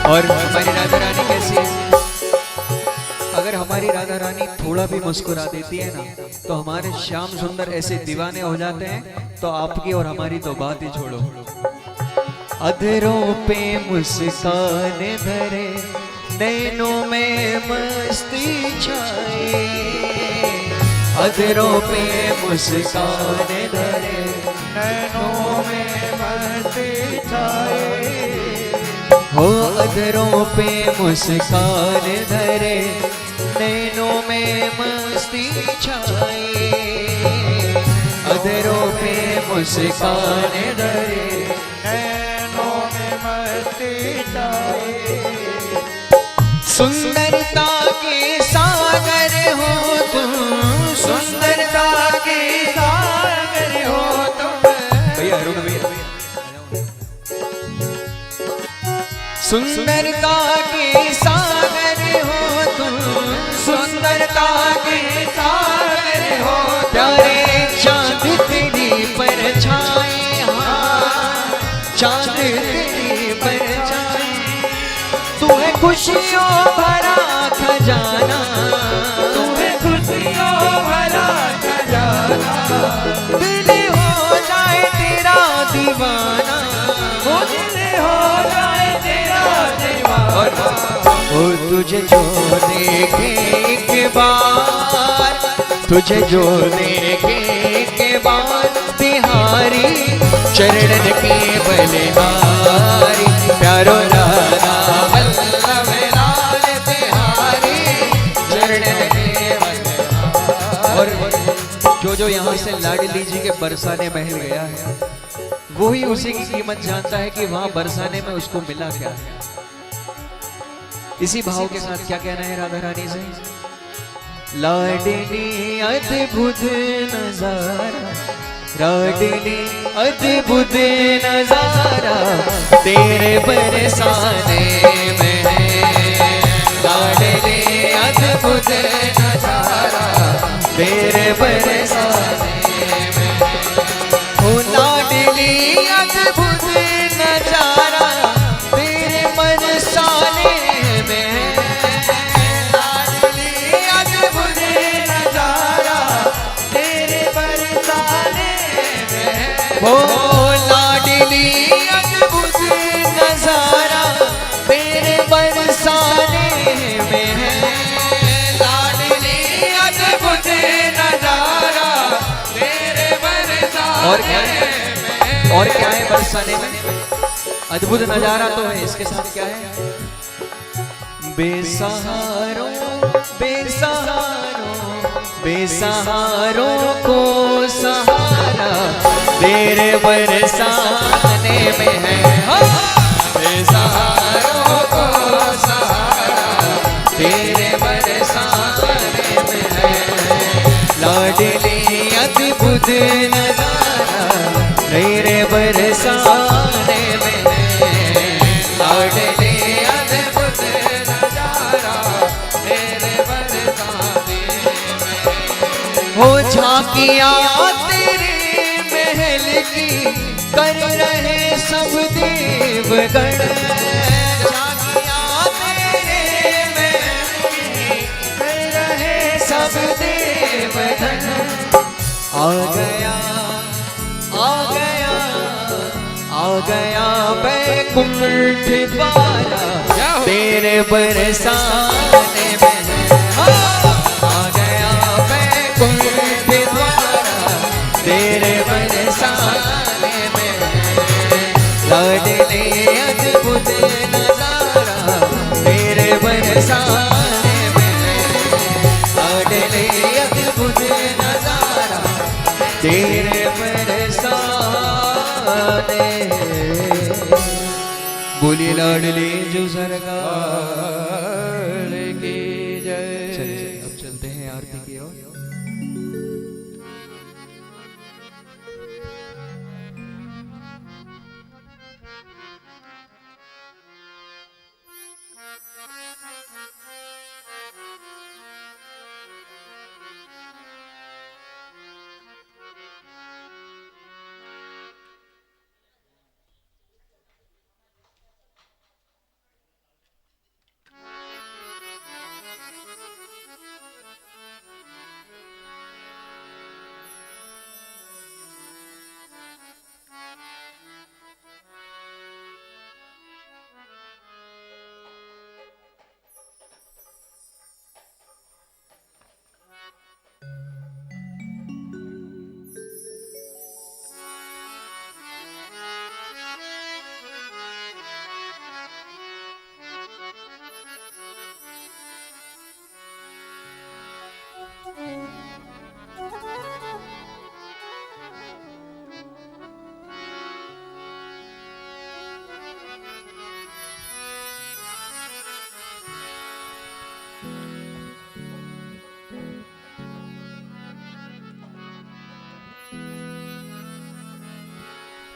और हमारी राधा रानी कैसी है? अगर हमारी राधा रानी थोड़ा भी मुस्कुरा देती है ना, तो हमारे श्याम सुंदर ऐसे दीवाने हो जाते हैं, तो आपकी और हमारी तो बात ही छोड़ो। अधरों पे मुस्कान भरे, नैनों में मस्ती छाए, अधरों पे मुस्कान भरे, नैनों में मस्ती छाए, हो अधरों पे मुस्कान धरे, नैनों में मस्ती छाए, अधरों पे मुस्कान धरे, नैनों में मस्ती छाए, सुंदरता के सागर हो तुम, सुंदरता के सागर हो तुम, भैया रुक भैया, सुंदरता के सागर हो तुम, सुंदरता के सागर हो, प्यारे चांद तेरी परछाई, हाँ चांद तेरी परछाई, तू है खुशियों भरा खजाना, तू है खुशियों भरा खजाना, दिल हो जाए तेरा दीवाना, वो दिल हो जाए तेरा दीवाना, ओ तुझे जो देखे एक बार, तुझे जो देखे एक बार, तिहारी चरणन के बलिहारी, प्यारो राधा वल्लभ लाल तिहारी चरणन के बलिहारी। और जो यहाँ से लाडली जी के बरसाने महल गया है, वो ही उसी की कीमत जानता है कि वहां बरसाने में उसको मिला क्या है। इसी भाव के साथ क्या कहना है राधा रानी से? लाडली अद्भुत नजारा, लाडली अद्भुत नजारा तेरे बरसाने में है। लाडली अद्भुत नजारा तेरे बरसाने में है। ओ लाडली अद्भुत नजारा तेरे बरसाने में है। लाडली अद्भुत नजारा तेरे बरसाने में है। ओ लाडली अद्भुत नजारा तेरे बरसाने में है। लाडली अद्भुत नजारा तेरे बरसाने और क्या है? और क्या है बरसाने में? अद्भुत नजारा तो है, इसके साथ क्या है? बेसहारों बेसहारों बेसहारों को सहारा तेरे बरसाने में है। बेसहारों को सहारा तेरे बरसाने में है। लाडली अद्भुत नजारा तेरे बरसाने में है। लाडली अद्भुत नजारा तेरे बरसाने में। हो झांकियां तेरे महल की कर रहे सब देवगण। झांकियां तेरे महल की कर रहे सब देवगण। आ गया आ गया आ गया बैकुंठ द्वारा तेरे बरसाने में है। आ गया बैकुंठ द्वारा तेरे बरसाने में है। लाडली अद्भुत नजारा तेरे बरसाने में है। लाडली अद्भुत नजारा तेरे बरसाने। बोली लाडली जो सरकार की जय। चलिए अब चलते हैं आरती की ओर।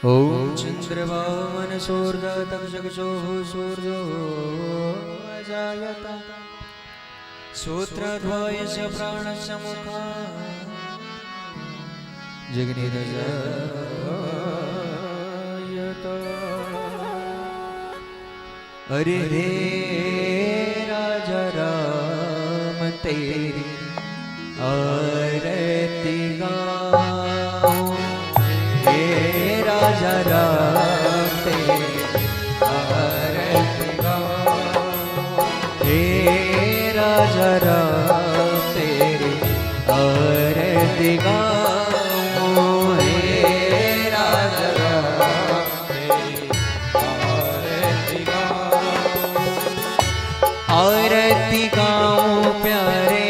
ओम चंद्रभावन सूर्य तक्षो सूर्यो अजायत सूत्रद्वयस्य प्राणस्य मुखा जगनिरजायत। अरे हे राजा राम तेरी आरती गाऊं। हे राजा राम तेरी आरती गाऊं। हे राजा राम तेरी आरती गाऊं। हे राजा राम तेरी आरती गाऊं। आरती गाऊं प्यारे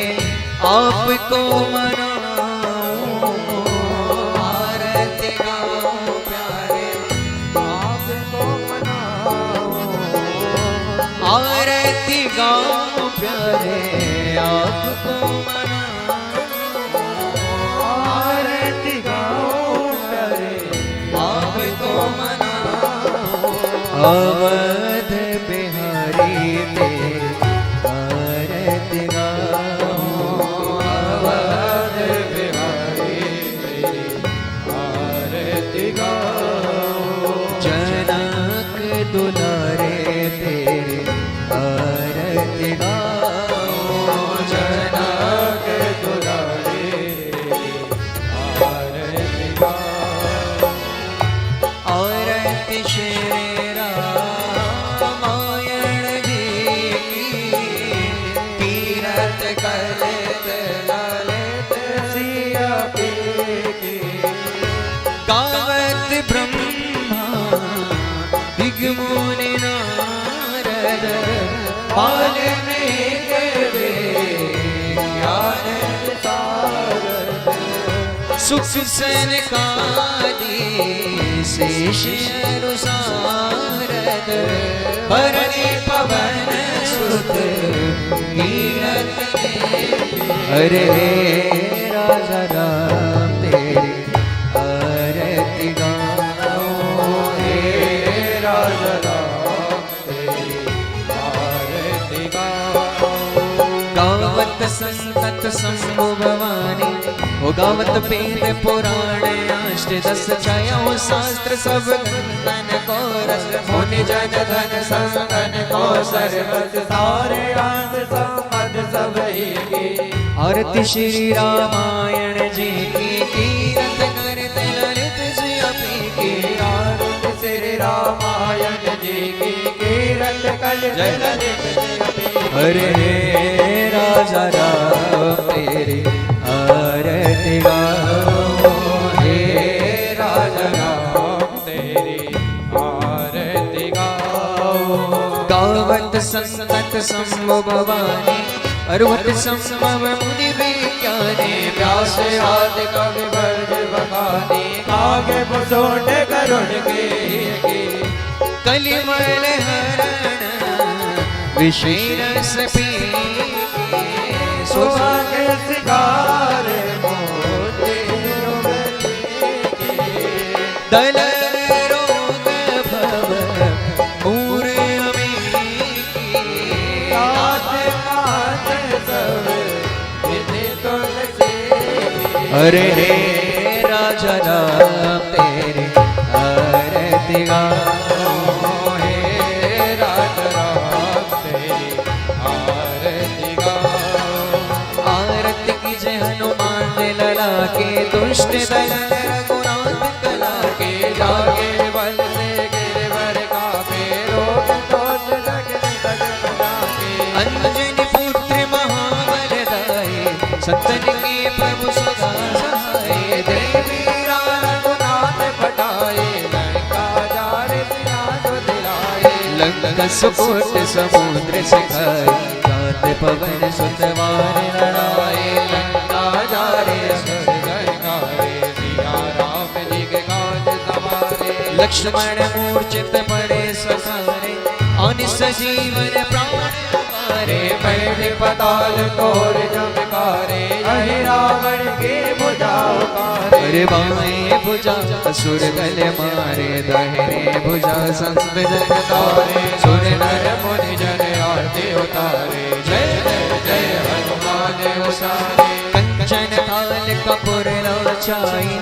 आपको मनाऊं। आरती गाऊं प्यारे अवध बिहारी तेरी आरती गाऊं। अवध बिहारी तेरी आरती गाऊं। जनक दुलारे तेरी आरती गाऊं। जनक दुलारे तेरी आरती गाऊं। आरती श्री रामायण जी की तीरथ कलित ललित सिया पी की गावत ब्रह्मा दिग्मुनि नारद वाल्मीकि ज्ञान सागर सुख सनकादि शेष अनुसारद भरणी पवन सुत कीरत अरे राजा राम तेरी आरती गाऊं। हे राजा राम तेरी आरती गाऊं। गावत संतत शंभु भवानी हो गावत वेद पुराण अष्ट दस छायाओ शास्त्र सब गंधन को रस मुनि जन धन संगन को सर्वत सारे राज संपद सब ही की आरती श्री रामायण जी की कीरत करते ललित सियापी की आरती श्री रामायण जी की कीरत कलित ललित सियापी की। अरे राजा राम तेरी आरती गाऊं। हे राजा राम तेरी आरती गाऊं। गावत संतत शंभु भवानी अरुवत संभव मुनि विज्ञानी व्यास आदि कवि वर्ग बखानी आगे पुसोट करुण के कलिमल हरण विशेष पी सुहागे सिगार मोती दल रोग भव मूर अमी अरे राजा राम तेरे आरती गाऊं। हे राजा राम तेरी आरती गाऊं। आरती की जय हनुमान जी लला के दुष्ट दल रघुनाथ कला के जागे बल से गिरवर का रोग दोष लगने तक बजाके अंजनी पुत्र महाबल दाई संतन के प्रभु सदा सहाय देवी रघुनाथ पटाए लंका जारे सिया जो दिलाए लंका सुकोट समुद्र सिखाए कांत पवन सुतवार लड़ाए लंका जारे असुर जयकारे सिया राम जी के काज सवारे लक्ष्मण मूर्छित पड़े सखारे अनिस जीवन प्राण रे पैठ पताल तोर जमकारे अहि रावण के भुजा उतारे अरे बाएं भुजा असुर गल मारे दाहिने भुजा संत जन तारे सुर नर मुनि जन आरती उतारे जय जय जय हनुमान उसारे कंचन काल कपूर लाचाई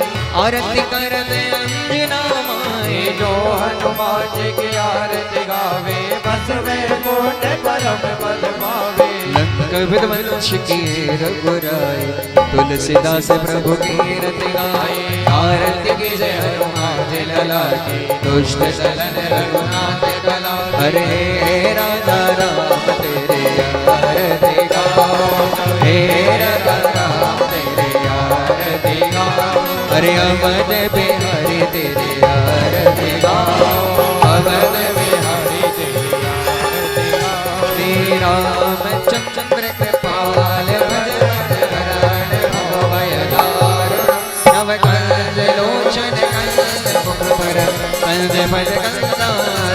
आरती करत अंजना माए जो हनुमान जी की आरती गावे बस में कोट परम पद पावे लंक विध्वंस किए रघुराई तुलसीदास प्रभु की रति गाए आरती की जय हनुमान जी लला की दुष्ट सलन रघुनाथ कला हरे राजा राम तेरे आरती गाओ हे राजा राम तेरे आरती गाओ हरे अवध बिहारी तेरे आरती गाओ अवध बिहारी तेरी आरती गाओ श्री रामचंद्र कृपाल भजन भय दारुण नव कंज लोचन कंद मुख पर कंद भज कंदार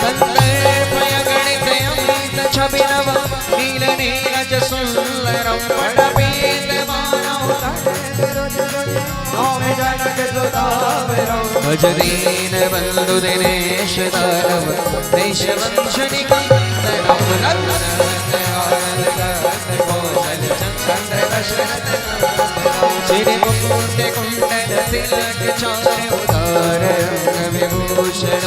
कंदर्प गणित अमृत छवि नव नील नीरज सुंदरम पटपीत मानव जनक सुता भज दीन बंधु दिनेश दानव देश वंशनिकं चिरे मुकुट कुंडल तिलक चार उदार रंग विभूषण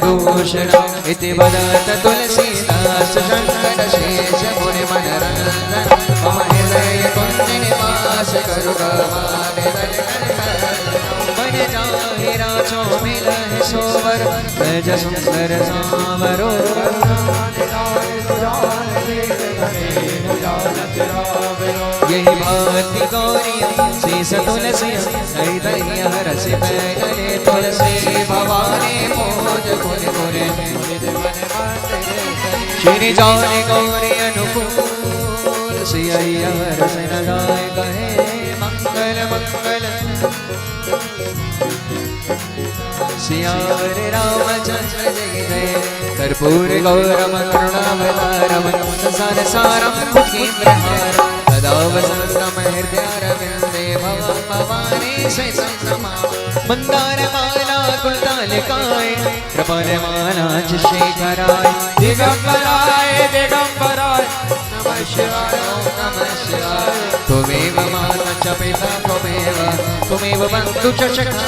भूषण इति वदत तुलसीदास शंकर शेष मुनि मनरंजन मम हृदय कुंज निवास करु मन जाहि राचो मिलहि सोवर ब्रज सुंदर सांवरो यही भक्ति गौरी शेष तुलसी हृदय हरस बैगले तुलसी भवानी मोज गुण गुण श्री जाने गौरी अनुकूल सिय हरस नगाय कहे मंगल मंगल सियावर रामचंद्र जय जय कर्पूर गौरम करुणावतारम संसार सारम भुखीन्द्रहारम सदा वसन्तम हृदयारविन्दे भवं भवानी समा मंदार माला कुलतालिकाय कृपालमाला च शेखराय दिगंबराय दिगंबराय नमः शिवाय नमः शिवाय त्वमेव माता च पिता त्वमेव बन्धु च सखा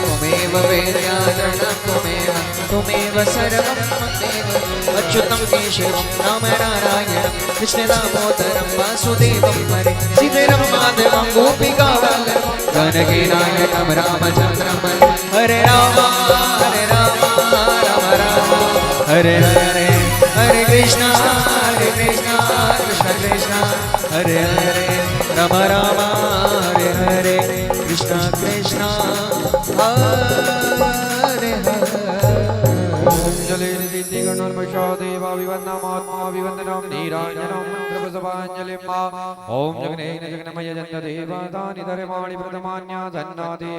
त्वमेव वेद्याधरणं त्वमेव सर्वं त्वमेव अच्युतं केशवं राम नारायणं कृष्णदामोदरं वासुदेवं हरे श्रीधरं माधवं गोपिकावल्लभं जानकीनायकं रामचन्द्रं हरे राम राम राम हरे हरे हरे कृष्ण कृष्ण कृष्ण हरे हरे राम राम हरे हरे कृष्ण कृष्ण हरे जले निधि गणोन्मषा देवा विवन्नमात्मा विवन्दनं नीराञ्जनं मन्त्रपुष्पाञ्जलिं मा ॐ जगनेन जगन्मय जन्त देवतानि धर्माणि प्रथमान्या धन्नादि